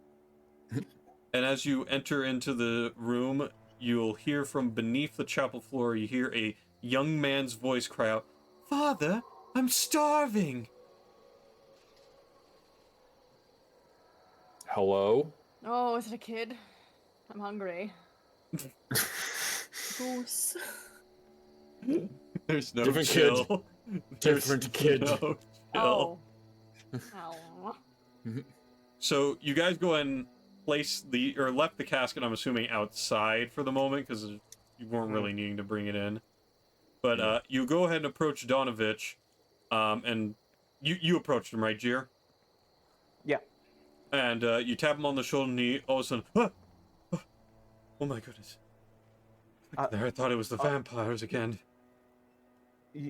And as you enter into the room, you'll hear from beneath the chapel floor, you hear a young man's voice cry out, "Father, I'm starving!" Hello? Oh, is it a kid? I'm hungry. Goose. There's no Different chill. kid. There's Different kid. No chill. Oh. Ow. So you guys go ahead and left the casket, I'm assuming, outside for the moment, because you weren't really needing to bring it in. But you go ahead and approach Donovich, and you approached him, right, Jir? Yeah. And you tap him on the shoulder, and he all of a sudden, oh my goodness. Uh, There, I thought it was the vampires again.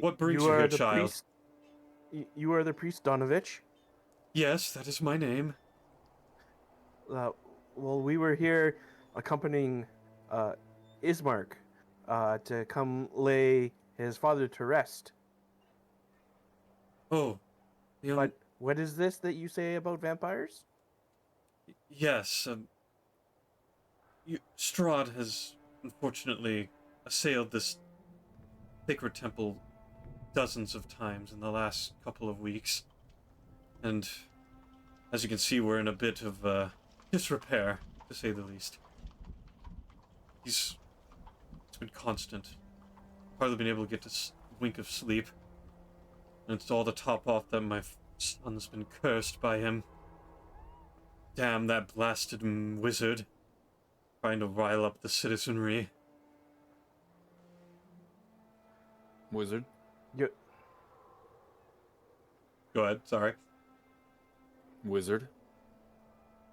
What brings you you are here, the child? priest. You are the priest Donovich. Yes, that is my name. Uh, well, we were here accompanying Ismark to come lay his father to rest. Oh, But what is this that you say about vampires? yes, Strahd has unfortunately assailed this sacred temple dozens of times in the last couple of weeks. And as you can see, we're in a bit of disrepair, to say the least. It's been constant. Hardly been able to get a wink of sleep. And it's all to top off that my son's been cursed by him. Damn that blasted wizard. Trying to rile up the citizenry. Wizard. You, Go ahead, sorry. Wizard.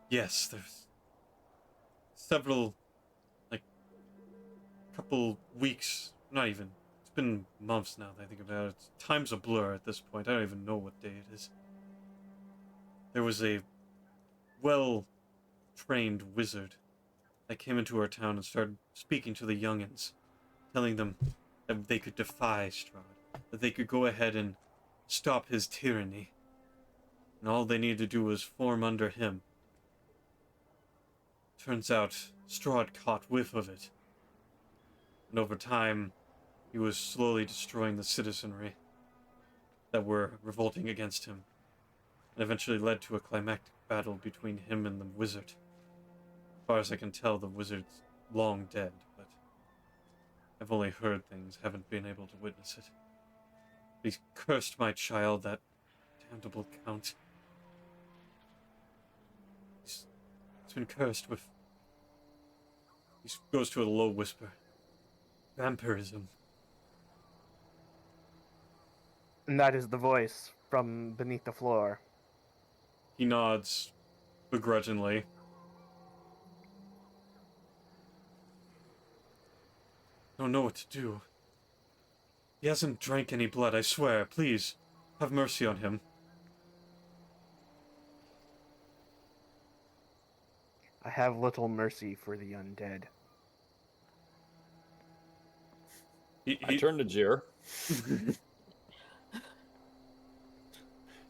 Yes, there's several, like, couple weeks, not even, it's been months now that I think about it. Time's a blur at this point. I don't even know what day it is. There was a well-trained wizard that came into our town and started speaking to the youngins, telling them that they could defy Strahd, that they could go ahead and stop his tyranny, and all they needed to do was form under him. Turns out, Strahd caught whiff of it, and over time, he was slowly destroying the citizenry that were revolting against him, and eventually led to a climactic battle between him and the wizard. As far as I can tell, the wizard's long dead, but I've only heard things, haven't been able to witness it. He's cursed my child, that damnable count. He's been cursed with... He goes to a low whisper. Vampirism. and that is the voice from beneath the floor. He nods begrudgingly. Don't know what to do. He hasn't drank any blood, I swear. Please, have mercy on him. I have little mercy for the undead. I turn to Jir.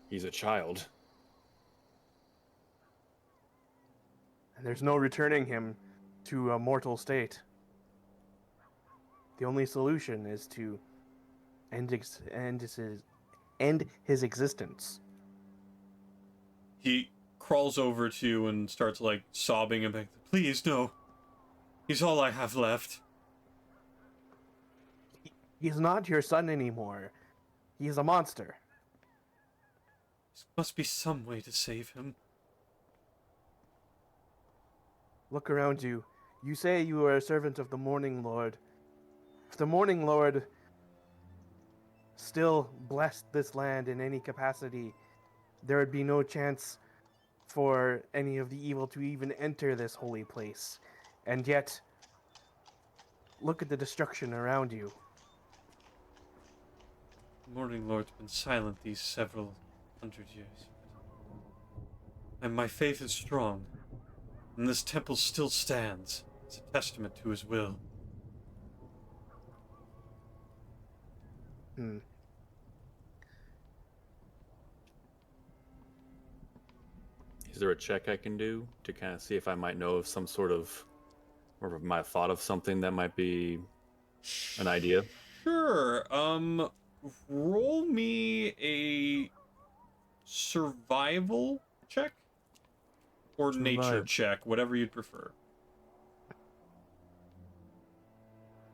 He's a child. And there's no returning him to a mortal state. The only solution is to end his existence. He crawls over to you and starts, like, sobbing and begging, please, no. He's all I have left. He's not your son anymore. He's a monster. There must be some way to save him. Look around you. You say you are a servant of the Morning Lord. If the Morning Lord still blessed this land in any capacity, there would be no chance for any of the evil to even enter this holy place. And yet, look at the destruction around you. The Morning Lord's been silent these several hundred years. And my faith is strong. And this temple still stands. It's a testament to his will. Is there a check I can do to kind of see if I might know of some sort of, or if I might have thought of something that might be an idea? Sure. Roll me a survival check or nature Survive. check, whatever you'd prefer.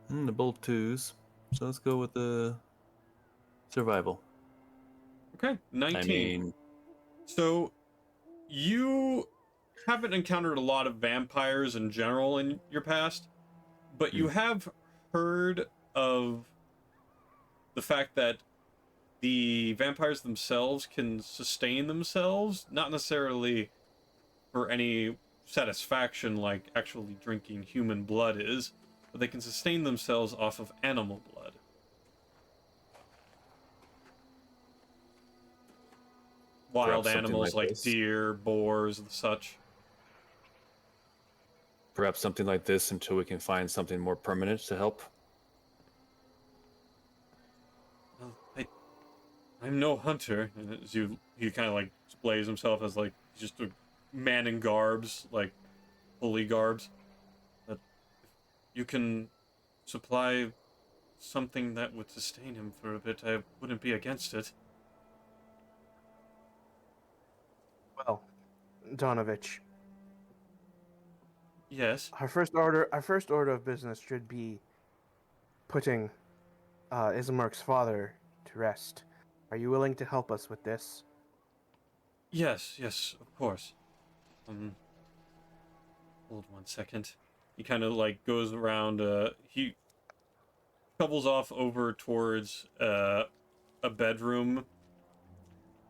They're both twos, so let's go with the survival. Okay, 19. I mean, So, you haven't encountered a lot of vampires in general in your past, but you have heard of the fact that the vampires themselves can sustain themselves, not necessarily for any satisfaction like actually drinking human blood is, but they can sustain themselves off of animal blood. Wild Perhaps something animals like like this. deer, boars, and such. Perhaps something like this until we can find something more permanent to help. Well, I'm no hunter. And as he kind of like displays himself as like just a man in garbs, like fully garbs. But if you can supply something that would sustain him for a bit, I wouldn't be against it. Well, Donovich, Yes. our first order of business should be putting Ismark's father to rest. Are you willing to help us with this? Yes, of course. Hold 1 second. He kind of like goes around. He shovels off over towards a bedroom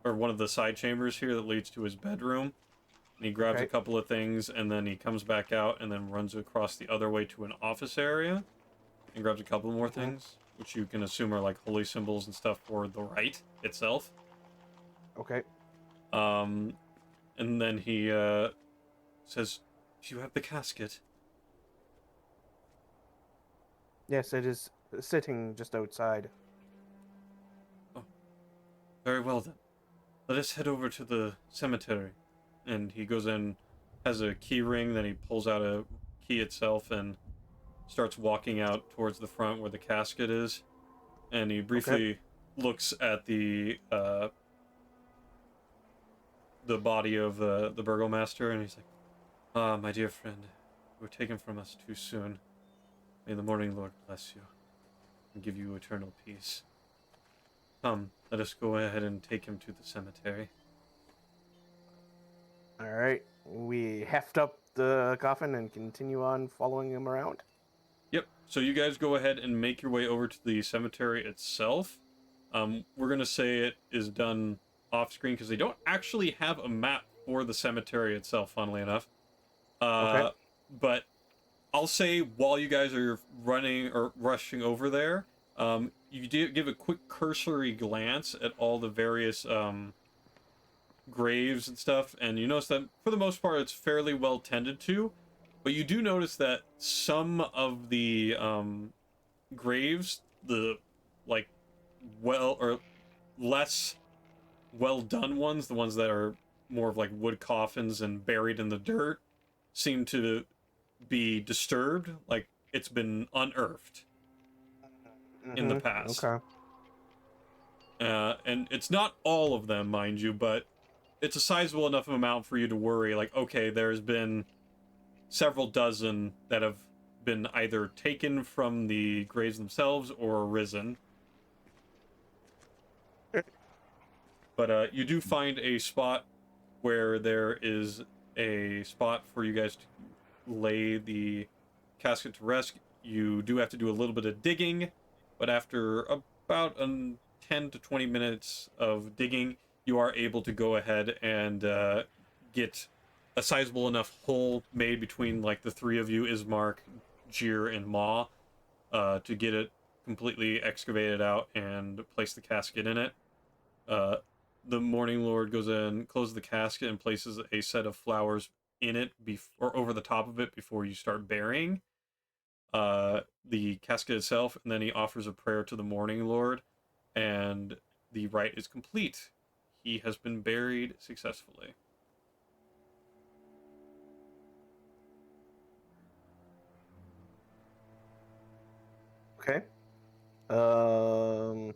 or one of the side chambers here that leads to his bedroom. And he grabs a Okay. couple of things, and then he comes back out and then runs across the other way to an office area and grabs a couple more things, which you can assume are like holy symbols and stuff for the rite itself. Okay. Um, and then he says, "Do you have the casket?" Yes, it is sitting just outside. Oh, very well then. Let us head over to the cemetery. And he goes in, has a key ring, then he pulls out a key itself and starts walking out towards the front where the casket is. And he Okay. briefly looks at the body of the burgomaster, and he's like, "Ah, my dear friend, you were taken from us too soon. May the morning Lord bless you and give you eternal peace. Come, let us go ahead and take him to the cemetery." All right. We heft up the coffin and continue on following him around. Yep. So you guys go ahead and make your way over to the cemetery itself. We're gonna say it is done off screen because they don't actually have a map for the cemetery itself. Funnily enough, Okay. but I'll say while you guys are running or rushing over there, you do give a quick cursory glance at all the various graves and stuff, and you notice that for the most part it's fairly well tended to. But you do notice that some of the graves, the like well or less well done ones, the ones that are more of like wood coffins and buried in the dirt, seem to be disturbed, like it's been unearthed in the past. Okay. And it's not all of them, mind you, but it's a sizable enough amount for you to worry, like, okay, there's been several dozen that have been either taken from the graves themselves or arisen. But you do find a spot where there is a spot for you guys to lay the casket to rest. You do have to do a little bit of digging, but after about 10 to 20 minutes of digging, you are able to go ahead and get a sizable enough hole made between like the three of you, Ismark, Jir, and Ma, to get it completely excavated out and place the casket in it. Uh, the Morning Lord goes in, closes the casket, and places a set of flowers in it or over the top of it before you start burying the casket itself, and then he offers a prayer to the Morning Lord, and the rite is complete. He has been buried successfully. Okay. Um.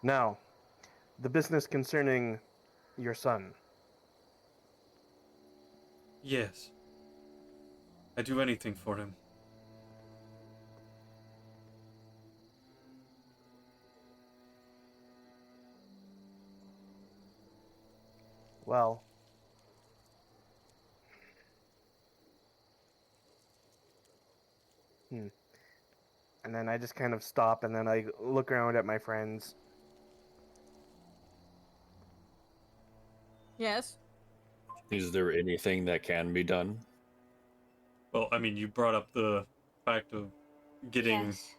Now, the business concerning your son. Yes, I'd do anything for him. Well. Hmm. And then I just kind of stop and then I look around at my friends. Yes. Is there anything that can be done? Well, I mean, you brought up the fact of getting Yes.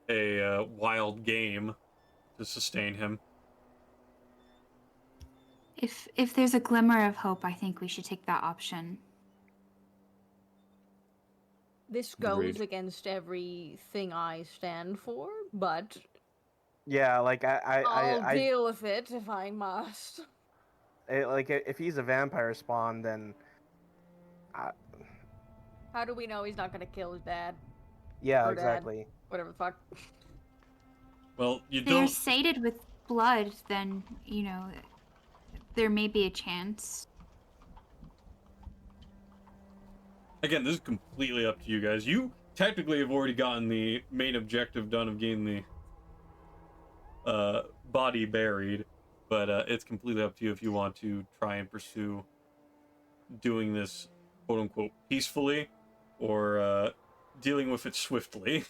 a wild game to sustain him. If there's a glimmer of hope, I think we should take that option. This goes Agreed. against everything I stand for, but Yeah, like I'll I deal with it if I must. like if he's a vampire spawn, then How do we know he's not gonna kill his dad? yeah, Or dad. exactly. Whatever the fuck. Well, you If they're don't. sated with blood, then, you know, there may be a chance. Again, this is completely up to you guys. You technically have already gotten the main objective done of getting the body buried, but it's completely up to you if you want to try and pursue doing this quote unquote peacefully or dealing with it swiftly.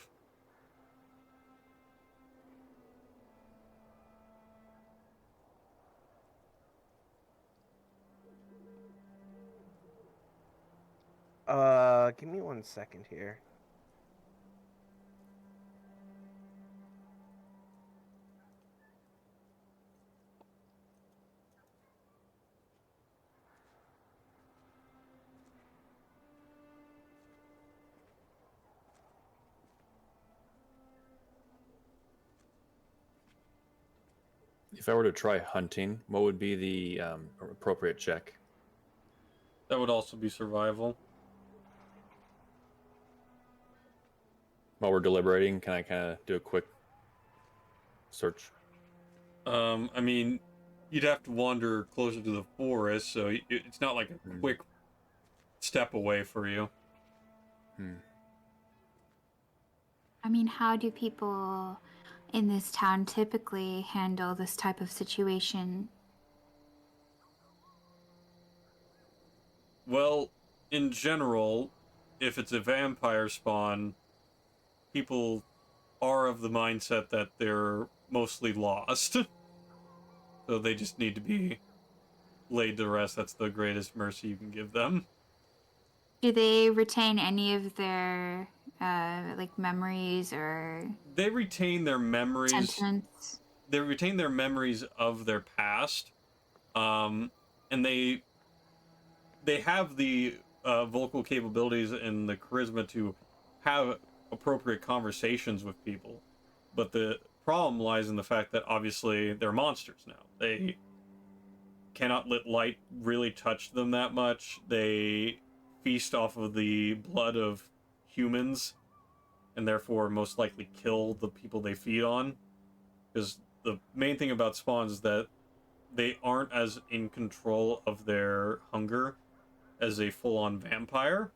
Give me 1 second here. If I were to try hunting, what would be the appropriate check? That would also be survival. While we're deliberating, can I kind of do a quick search? I mean, you'd have to wander closer to the forest, so it's not like a quick step away for you. I mean, how do people in this town typically handle this type of situation? Well, in general, if it's a vampire spawn, people are of the mindset that they're mostly lost. So they just need to be laid to rest. That's the greatest mercy you can give them. Do they retain any of their like memories or They retain their memories. sentiments? They retain their memories of their past, and they have the vocal capabilities and the charisma to have appropriate conversations with people. But the problem lies in the fact that obviously they're monsters now. They cannot let light really touch them that much. They feast off of the blood of humans and therefore most likely kill the people they feed on. Because the main thing about spawns is that they aren't as in control of their hunger as a full-on vampire.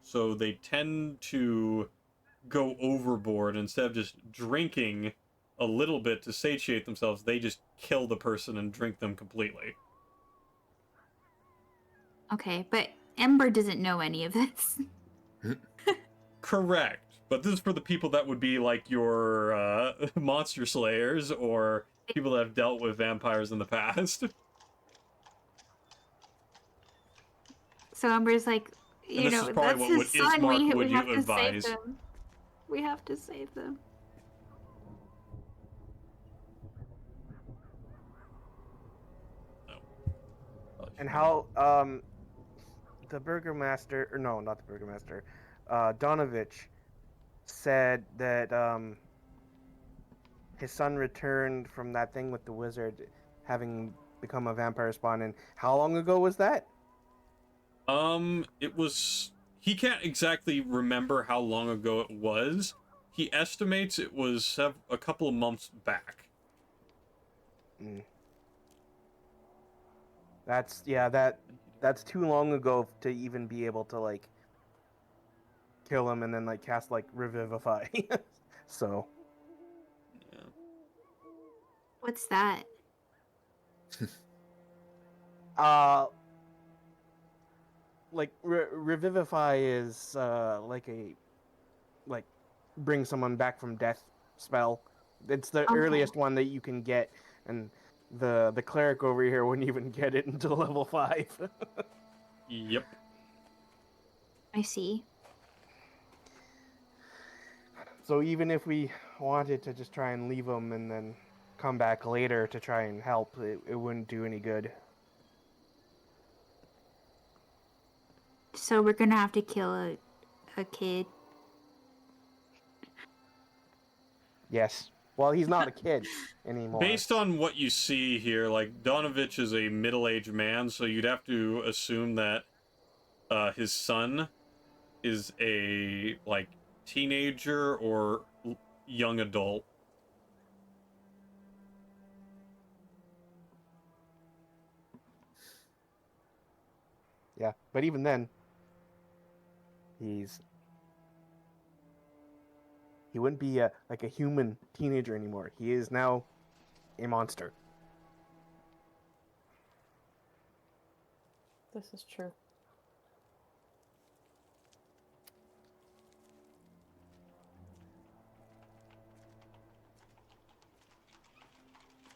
So they tend to go overboard. Instead of just drinking a little bit to satiate themselves, they just kill the person and drink them completely. Okay, but Ember doesn't know any of this. Correct. But this is for the people that would be like your monster slayers or people that have dealt with vampires in the past. So Ember's like, And you this is know, probably that's what his would son. Ismark would We you have to save advise. them. We have to save them. And how the burgomaster, or no, not the burgomaster, Donovich said that his son returned from that thing with the wizard, having become a vampire spawn. And how long ago was that? It was. He can't exactly remember how long ago it was. He estimates it was a couple of months back. Mm. That's that's too long ago to even be able to like kill him and then like cast like revivify. So Yeah. What's that? like revivify is like a like bring someone back from death spell. It's the Okay. earliest one that you can get, and the cleric over here wouldn't even get it until level 5. Yep. I see. So even if we wanted to just try and leave him and then come back later to try and help, it wouldn't do any good. So we're gonna have to kill a kid. Yes. Well, he's not a kid anymore. Based on what you see here, like, Donovich is a middle-aged man, so you'd have to assume that his son is a, like, teenager or young adult. Yeah, but even then, he wouldn't be like a human teenager anymore. He is now a monster. This is true.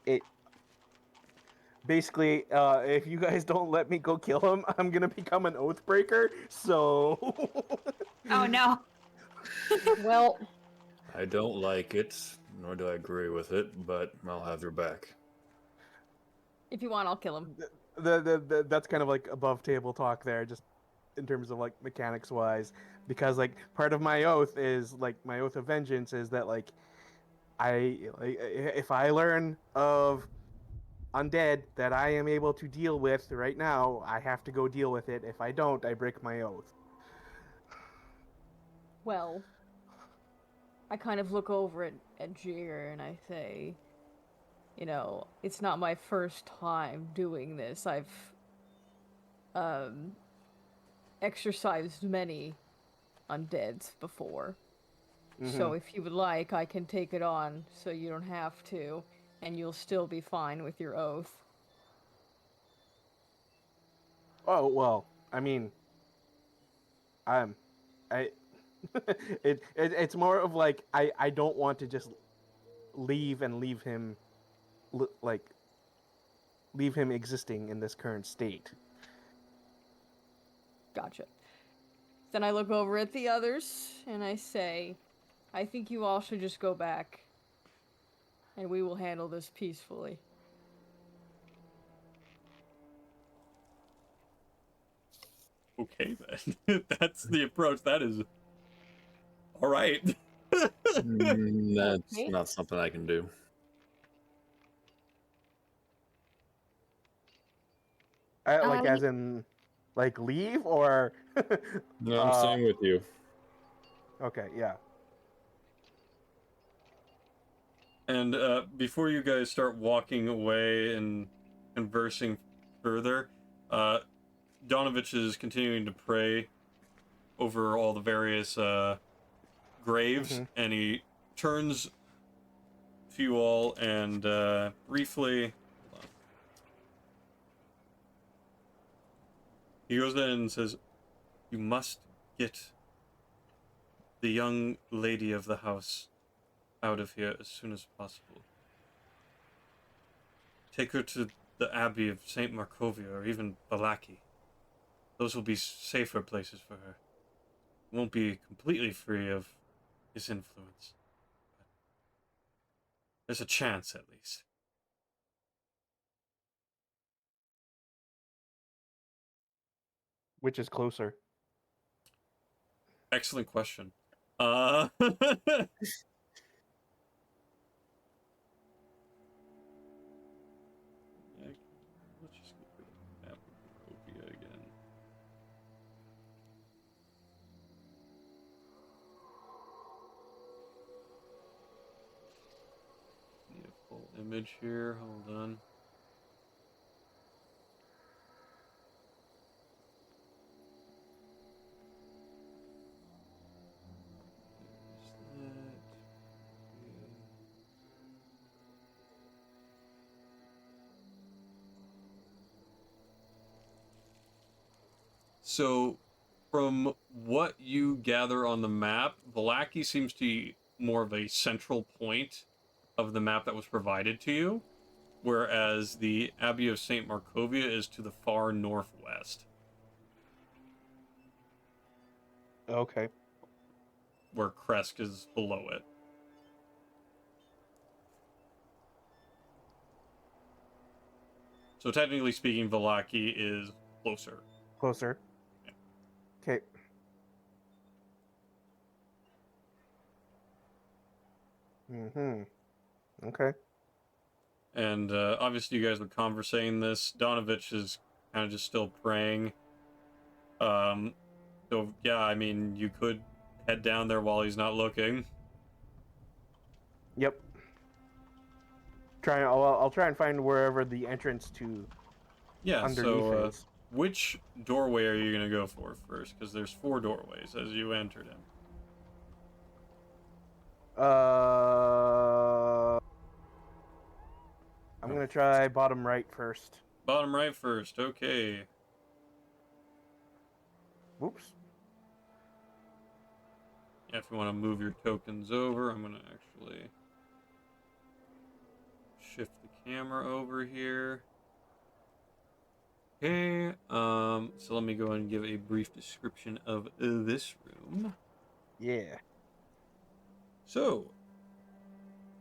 It basically, if you guys don't let me go kill him, I'm gonna become an oath breaker. So. Oh no. Well, I don't like it, nor do I agree with it, but I'll have your back. If you want, I'll kill him. That's kind of like above table talk there, just in terms of like mechanics wise, because like part of my oath is like my oath of vengeance is that like if I learn of undead that I am able to deal with right now, I have to go deal with it. If I don't, I break my oath. Well, I kind of look over at Jigger and I say, you know, it's not my first time doing this. I've exercised many undeads before. So if you would like, I can take it on so you don't have to, and you'll still be fine with your oath. Oh well, I mean, I it's more of like I don't want to just leave and leave him like leave him existing in this current state. Gotcha. Then I look over at the others and I say, I think you all should just go back, and we will handle this peacefully. Okay, then. That's the approach. That is... all right. That's Okay. not something I can do. Like as in, like leave or. No, I'm staying with you. Okay, yeah. And before you guys start walking away and conversing further, Donovich is continuing to pray over all the various graves, and he turns to you all and briefly... hold on. He goes in and says, "You must get the young lady of the house out of here as soon as possible. Take her to the Abbey of St. Markovia or even Balaki. Those will be safer places for her. Won't be completely free of his influence. But there's a chance, at least." Which is closer? Excellent question. Let's just get rid of the map of Barovia again. Need a full image here. Hold on. There's that. Yeah. So, from what you gather on the map, Valaki seems to be more of a central point of the map that was provided to you, whereas the Abbey of St. Markovia is to the far northwest. Okay. where Kresk is below it. So technically speaking, Vallaki is closer. Closer. Yeah. Okay. Mm-hmm. Okay. And obviously you guys were conversating this. Donovich is kind of just still praying. So yeah, I mean, you could head down there while he's not looking. Yep. I'll try and find wherever the entrance to Yeah, underneath so is. which doorway are you going to go for first? Because there's 4 doorways as you entered him. I'm gonna try bottom right first. Bottom right first, okay. Whoops. Yeah, if you want to move your tokens over, I'm going to actually shift the camera over here. Okay, so let me go and give a brief description of this room. Yeah. So,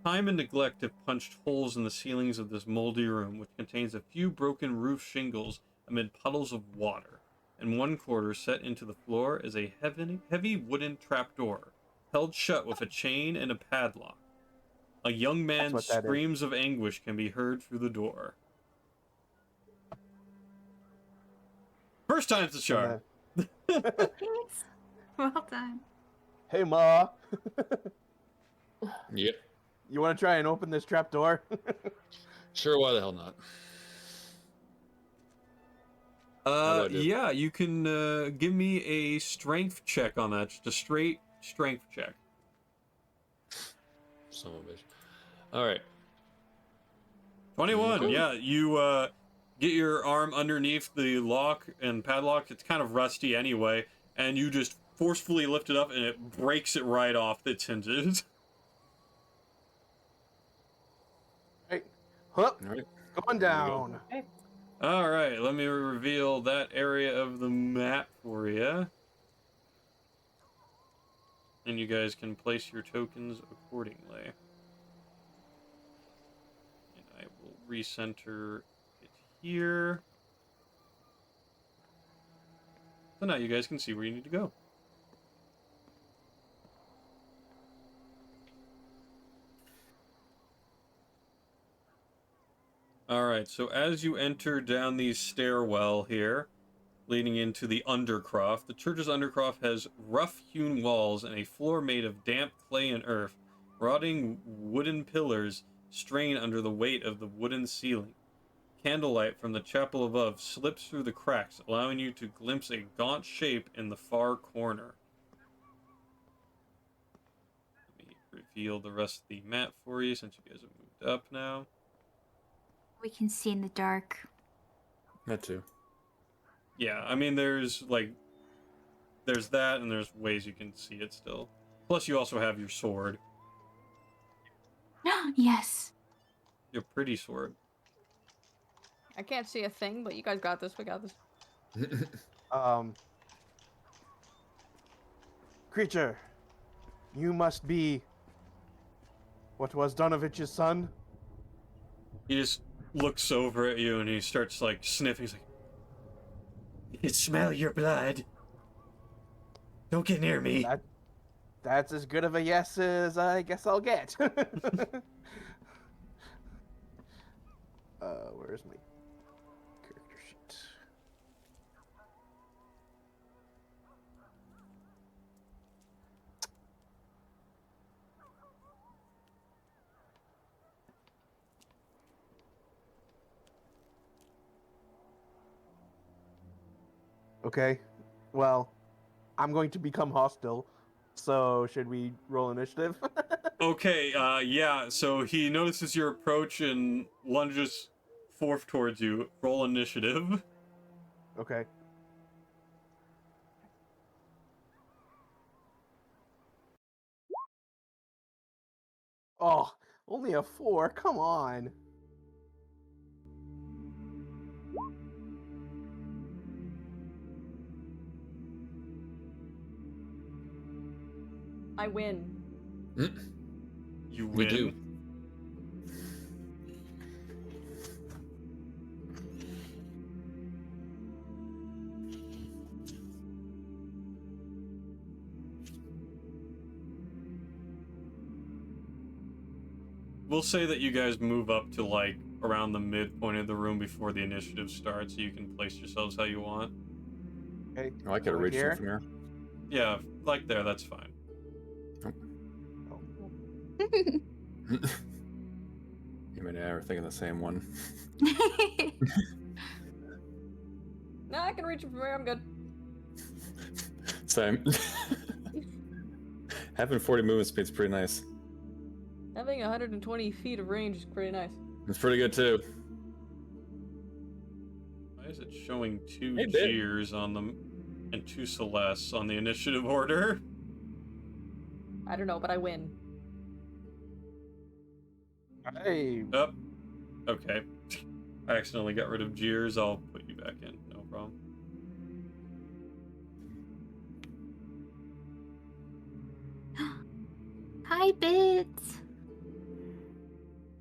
time and neglect have punched holes in the ceilings of this moldy room, which contains a few broken roof shingles amid puddles of water. In one corner, set into the floor, is a heavy wooden trapdoor, held shut with a chain and a padlock. A young That's man's what that is. screams of anguish can be heard through the door. First time's the charm. And Yes. Well done. hey, Ma. Yep. You want to try and open this trap door? Sure, why the hell not? How do I do? Yeah, you can give me a strength check on that. Just a straight strength check. Son of a bitch. All right. 21. Cool. Yeah, you get your arm underneath the lock and padlock. It's kind of rusty anyway, and you just forcefully lift it up, and it breaks it right off its hinges. Right. Hup. All right. Going There we go. down. Okay. All right, let me reveal that area of the map for you. And you guys can place your tokens accordingly. And I will recenter it here. So now you guys can see where you need to go. Alright, so as you enter down the stairwell here, leading into the undercroft, the church's undercroft has rough-hewn walls and a floor made of damp clay and earth. Rotting wooden pillars strain under the weight of the wooden ceiling. Candlelight from the chapel above slips through the cracks, allowing you to glimpse a gaunt shape in the far corner. Let me reveal the rest of the map for you since you guys have moved up now. We can see in the dark. That too. Yeah, I mean, there's that, and there's ways you can see it still. Plus, you also have your sword, Yes. your pretty sword. I can't see a thing, but you guys got this. We got this. Creature, you must be what was Donovich's son? He just looks over at you and he starts like sniffing. He's like, "I can smell your blood. Don't get near me." That's as good of a yes as I guess I'll get. Where's my character sheet? Okay, well, I'm going to become hostile, so should we roll initiative? Okay, yeah, so he notices your approach and lunges forth towards you. Roll initiative. Okay. Oh, only a 4, come on. I win. You You win. do. We'll say that you guys move up to like around the midpoint of the room before the initiative starts, so you can place yourselves how you want. Okay. Oh, I could have over reached here. in from here. Yeah, like there, that's fine. You and I are thinking the same one. No, I can reach it from here. I'm good. Same. Having 40 movement speed's pretty nice. Having 120 feet of range is pretty nice. It's pretty good too. Why is it showing two Hey, Bit. Jeers on them and two Celestes on the initiative order? I don't know, but I win. Hey. Oh, okay. I accidentally got rid of Jeers. I'll put you back in. No problem. Hi, Bits.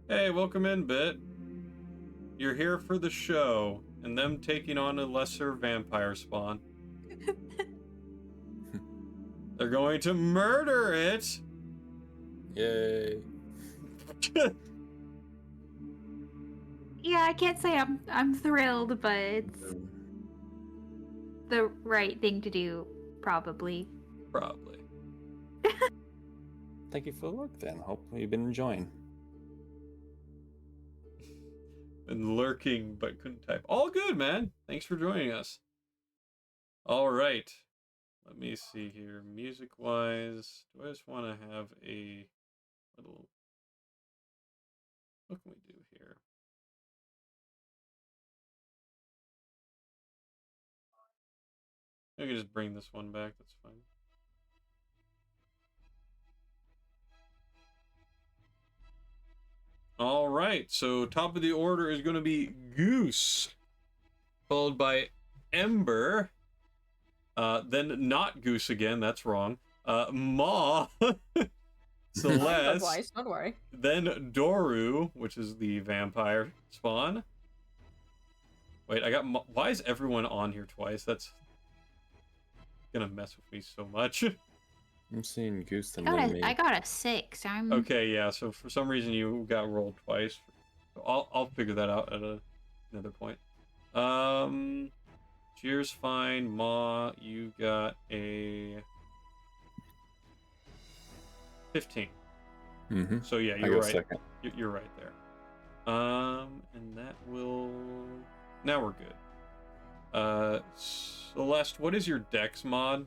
Hey, welcome in, Bit. You're here for the show and them taking on a lesser vampire spawn. They're going to murder it. Yay. Yeah, I can't say I'm thrilled, but it's the right thing to do, probably. Probably. Thank you for the work then. Hope you've been enjoying. Been lurking but couldn't type. All good, man. Thanks for joining us. All right. Let me see here. Music-wise, do I just want to have a little... What can we do here? I can just bring this one back. That's fine. All right. So top of the order is going to be Goose, followed by Ember. Then not Goose again. That's wrong. Ma, Celeste. Twice, don't worry. Then Doru, which is the vampire spawn. Wait, I got. Why is everyone on here twice? That's gonna mess with me so much. I'm seeing Goose I and got, me. I got a 6. I'm Okay, yeah. So for some reason you got rolled twice. I'll figure that out at another point. Cheers, fine. Ma, you got a 15. Mm-hmm. So yeah, I you're go right. second. You're right there. And that will. Now we're good. Celeste, what is your Dex mod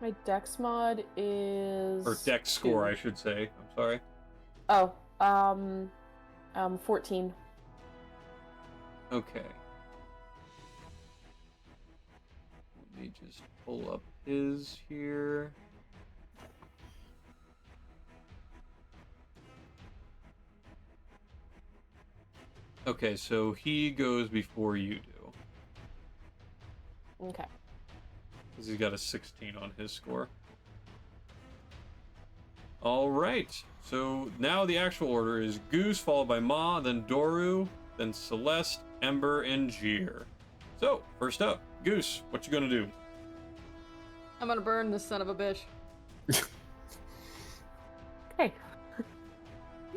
My dex mod is or Dex score, 2. I should say? I'm sorry. Oh, 14. Okay. Let me just pull up his here. Okay, so he goes before you do. Okay. Because he's got a 16 on his score. All right. So now the actual order is Goose, followed by Ma, then Doru, then Celeste, Ember, and Jeer. So, first up, Goose, what you gonna do? I'm gonna burn this son of a bitch. Okay.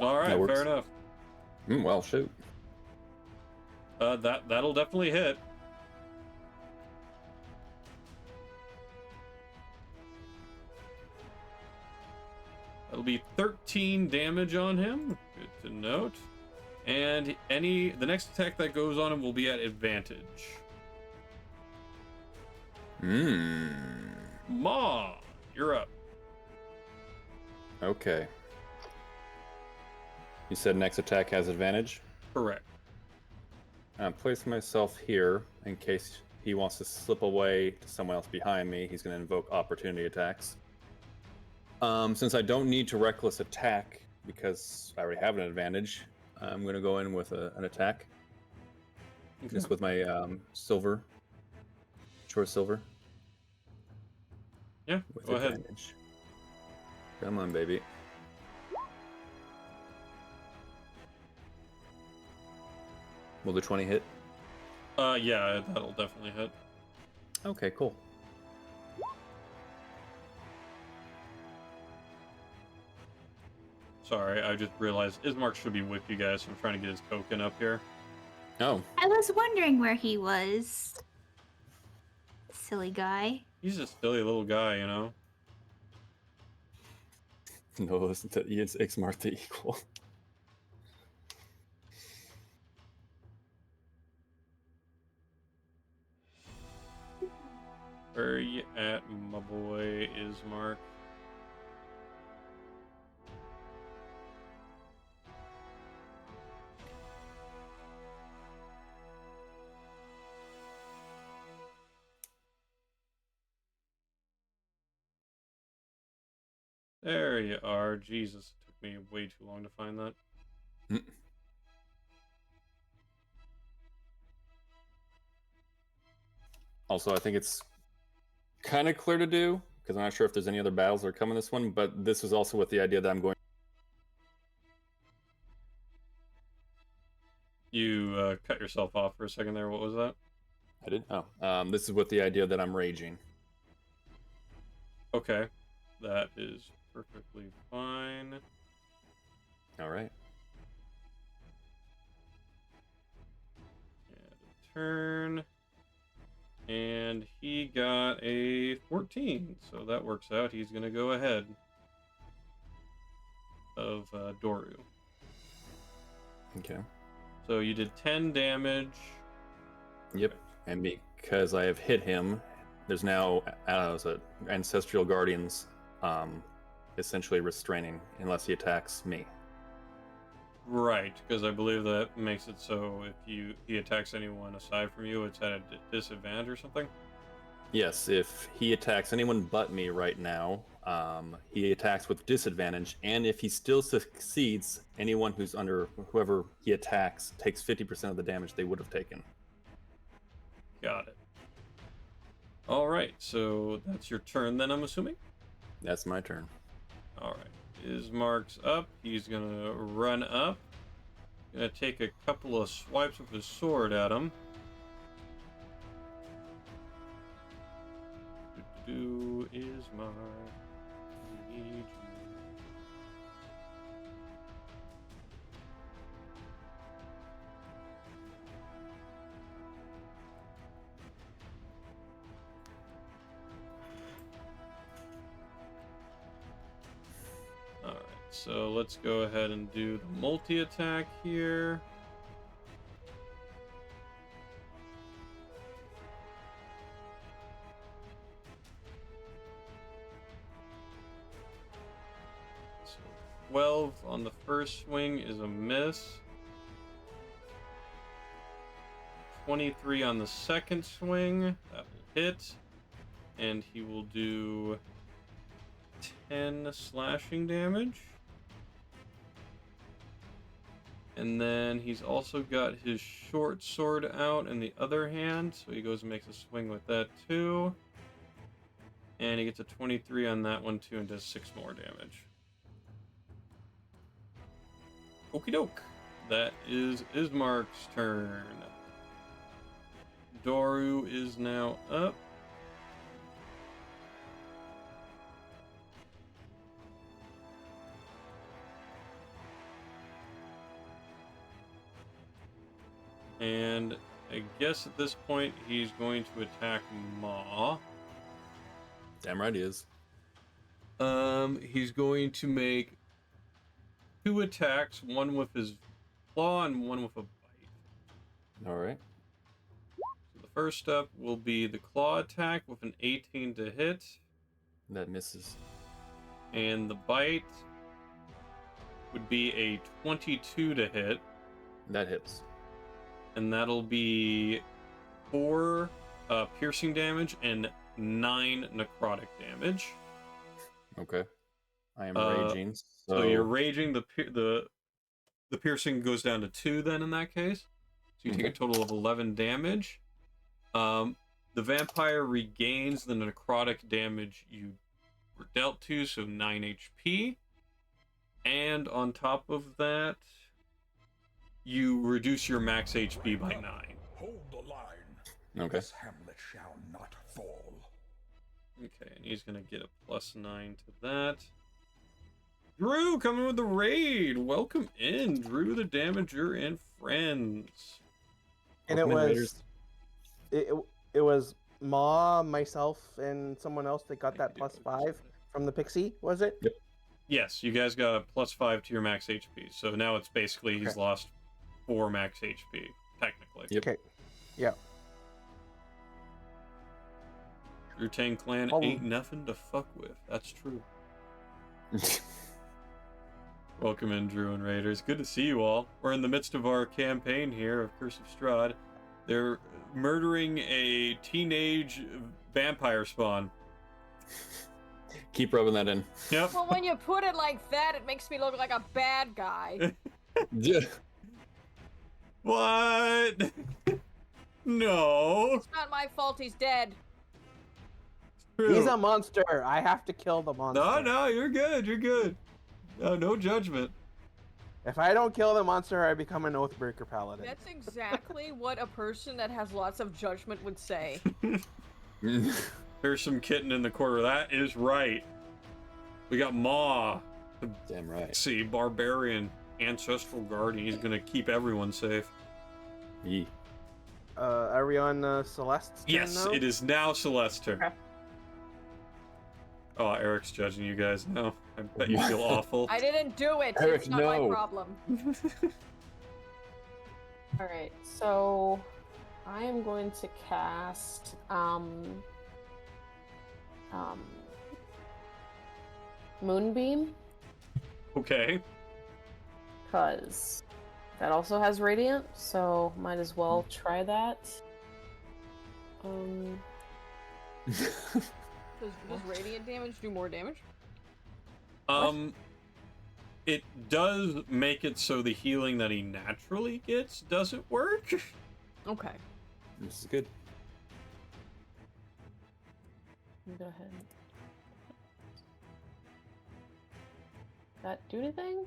All right, That works. fair enough. Well, shoot. That'll definitely hit. That'll be 13 damage on him. Good to note. And the next attack that goes on him will be at advantage. Ma, you're up. Okay. You said next attack has advantage? Correct. I'm placing myself here in case he wants to slip away to someone else behind me. He's going to invoke opportunity attacks. Since I don't need to reckless attack because I already have an advantage, I'm going to go in with an attack. Just with my silver. Short silver. Yeah, With go ahead. advantage. Come on, baby. Will the 20 hit? Yeah, that'll definitely hit. Okay, cool. Sorry, I just realized Ismark should be with you guys, so I'm trying to get his token up here. Oh, I was wondering where he was. Silly guy. He's a silly little guy, you know? no, it's Ixmar the equal. Where are you at, my boy Ismark? There you are. Jesus, it took me way too long to find that. Also, I think it's kind of clear to do, because I'm not sure if there's any other battles that are coming this one, but this was also with the idea that I'm going... You cut yourself off for a second there. What was that? I did? Oh. This is with the idea that I'm raging. Okay. That is perfectly fine. All right. And a turn. And he got a 14, so that works out. He's going to go ahead of Doru. Okay. So you did 10 damage. Yep. And because I have hit him, there's now ancestral guardians essentially restraining unless he attacks me. Right, because I believe that makes it so if he attacks anyone aside from you, it's at a disadvantage or something? Yes, if he attacks anyone but me right now, he attacks with disadvantage, and if he still succeeds, anyone who's under whoever he attacks takes 50% of the damage they would have taken. Got it. Alright, so that's your turn then, I'm assuming? That's my turn. Alright. Ismark's up. He's gonna run up. Gonna take a couple of swipes with his sword at him. Ismark. I need you. Alright, so let's go ahead and do the multi-attack here. So 12 on the first swing is a miss. 23 on the second swing, that will hit. And he will do 10 slashing damage. And then he's also got his short sword out in the other hand, so he goes and makes a swing with that too. And he gets a 23 on that one too and does 6 more damage. Okie doke. That is Ismark's turn. Doru is now up. And I guess at this point he's going to attack Ma. Damn right he is. He's going to make 2 attacks, one with his claw and one with a bite. All right. So the first up will be the claw attack with an 18 to hit, That misses. and the bite would be a 22 to hit, That hits. and that'll be 4 piercing damage and 9 necrotic damage. Okay. I am Uh, raging. So you're raging. The piercing goes down to 2 then in that case. So you take a total of 11 damage. The vampire regains the necrotic damage you were dealt to, so 9 HP. And on top of that, you reduce your max HP by 9. Hold the line. Okay. This hamlet shall not fall. Okay, and he's gonna get a +9 to that. Drew coming with the raid. Welcome in, Drew the Damager and friends. And it Welcome in, was it was Ma, myself, and someone else that got that +5 from the pixie, was it? Yep. Yes, you guys got a +5 to your max HP. So now it's basically he's Okay. lost 4 max HP, technically. Yep. Okay. Yeah. Drew Tang Clan Oh. ain't nothing to fuck with. That's true. Welcome in, Drew and Raiders. Good to see you all. We're in the midst of our campaign here of Curse of Strahd. They're murdering a teenage vampire spawn. Keep rubbing that in. Yep. Well, when you put it like that, it makes me look like a bad guy. Yeah. What? No. It's not my fault he's dead. True. He's a monster. I have to kill the monster. No, you're good. You're good. No judgment. If I don't kill the monster, I become an Oathbreaker paladin. That's exactly what a person that has lots of judgment would say. There's some kitten in the corner. That is right. We got Maw, the Damn right. barbarian, ancestral guardian. He's gonna keep everyone safe. Yee. Are we on Celeste's turn Yes, now? it is now Celeste's turn. Okay. Oh, Eric's judging you guys now. I bet you feel awful. I didn't do it. Eric, It's not no. my problem. Alright, so I am going to cast Moonbeam, Okay. because that also has Radiant, so might as well try that. Does radiant damage do more damage? It does make it so the healing that he naturally gets doesn't work. Okay. This is good. Go ahead. That do anything?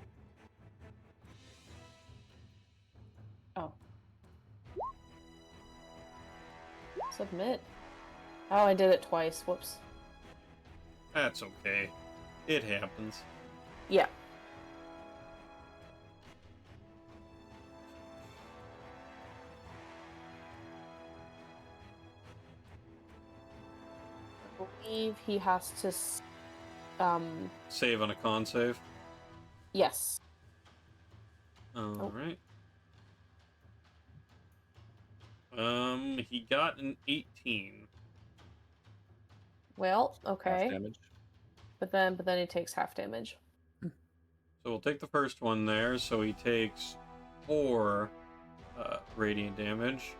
Oh. Submit. Oh, I did it twice. Whoops. That's okay. It happens. Yeah. I believe he has to. Save on a con save. Yes. Alright. He got an 18. Well, Half okay. damage. But then he takes half damage. So we'll take the first one there. So he takes 4 radiant damage.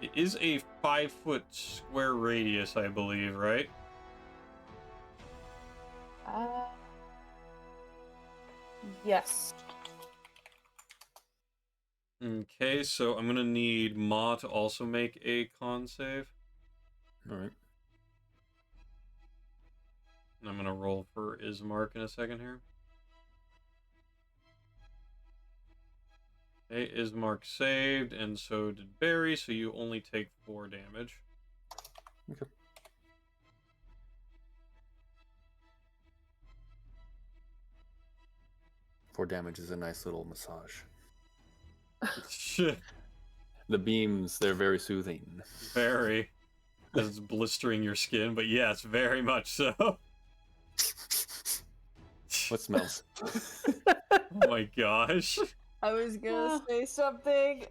It is a 5-foot square radius, I believe, right? Yes. Okay, so I'm gonna need Ma to also make a con save. All right. And I'm gonna roll for Ismark in a second here. Okay, Ismark saved, and so did Barry, so you only take 4 damage. Okay. Four damage is a nice little massage. The beams, they're very soothing. Very. As it's blistering your skin, but yes, very much so. What smells? Oh my gosh. I was gonna say something,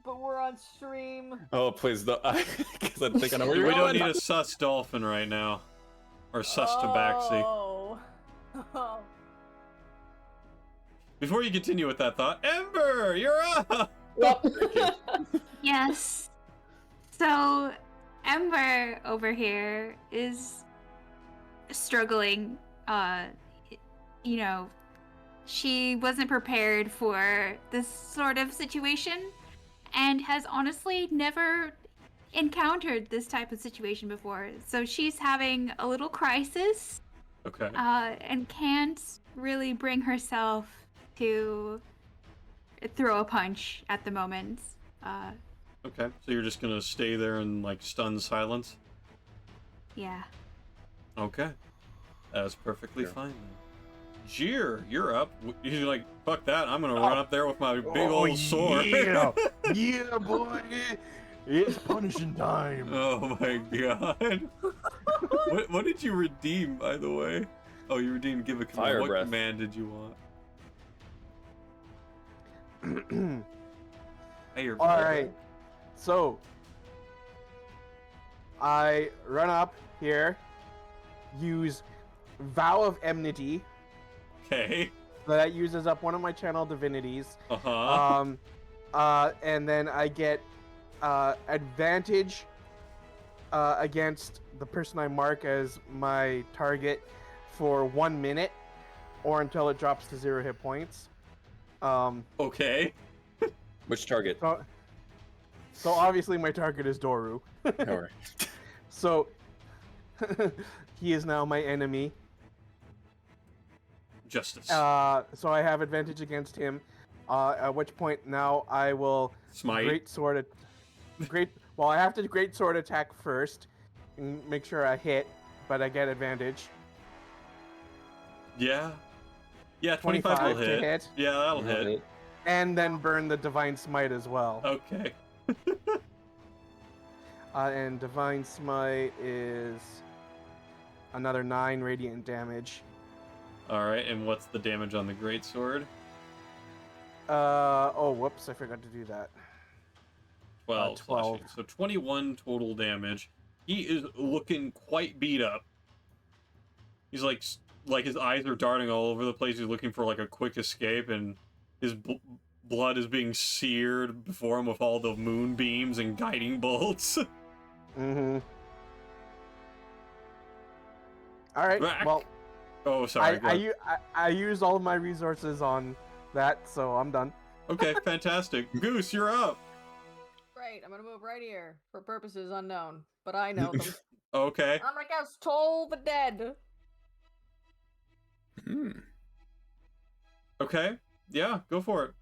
but we're on stream. Oh, please, because I think I know where We you're don't going. need a sus dolphin right now. Or sus tabaxi. Oh. Before you continue with that thought, Ember, you're up! Yep. Yes. So Ember over here is struggling. You know, she wasn't prepared for this sort of situation and has honestly never encountered this type of situation before, so she's having a little crisis, Okay. and can't really bring herself to throw a punch at the moment. Okay. So you're just gonna stay there in like stunned silence? Yeah. Okay. That's perfectly Sure. fine then. Jeer, you're up. You're like, fuck that. I'm gonna run up there with my big old sword. Yeah, yeah, boy. It's punishing time. Oh my god. What did you redeem, by the way? Oh, you redeemed give a command. Fire What breath. command did you want? Fire All breath. right. So I run up here, use Vow of Enmity. Okay. That uses up one of my channel divinities. Uh-huh. And then I get advantage against the person I mark as my target for 1 minute, or until it drops to 0 hit points. Okay. Which target? So obviously my target is Doru. All right. So he is now my enemy. Justice. So I have advantage against him. At which point now I will Smite. Well, I have to great sword attack first, and make sure I hit, but I get advantage. Yeah. Yeah, 25 will 25 to hit. hit. Yeah, that'll hit. And then burn the divine smite as well. Okay. And divine smite is another 9 radiant damage. Alright, and what's the damage on the greatsword? Oh, whoops! I forgot to do that. 12. 12. Slashing. So 21 total damage. He is looking quite beat up. He's like his eyes are darting all over the place. He's looking for like a quick escape, and his blood is being seared before him with all the moonbeams and guiding bolts. Mm-hmm. All right. Back. Well, Oh, sorry. go ahead. I used all of my resources on that, so I'm done. Okay, fantastic. Goose, you're up. Right, I'm gonna move right here for purposes unknown, but I know them. Okay. I'm gonna cast Toll the Dead. Okay. Yeah, go for it.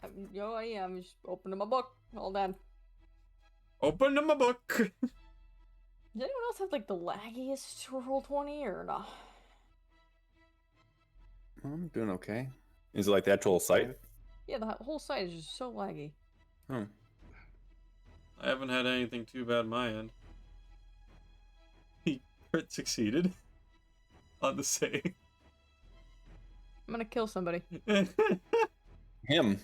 I'm just opening my book. Hold on. Open my book. Does anyone else have like the laggiest Roll20 or no? I'm doing okay. Is it like the actual site? Yeah, the whole site is just so laggy. Oh. I haven't had anything too bad on my end. He crit succeeded on the save. I'm gonna kill somebody. Him.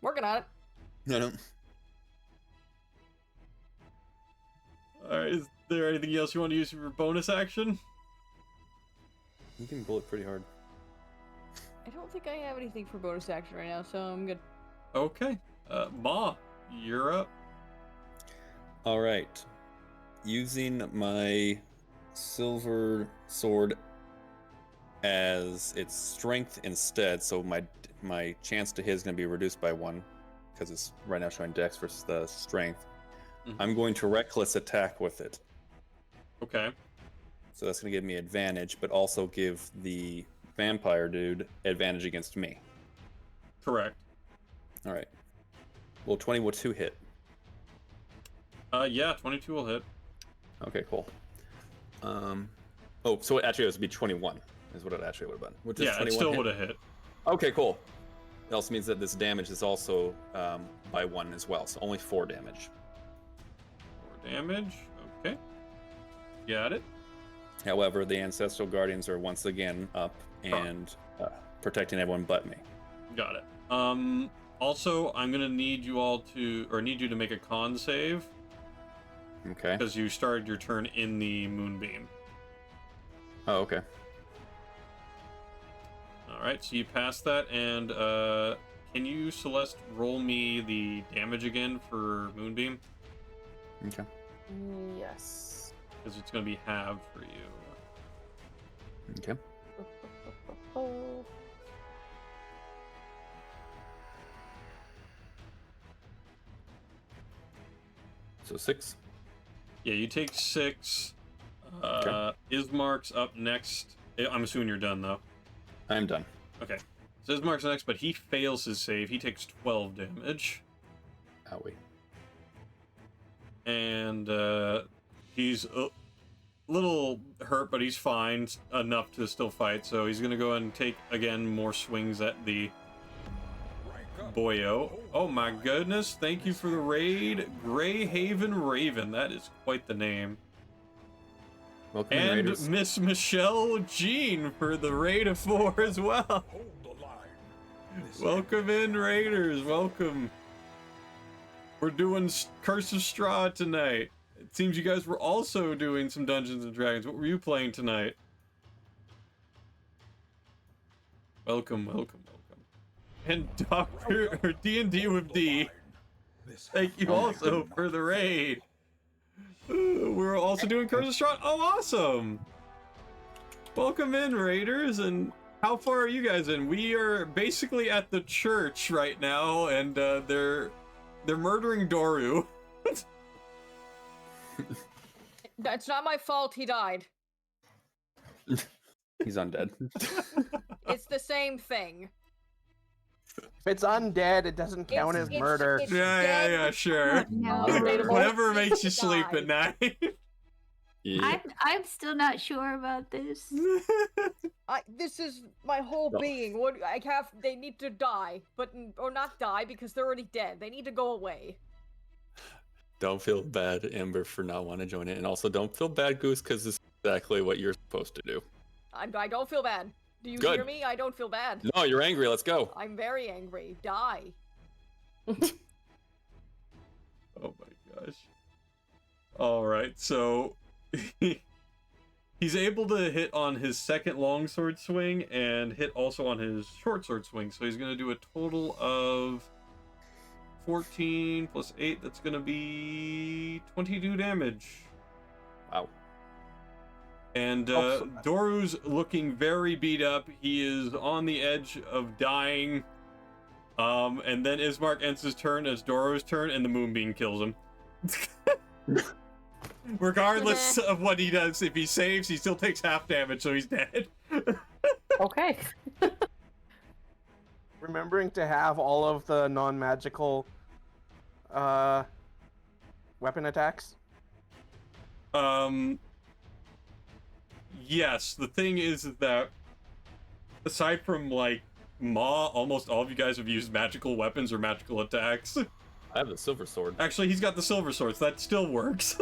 Working on it. I don't. Alright, is there anything else you want to use for your bonus action? You can bullet pretty hard. I don't think I have anything for bonus action right now, so I'm good. Okay. Ma, you're up. All right. Using my silver sword as its strength instead, so my chance to hit is going to be reduced by 1 because it's right now showing dex versus the strength. Mhm. I'm going to reckless attack with it. Okay. So that's going to give me advantage, but also give the vampire dude advantage against me. Correct. All right. Well, 22 hit. Yeah, 22 will hit. Okay, cool. Oh, so actually it was be 21 is what it actually would have been. Which is Yeah, it 21 still hit? would have hit. Okay, cool. It also means that this damage is also by 1 as well, so only 4 damage. 4 damage. Okay. Got it. However, the Ancestral Guardians are once again up and protecting everyone but me. Got it. Also, I'm gonna need you all to, or need you to make a con save, Okay. because you started your turn in the moonbeam. Oh, okay. Alright, so you passed that, and, can you, Celeste, roll me the damage again for moonbeam? Okay. Yes. Because it's gonna be halved for you. Okay. So 6. Yeah, you take 6. Okay. Ismark's up next. I'm assuming you're done, though. I'm done. Okay. So Ismark's next, but he fails his save. He takes 12 damage. Owie. And he's a little hurt, but he's fine enough to still fight. So he's going to go ahead and take, again, more swings at the boyo. Oh my goodness. Thank you for the raid. Greyhaven Raven. That is quite the name. Welcome, And Raiders. Miss Michelle Jean for the raid of 4 as well. Hold the line. Welcome in, Raiders. Welcome. We're doing Curse of Strahd tonight. It seems you guys were also doing some Dungeons and Dragons. What were you playing tonight? Welcome, welcome, welcome. And Dr. or D&D with D. Thank you also for the raid. We're also doing Curse of Strahd. Oh, awesome. Welcome in, Raiders. And how far are you guys in? We are basically at the church right now, and they're murdering Doru. That's not my fault he died. He's undead. It's the same thing. If it's undead, it doesn't count as murder. it's Yeah, dead. sure. No. Whatever makes you sleep at night. Yeah. I'm still not sure about this. This is my whole No. being. What they need to die, or not die because they're already dead. They need to go away. Don't feel bad, Amber, for not wanting to join it. And also don't feel bad, Goose, because this is exactly what you're supposed to do. I don't feel bad. Do you Good. hear me? I don't feel bad. No, you're angry. Let's go. I'm very angry. Die. Oh my gosh. Alright, so he's able to hit on his second longsword swing and hit also on his short sword swing. So he's going to do a total of 14 plus 8. That's going to be 22 damage. Wow. And Oh, Doru's looking very beat up. He is on the edge of dying. And then Ismark ends his turn as Doru's turn, and the Moonbeam kills him. Regardless of what he does, if he saves, he still takes half damage, so he's dead. Okay. Remembering to have all of the non-magical weapon attacks. Yes, the thing is that aside from like Ma, almost all of you guys have used magical weapons or magical attacks. I have the silver sword. Actually, he's got the silver swords, that still works.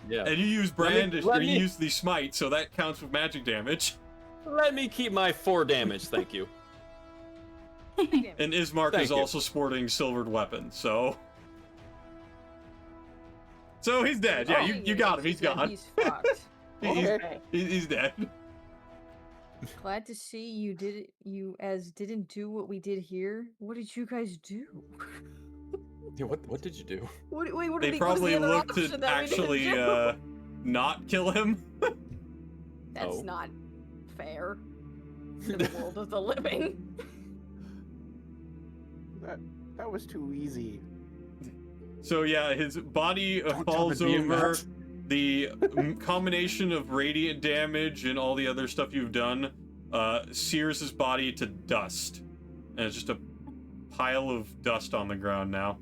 Yeah. And you use Let me- brandish, let or you me- use the smite, so that counts with magic damage. Let me keep my 4 damage, thank you. And Ismark Thank is you. also sporting silvered weapons, so he's dead. Yeah, you got him. He's gone. He's fucked. He's, Okay. he's dead. Glad to see you didn't do what we did here. What did you guys do? Yeah, what did you do? What They what is the probably other looked option to that we didn't actually do? not kill him. That's Oh. not fair in the world of the living. That was too easy. So yeah, his body Don't falls tell me being over. that. The combination of radiant damage and all the other stuff you've done sears his body to dust. And it's just a pile of dust on the ground now.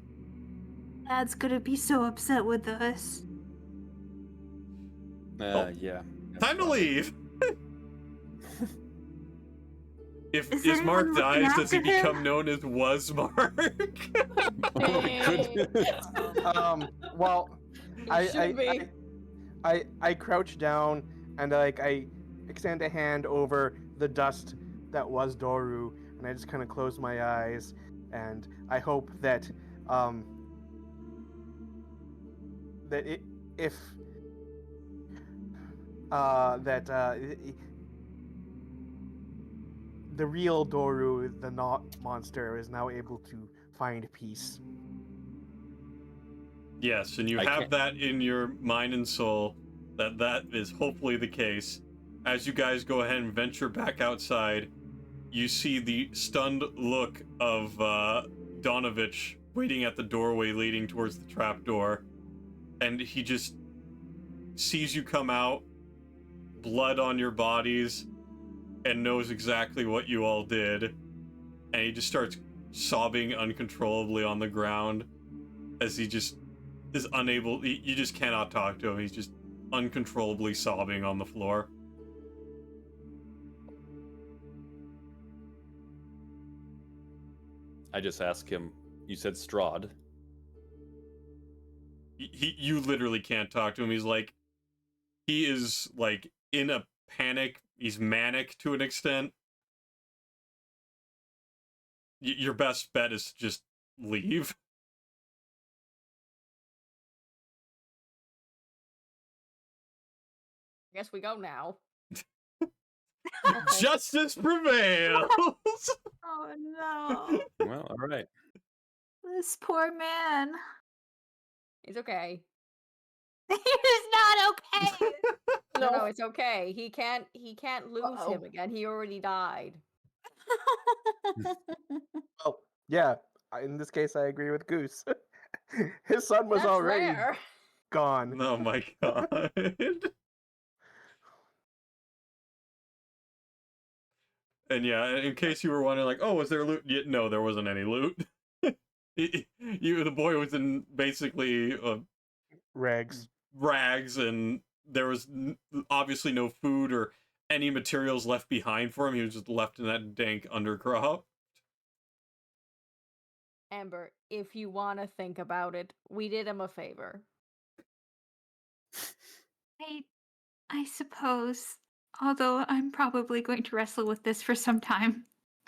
Dad's gonna be so upset with us. Yeah. Time to leave! If Is anyone Ismark looking dies, does he after him? become known as Wasmark? Well, It should be. I crouch down and I extend a hand over the dust that was Doru, and I just kind of close my eyes, and I hope that the real Doru, the not monster, is now able to find peace. Yes, and you I have can't- that in your mind and soul, that is hopefully the case. As you guys go ahead and venture back outside, you see the stunned look of Donovich waiting at the doorway leading towards the trapdoor. and he just sees you come out, blood on your bodies, and knows exactly what you all did, and he just starts sobbing uncontrollably on the ground as he just is unable. You just cannot talk to him. He's just uncontrollably sobbing on the floor. I just ask him, you said Strahd. You literally can't talk to him. He is like in a panic. He's manic to an extent. Your best bet is to just leave. I guess we go now. Okay. Justice prevails. Oh no. Well, all right. This poor man. It's okay. He's not okay. No, it's okay. He can't lose Uh-oh. him again. He already died. Oh, yeah. In this case, I agree with Goose. His son was That's already rare. gone. Oh my god. And yeah, in case you were wondering, like, oh, was there loot? No, there wasn't any loot. The boy was in basically Rags. rags, and there was obviously no food or any materials left behind for him. He was just left in that dank undercrop. Amber, if you want to think about it, we did him a favor. I suppose. Although I'm probably going to wrestle with this for some time.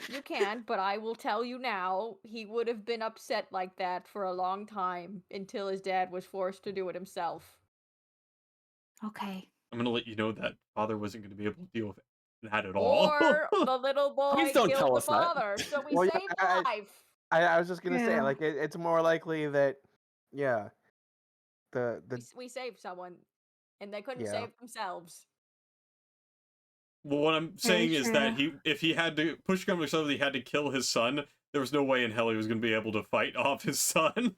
You can, but I will tell you now, he would have been upset like that for a long time until his dad was forced to do it himself. Okay. I'm gonna let you know that father wasn't gonna be able to deal with that at all. Or the little boy Please don't killed tell the us that. father, so we Well, yeah, saved a life. I was just gonna say, Yeah. like, it's more likely that, yeah, the We saved someone, and they couldn't Yeah. save themselves. Well, what I'm Very saying is that true. if he had to push come to shove, he had to kill his son. There was no way in hell he was gonna be able to fight off his son.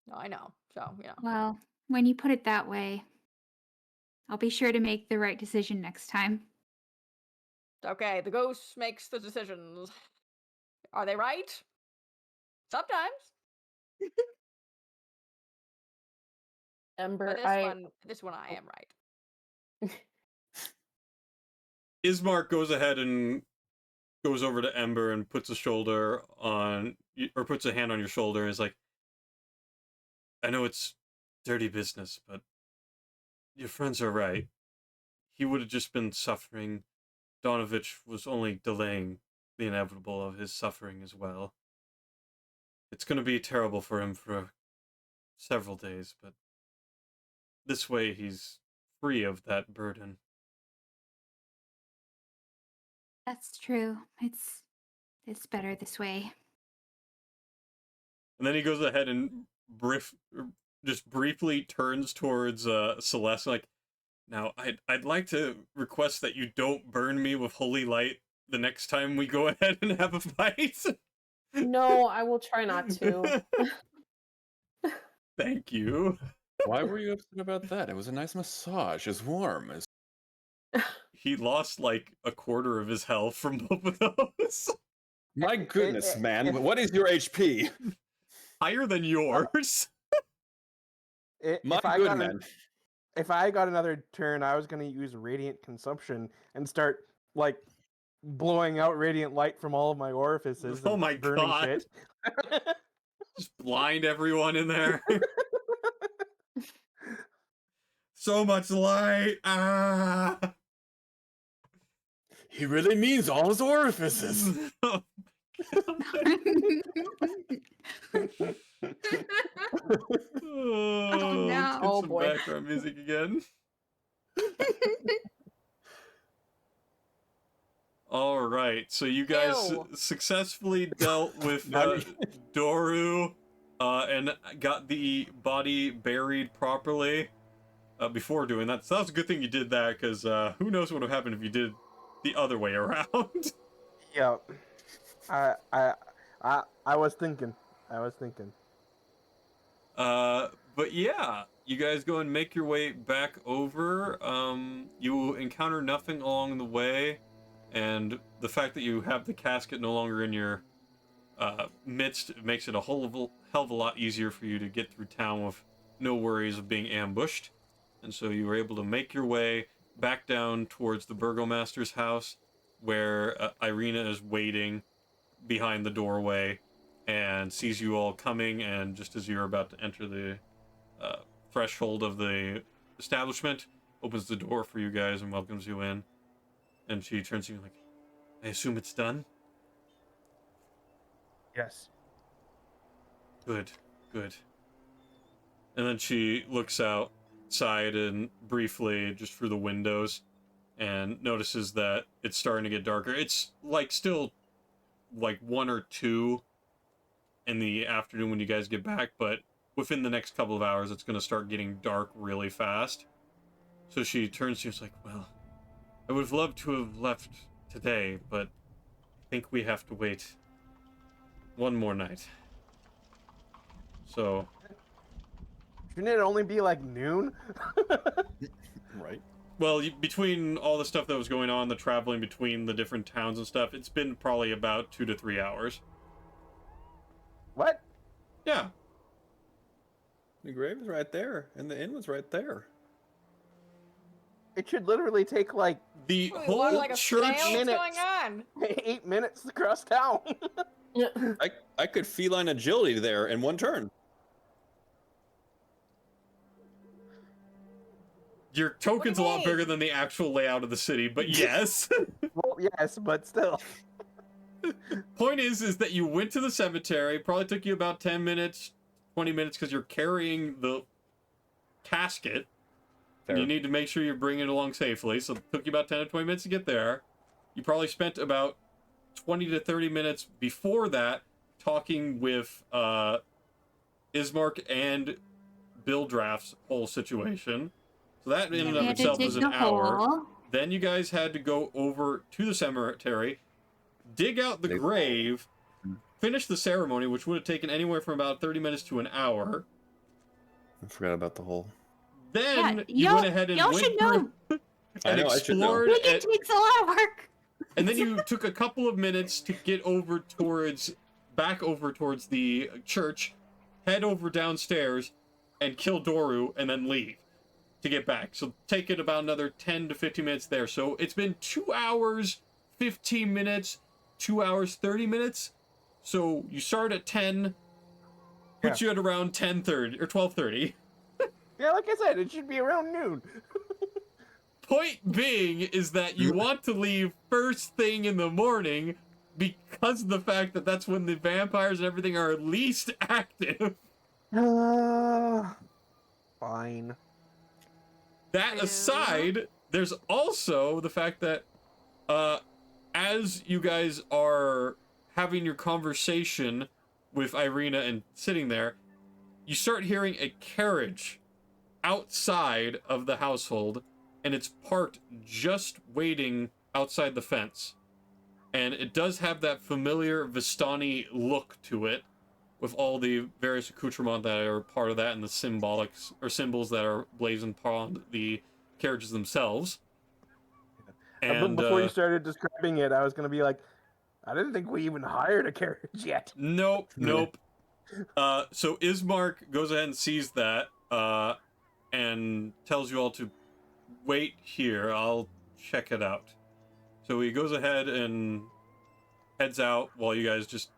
No, I know. So, you know. Well, when you put it that way, I'll be sure to make the right decision next time. Okay, the ghost makes the decisions. Are they right? Sometimes. Ember, But this one I am right. Ismark goes ahead and goes over to Ember and puts a shoulder on, or puts a hand on your shoulder, and is like, I know it's dirty business, but your friends are right. He would have just been suffering. Donovich was only delaying the inevitable of his suffering as well. It's going to be terrible for him for several days, but this way he's free of that burden. That's true. It's better this way. And then he goes ahead and just briefly turns towards Celeste, like, now I'd like to request that you don't burn me with holy light the next time we go ahead and have a fight. no, I will try not to. Thank you. Why were you upset about that? It was a nice massage. It's warm. He lost like a quarter of his health from both of those. My goodness, man. What is your HP? Higher than yours. My if I good got man. if I got another turn, I was gonna use radiant consumption and start like blowing out radiant light from all of my orifices. Oh and my burning God. shit. Just blind everyone in there. So much light. Ah. He really means all his orifices. Oh, Oh, no. Let's get Oh, some boy. background music again. All right, so you guys Ew. successfully dealt with Doru, and got the body buried properly. Before doing that, so that was a good thing you did that, because who knows what would have happened if you did the other way around. Yeah. I was thinking. But yeah, you guys go and make your way back over. You encounter nothing along the way, and the fact that you have the casket no longer in your midst makes it a hell of a lot easier for you to get through town with no worries of being ambushed. And so you were able to make your way back down towards the burgomaster's house, where Irina is waiting behind the doorway and sees you all coming, and just as you're about to enter the threshold of the establishment, opens the door for you guys and welcomes you in. And she turns to you like, I assume it's done? Yes. Good, good. And then she looks outside and briefly just through the windows and notices that it's starting to get darker. It's like still like 1 or 2 in the afternoon when you guys get back, but within the next couple of hours it's going to start getting dark really fast. So she turns to you and is like, well, I would have loved to have left today, but I think we have to wait one more night. So Shouldn't it only be like noon? Right. well, between all the stuff that was going on, the traveling between the different towns and stuff, it's been probably about 2 to 3 hours. What? Yeah. The grave is right there, and the inn was right there. It should literally take like The Wait, whole what, like a church... snail? What's minutes. going on? 8 minutes to cross town. I could feline agility there in one turn. Your token's a do you lot mean? bigger than the actual layout of the city, but yes. Well, yes, but still. Point is that you went to the cemetery. Probably took you about 10 minutes, 20 minutes, because you're carrying the casket. Fair. And you need to make sure you're bringing it along safely. So it took you about 10 to 20 minutes to get there. You probably spent about 20 to 30 minutes before that talking with Ismark and Bill Draft's whole situation. So that in and of We had to itself dig was an the hour. hole. Then you guys had to go over to the cemetery, dig out the Dig- grave, finish the ceremony, which would have taken anywhere from about 30 minutes to an hour. I forgot about the hole. Then you y'all- went ahead and y'all went should through know. I and know, I should know. explored, It takes a lot of work. and then you took a couple of minutes to get back over towards the church, head over downstairs, and kill Doru, and then leave to get back. So take it about another 10 to 15 minutes there. So it's been 2 hours, 15 minutes, 2 hours, 30 minutes. So you start at 10, puts you at around 10:30 or 12:30. Yeah, like I said, it should be around noon. Point being is that you want to leave first thing in the morning because of the fact that that's when the vampires and everything are least active. Fine. That Yeah. aside, there's also the fact that as you guys are having your conversation with Irina and sitting there, you start hearing a carriage outside of the household, and it's parked just waiting outside the fence. And it does have that familiar Vistani look to it, with all the various accoutrements that are part of that and the symbolics or symbols that are blazoned upon the carriages themselves. And Before you started describing it, I was gonna be like, I didn't think we even hired a carriage yet. Nope. So Ismark goes ahead and sees that, and tells you all to wait here. I'll check it out. So he goes ahead and heads out while you guys just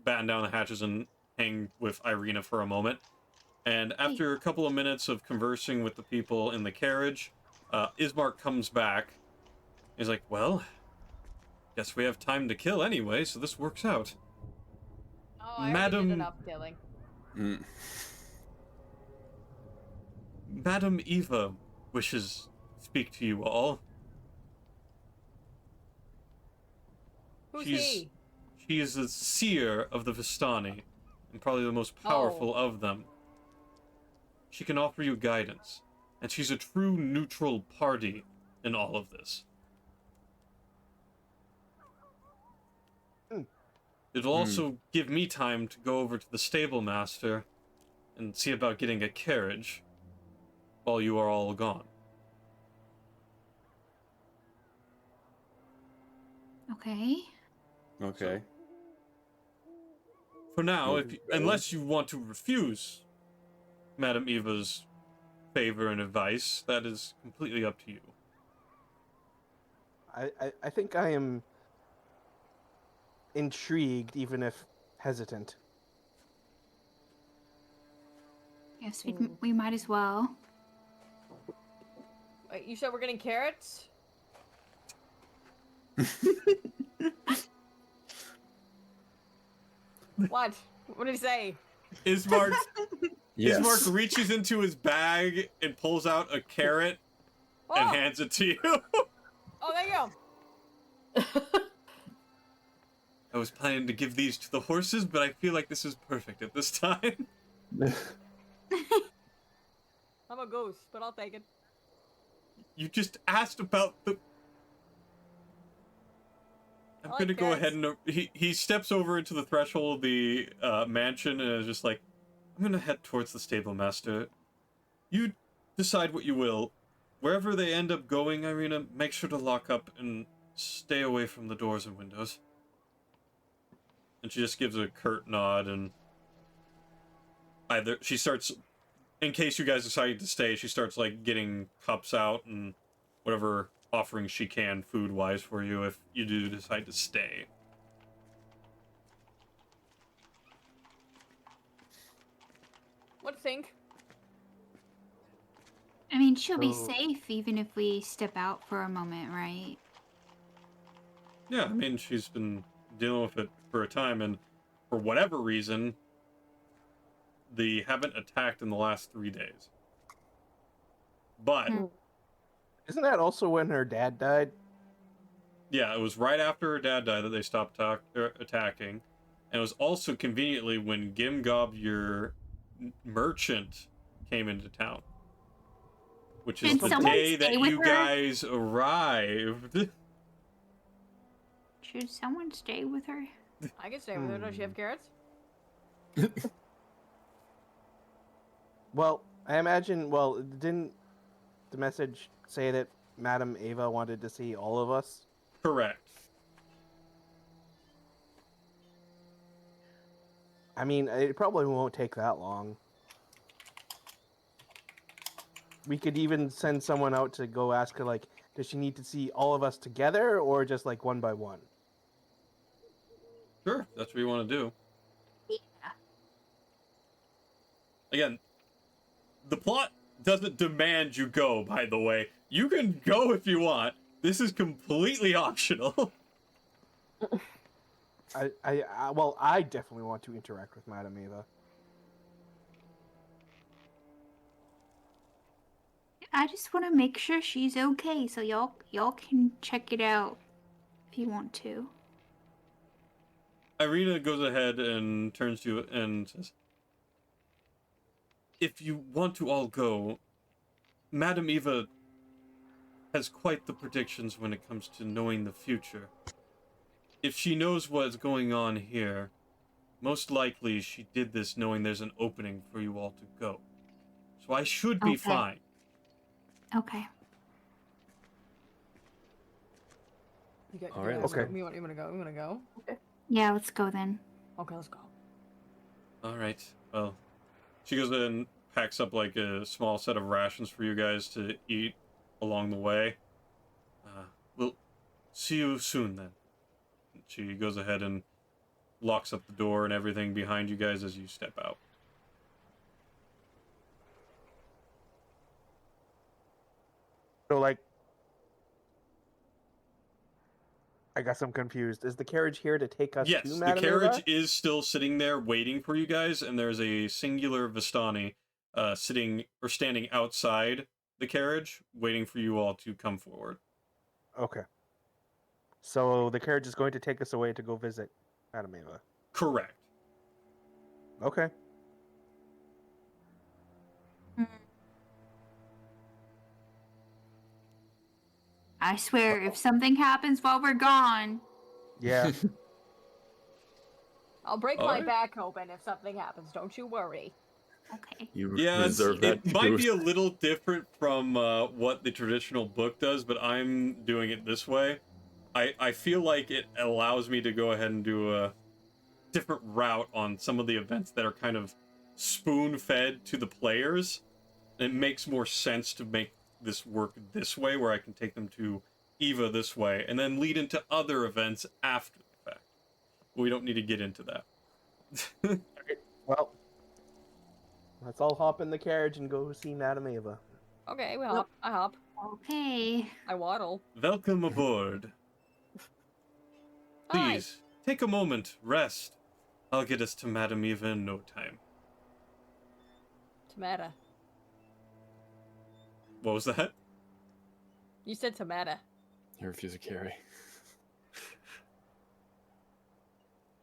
batten down the hatches and hang with Irina for a moment. And after a couple of minutes of conversing with the people in the carriage, Ismark comes back. He's like, well, guess we have time to kill anyway, so this works out. Oh, I already Madam- did enough killing. Madam Eva wishes to speak to you all. Who's She's- he? She is a seer of the Vistani, and probably the most powerful of them. She can offer you guidance, and she's a true neutral party in all of this. It'll also give me time to go over to the stable master and see about getting a carriage. while you are all gone. Okay. Okay. For now, Well, if you, unless you want to refuse Madame Eva's favor and advice, that is completely up to you. I think I am intrigued, even if hesitant. Yes, we might as well. Wait, you said we're getting carrots? What? What did he say? Ismark yes. Ismark reaches into his bag and pulls out a carrot and Oh! hands it to you. Oh, there you go. I was planning to give these to the horses, but I feel like this is perfect at this time. I'm a ghost, but I'll take it. You just asked about the... I'm I gonna like go carrots. ahead and... He steps over into the threshold of the mansion and is just like, I'm gonna head towards the stable master. You decide what you will. Wherever they end up going, Irina, make sure to lock up and stay away from the doors and windows. And she just gives a curt nod, and she starts, in case you guys decide to stay, she starts like getting cups out and whatever offerings she can food-wise for you if you do decide to stay. What do you think? I mean, she'll be So- safe even if we step out for a moment, right? Yeah, I mean, she's been dealing with it for a time, and for whatever reason, they haven't attacked in the last 3 days. But, Isn't that also when her dad died? yeah, it was right after her dad died that they stopped attacking. And it was also conveniently when Gimgob, your merchant, came into town. Which is Should the someone day that stay with you her? guys arrived. Should someone stay with her? I can stay with her. Does she have carrots? Well, I imagine. Well, didn't the message say that Madame Ava wanted to see all of us? Correct. I mean, it probably won't take that long. We could even send someone out to go ask her, like, does she need to see all of us together or just like one by one? Sure, that's what you want to do. Yeah. Again, the plot doesn't demand you go, by the way. You can go if you want. This is completely optional. Well, I definitely want to interact with Madame Ava. I just want to make sure she's okay, so y'all can check it out if you want to. Irina goes ahead and turns to you and says, if you want to all go, Madame Eva has quite the predictions when it comes to knowing the future. If she knows what's going on here, most likely she did this knowing there's an opening for you all to go. So I should be Okay. fine. Okay. All right, okay. You want to go? You want to go? Yeah, let's go then. Okay, let's go. Alright, well, she goes and packs up like a small set of rations for you guys to eat along the way. We'll see you soon then. She goes ahead and locks up the door and everything behind you guys as you step out. So, like, I guess I'm confused. Is the carriage here to take us Yes, to the Madame carriage Ava? is still sitting there waiting for you guys, and there's a singular Vistani sitting or standing outside the carriage, waiting for you all to come forward. Okay. So the carriage is going to take us away to go visit Madame Ava. Correct. Okay. I swear, if something happens while we're gone, Yeah. I'll break All my right. back open if something happens. Don't you worry. Okay. You Yeah, reserve that. it might be a truth. little different from what the traditional book does, but I'm doing it this way. I feel like it allows me to go ahead and do a different route on some of the events that are kind of spoon-fed to the players. It makes more sense to make this work this way, where I can take them to Eva this way, and then lead into other events after the fact. We don't need to get into that. Well, let's all hop in the carriage and go see Madame Eva. Okay, we hop. I hop. Okay. I waddle. Welcome aboard. Hi. Please, take a moment, rest. I'll get us to Madame Eva in no time. Tomato. What was that? You said tomato. I refuse to carry.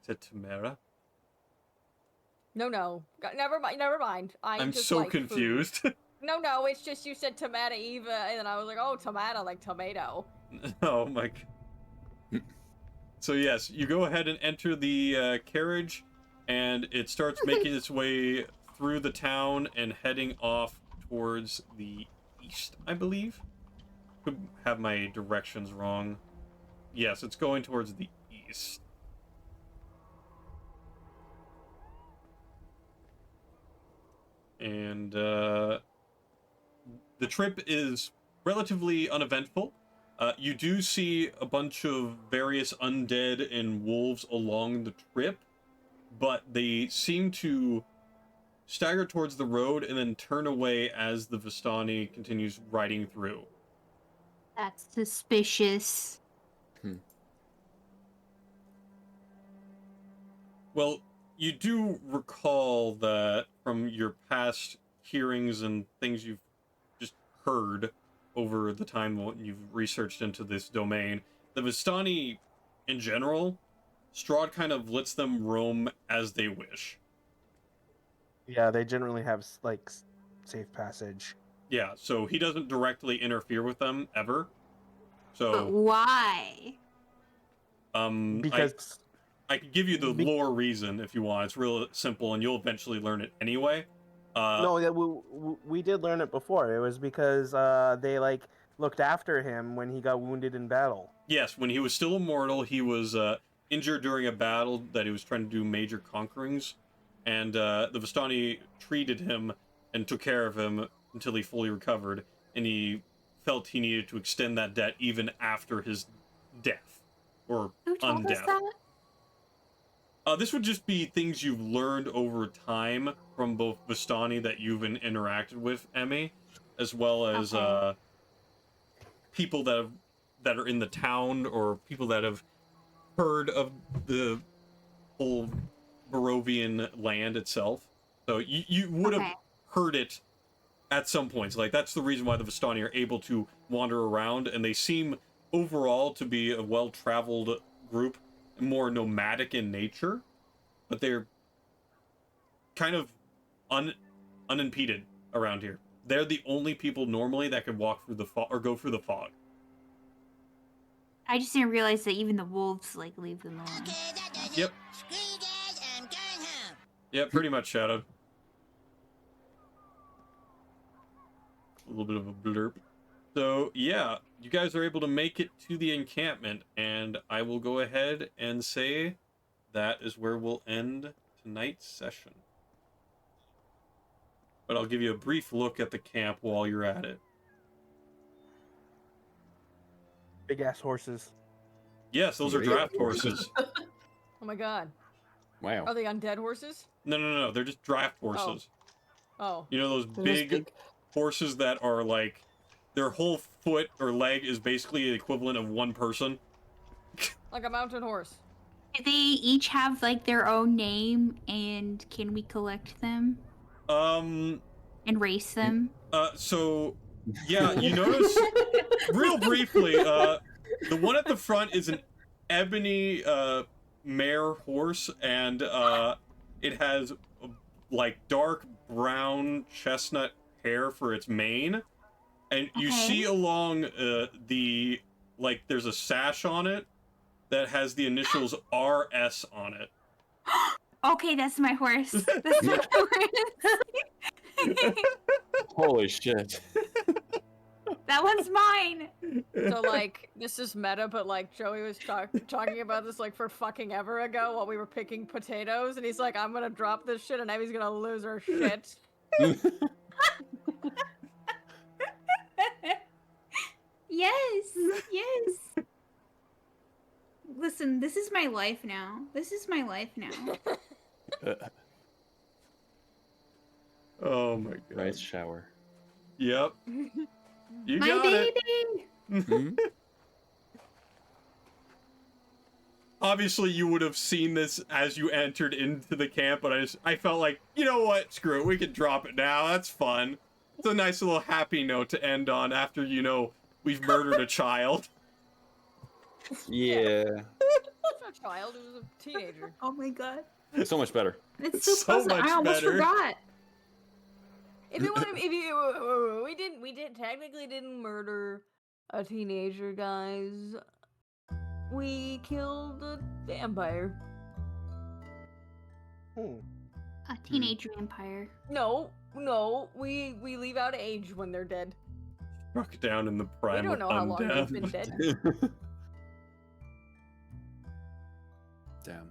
Is it Tamara? No. Never mind. Never mind. I'm just so like food. confused. No. It's just you said tomato Eva, and then I was like, oh, tomato, like tomato. Oh my. So yes, you go ahead and enter the carriage, and it starts making its way through the town and heading off towards the east, I believe. Could have my directions wrong. Yes, it's going towards the east. And the trip is relatively uneventful. You do see a bunch of various undead and wolves along the trip, but they seem to stagger towards the road and then turn away as the Vistani continues riding through. That's suspicious. Well, you do recall that from your past hearings and things you've just heard over the time you've researched into this domain, the Vistani, in general, Strahd kind of lets them roam as they wish. Yeah, they generally have like safe passage. Yeah, so he doesn't directly interfere with them ever. But So, why? Because I could give you the lore reason if you want. It's real simple, and you'll eventually learn it anyway. no, yeah, we did learn it before. It was because they like looked after him when he got wounded in battle. Yes, when he was still immortal, he was injured during a battle that he was trying to do major conquerings, and the Vistani treated him and took care of him until he fully recovered, and he felt he needed to extend that debt even after his death, or Who told us undeath. that? This would just be things you've learned over time from both Vistani that you've interacted with, Emmy, as well as Okay. People that are in the town, or people that have heard of the whole Barovian land itself. So you would have Okay. heard it at some points. Like, that's the reason why the Vistani are able to wander around, and they seem overall to be a well-traveled group, more nomadic in nature, but they're kind of unimpeded around here. They're the only people normally that could walk through the fog or go through the fog. I just didn't realize that even the wolves like leave them alone. Yep. Yeah, pretty much, Shadow. A little bit of a blurb. So, yeah, you guys are able to make it to the encampment, and I will go ahead and say that is where we'll end tonight's session. But I'll give you a brief look at the camp while you're at it. Big ass horses. Yes, those are draft horses. Oh my god. Wow. Are they undead horses? No, they're just draft horses. Oh. You know those big horses that are like, their whole foot or leg is basically the equivalent of one person? Like a mountain horse. Do they each have like their own name, and can we collect them and race them? So, yeah, you notice, real briefly, the one at the front is an ebony mare horse, and it has like dark brown chestnut hair for its mane, and you see along the, like, there's a sash on it that has the initials RS on it. Okay, that's my horse. That's my horse. Holy shit. That one's mine. So like this is meta, but like Joey was talking about this like for fucking ever ago while we were picking potatoes, and he's like, "I'm gonna drop this shit, and Evie's gonna lose her shit." Yes, yes. Listen, this is my life now. This is my life now. Oh my god. Rice shower. Yep. You My got baby. it. Obviously, you would have seen this as you entered into the camp, but I felt like, you know what? Screw it. We can drop it now. That's fun. It's a nice little happy note to end on after, you know, we've murdered a child. Yeah. It was a child. It was a teenager. Oh my god. So much better. It's It's so, so pleasant. much I almost better. forgot. If we technically didn't murder a teenager, guys. We killed a vampire. A teenage vampire. No, we leave out age when they're dead. Struck down in the prime We don't know how long undeath. they've been dead. Damn.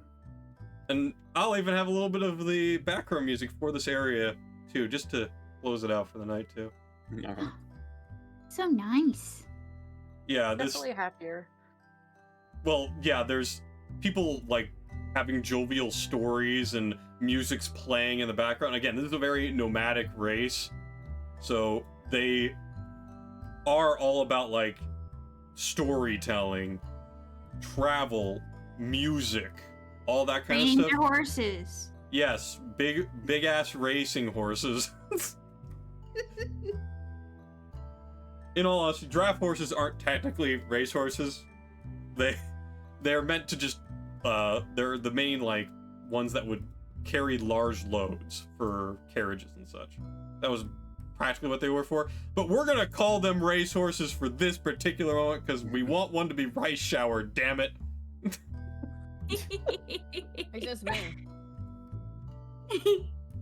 And I'll even have a little bit of the background music for this area, too, just to close it out for the night, too. Okay. So nice. Yeah, this... Definitely happier. Well, yeah, there's people, like, having jovial stories and music's playing in the background. Again, this is a very nomadic race, so they are all about, like, storytelling, travel, music, all that kind Training of your stuff. horses. Yes, big-ass racing horses. In all honesty, draft horses aren't technically race horses. They're meant to just, they're the main, like, ones that would carry large loads for carriages and such. That was practically what they were for. But we're gonna call them race horses for this particular moment, because we want one to be rice shower, damn it. It's just me.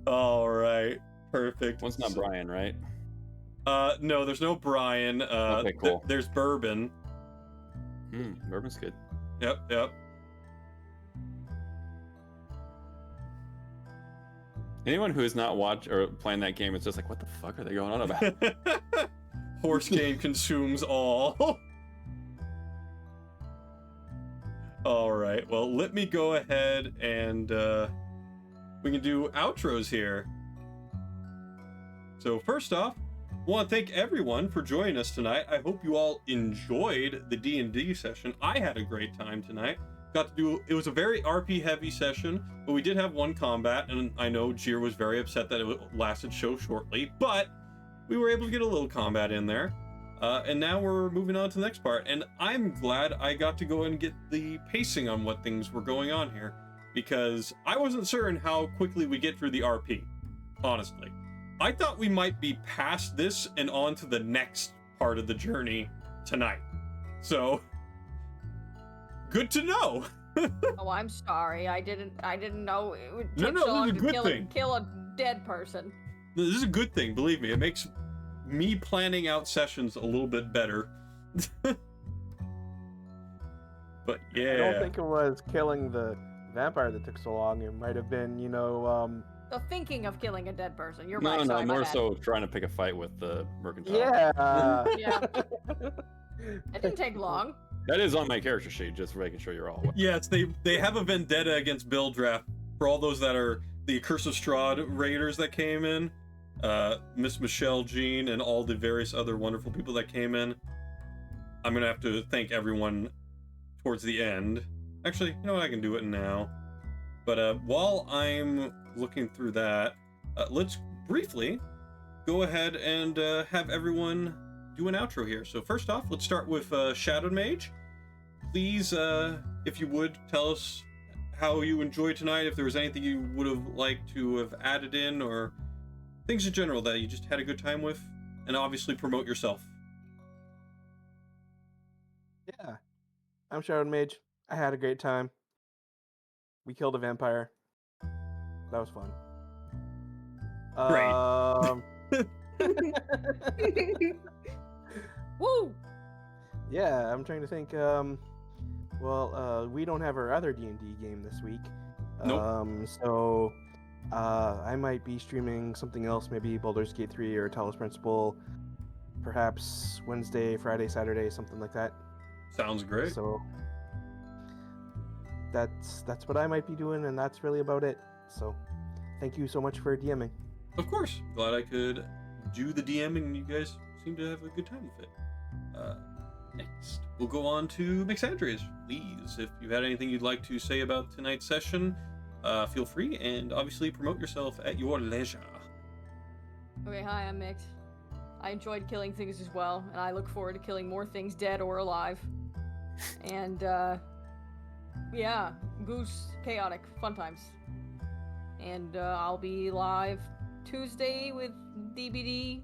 Alright, perfect. One's not Brian, right? No, there's no Brian. Okay, cool. There's Bourbon. Bourbon's good. Yep. Anyone who has not watched or playing that game is just like, what the fuck are they going on about? Horse game consumes all. Alright, well, let me go ahead and we can do outros here. So first off, I want to thank everyone for joining us tonight. I hope you all enjoyed the D&D session. I had a great time tonight. It was a very RP heavy session, but we did have one combat, and I know Jir was very upset that it lasted so shortly, but we were able to get a little combat in there. And now we're moving on to the next part, and I'm glad I got to go and get the pacing on what things were going on here, because I wasn't certain how quickly we get through the RP, honestly. I thought we might be past this and on to the next part of the journey tonight. So, good to know. Oh, I'm sorry. I didn't know it would No, take no, so this is long a to good kill thing. a dead person. This is a good thing, believe me. It makes me planning out sessions a little bit better. But yeah. I don't think it was killing the vampire that took so long. It might have been, So thinking of killing a dead person. You're No, right. no, Sorry, my more bad. so trying to pick a fight with the mercantile. Yeah. Yeah. It didn't take long. That is on my character sheet, just for making sure you're all. Yes, they have a vendetta against Bill Draft for all those that are the Curse of Strahd raiders that came in. Miss Michelle, Jean, and all the various other wonderful people that came in. I'm gonna have to thank everyone towards the end. Actually, you know what? I can do it now. But while I'm looking through that, let's briefly go ahead and have everyone do an outro here. So first off, let's start with Shadow Mage. Please, if you would, tell us how you enjoyed tonight, if there was anything you would have liked to have added in, or things in general that you just had a good time with, and obviously promote yourself. Yeah. I'm Shadow Mage. I had a great time. We killed a vampire. That was fun. Great. Woo! Yeah, I'm trying to think. We don't have our other D&D game this week. Nope. So I might be streaming something else, maybe Baldur's Gate 3 or Talos Principle, perhaps Wednesday, Friday, Saturday, something like that. Sounds great. So that's what I might be doing, and that's really about it. So thank you so much for DMing. Of course. Glad I could do the DMing, and you guys seem to have a good time with it. Next, we'll go on to Mixandres. Please, if you had anything you'd like to say about tonight's session, feel free, and obviously promote yourself at your leisure. Okay, hi, I'm Mix. I enjoyed killing things as well, and I look forward to killing more things dead or alive. And, yeah, Goose, chaotic, fun times. And, I'll be live Tuesday with DBD.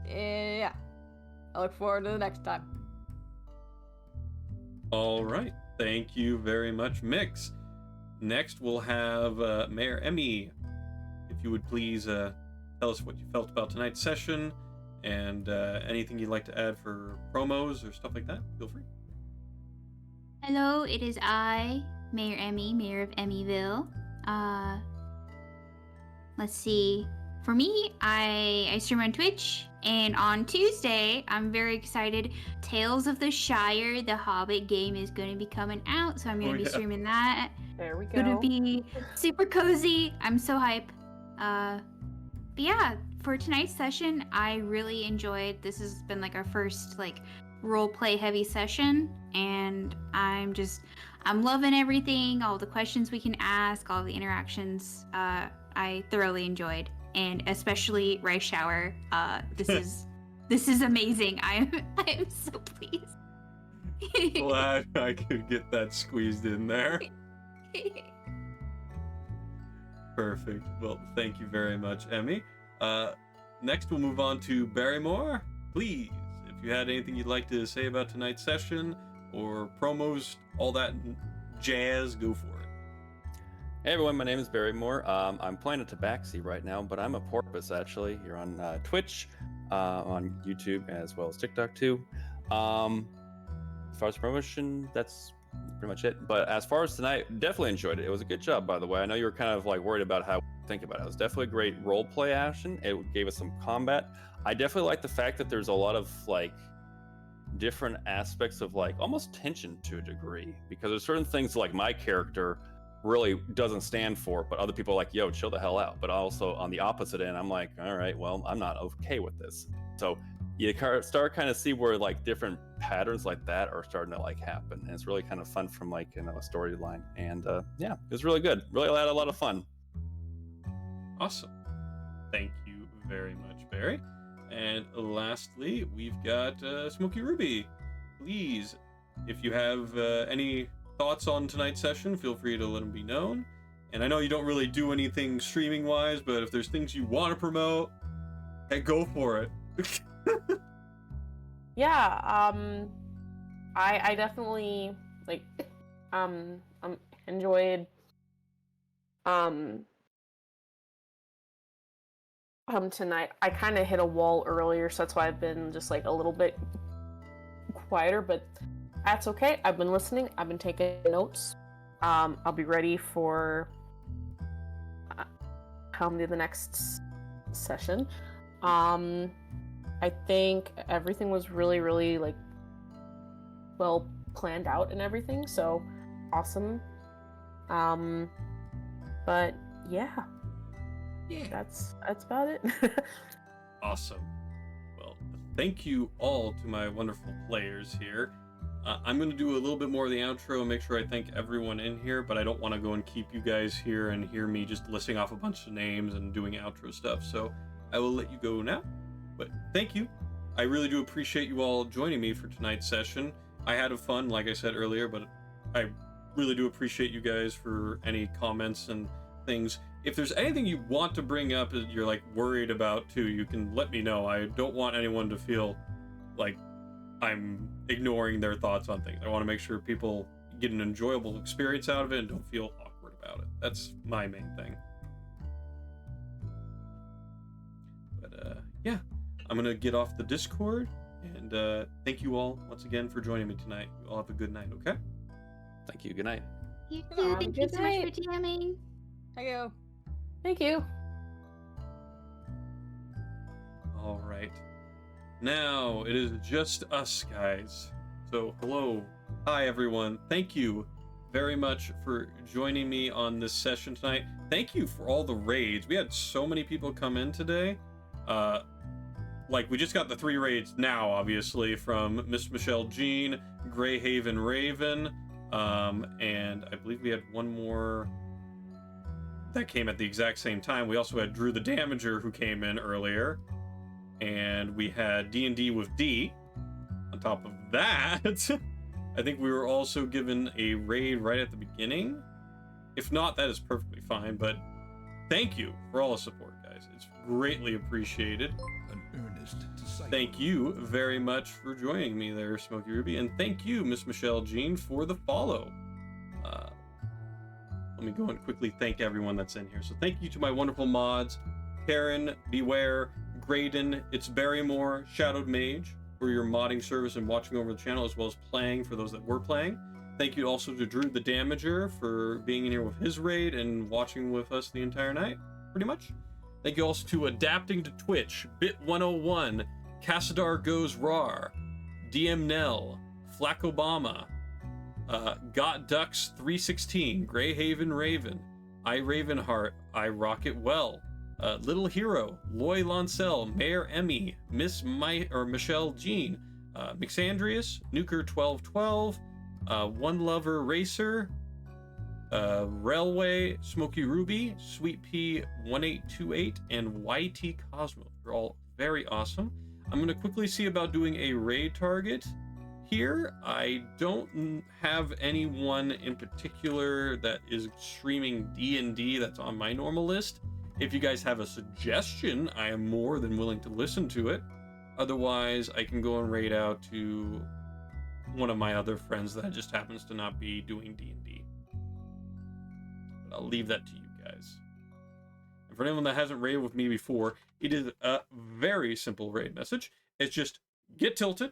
And, yeah, I look forward to the next time. All right. Thank you very much, Mix. Next, we'll have Mayor Emmy. If you would please tell us what you felt about tonight's session and anything you'd like to add for promos or stuff like that, feel free. Hello, it is I, Mayor Emmy, Mayor of Emmyville. Let's see. For me, I stream on Twitch, and on Tuesday, I'm very excited. Tales of the Shire, the Hobbit game, is going to be coming out, so I'm going to be streaming that. There we go. Going to be super cozy. I'm so hype. But yeah, for tonight's session, I really enjoyed. This has been like our first like role play heavy session, and I'm loving everything. All the questions we can ask, all the interactions. I thoroughly enjoyed. And especially Rice Shower. This is amazing. I am so pleased. Glad I could get that squeezed in there. Perfect. Well, thank you very much, Emmy. Next, we'll move on to Barrymore. Please, if you had anything you'd like to say about tonight's session or promos, all that jazz, go for it. Hey everyone, my name is Barrymore. I'm playing a Tabaxi right now, but I'm a porpoise actually. You're on Twitch, on YouTube, as well as TikTok too. As far as promotion, that's pretty much it. But as far as tonight, definitely enjoyed it. It was a good job, by the way. I know you were kind of like worried about how I think about it. It was definitely a great role play action. It gave us some combat. I definitely like the fact that there's a lot of like different aspects of like almost tension to a degree, because there's certain things like my character really doesn't stand for, but other people are like, yo, chill the hell out. But also on the opposite end, I'm like, all right, well, I'm not okay with this. So you start kind of see where like different patterns like that are starting to like happen, and it's really kind of fun from like a storyline. And yeah, it was really good. Really had a lot of fun. Awesome. Thank you very much, Barry. And lastly, we've got Smokey Ruby. Please, if you have any thoughts on tonight's session, feel free to let them be known. And I know you don't really do anything streaming wise, but if there's things you want to promote, hey, go for it. Yeah, I definitely like enjoyed tonight. I kind of hit a wall earlier, so that's why I've been just like a little bit quieter, but that's okay. I've been listening. I've been taking notes. I'll be ready for the next session. I think everything was really, really like well planned out and everything. So awesome. But yeah, that's about it. Awesome. Well, thank you all to my wonderful players here. I'm going to do a little bit more of the outro and make sure I thank everyone in here, but I don't want to go and keep you guys here and hear me just listing off a bunch of names and doing outro stuff, so I will let you go now. But thank you. I really do appreciate you all joining me for tonight's session. I had a fun, like I said earlier, but I really do appreciate you guys for any comments and things. If there's anything you want to bring up that you're like worried about too, you can let me know. I don't want anyone to feel like I'm ignoring their thoughts on things. I want to make sure people get an enjoyable experience out of it and don't feel awkward about it. That's my main thing. yeah, I'm gonna get off the Discord, and thank you all once again for joining me tonight. You all have a good night, okay? Thank you. Good night. You Have too. a Thank you good so much for night. DMing. I go. Thank you. All right. Now it is just us, guys. So, hello. Hi, everyone. Thank you very much for joining me on this session tonight. Thank you for all the raids. We had so many people come in today. Like, we just got the 3 raids now, obviously, from Miss Michelle Jean, Greyhaven Raven, and I believe we had one more that came at the exact same time. We also had Drew the Damager, who came in earlier, and we had D&D with D. On top of that, I think we were also given a raid right at the beginning. If not, that is perfectly fine, but thank you for all the support, guys. It's greatly appreciated. An earnest disciple. Thank you very much for joining me there, Smokey Ruby, and thank you, Miss Michelle Jean, for the follow. Let me go and quickly thank everyone that's in here. So thank you to my wonderful mods, Karen, Beware, Graydon, It's Barrymore, Shadowed Mage, for your modding service and watching over the channel, as well as playing for those that were playing. Thank you also to Drew the Damager for being in here with his raid and watching with us the entire night, pretty much. Thank you also to Adapting to Twitch, Bit101, Cassadar Goes Rar, DM Nell, Flack Obama, Got Ducks 316, Greyhaven Raven, I Ravenheart, I Rocket Well, Little Hero, Loy Lancel, Mayor Emmy, Michelle Jean, Mixandrius, Nuker 1212, One Lover Racer, Railway, Smokey Ruby, Sweet Pea 1828, and YT Cosmo. You're all very awesome. I'm going to quickly see about doing a raid target here. I don't have anyone in particular that is streaming D&D that's on my normal list. If you guys have a suggestion, I am more than willing to listen to it. Otherwise, I can go and raid out to one of my other friends that just happens to not be doing D&D. But I'll leave that to you guys. And for anyone that hasn't raided with me before, it is a very simple raid message. It's just get tilted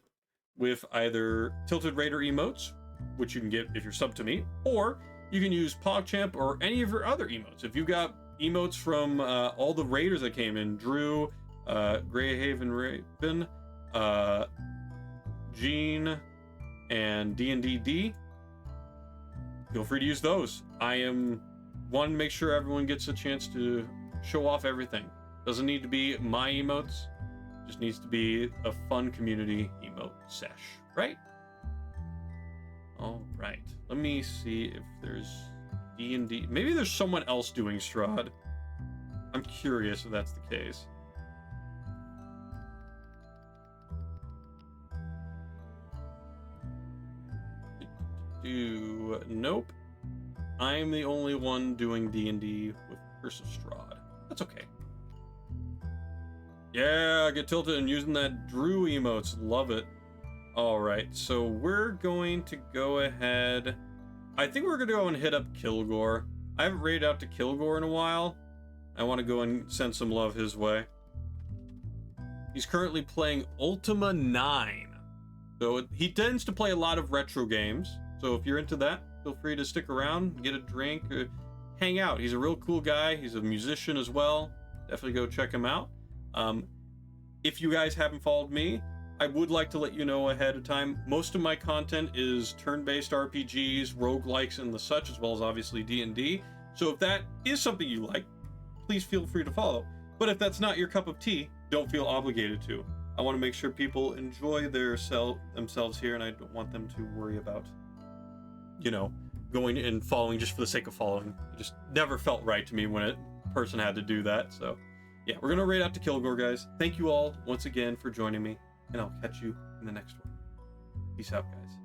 with either Tilted Raider emotes, which you can get if you're sub to me, or you can use PogChamp or any of your other emotes. If you've got emotes from all the raiders that came in, Drew, Greyhaven Raven, Jean, and D&DD, feel free to use those. I am one to make sure everyone gets a chance to show off everything. Doesn't need to be my emotes, just needs to be a fun community emote sesh, right? All right, let me see if there's D&D. Maybe there's someone else doing Strahd. I'm curious if that's the case. Nope. I'm the only one doing D&D with Curse of Strahd. That's okay. Yeah, get tilted and using that Drew emotes. Love it. All right, so we're going to go ahead. I think we're going to go and hit up Kilgore. I haven't raided out to Kilgore in a while. I want to go and send some love his way. He's currently playing Ultima 9. So he tends to play a lot of retro games. So if you're into that, feel free to stick around, get a drink, or hang out. He's a real cool guy. He's a musician as well. Definitely go check him out. If you guys haven't followed me, I would like to let you know ahead of time, most of my content is turn-based RPGs, roguelikes, and the such, as well as obviously D&D. So if that is something you like, please feel free to follow. But if that's not your cup of tea, don't feel obligated to. I want to make sure people enjoy themselves here, and I don't want them to worry about, you know, going and following just for the sake of following. It just never felt right to me when a person had to do that. So yeah, we're going to raid out to Kilgore, guys. Thank you all once again for joining me, and I'll catch you in the next one. Peace out, guys.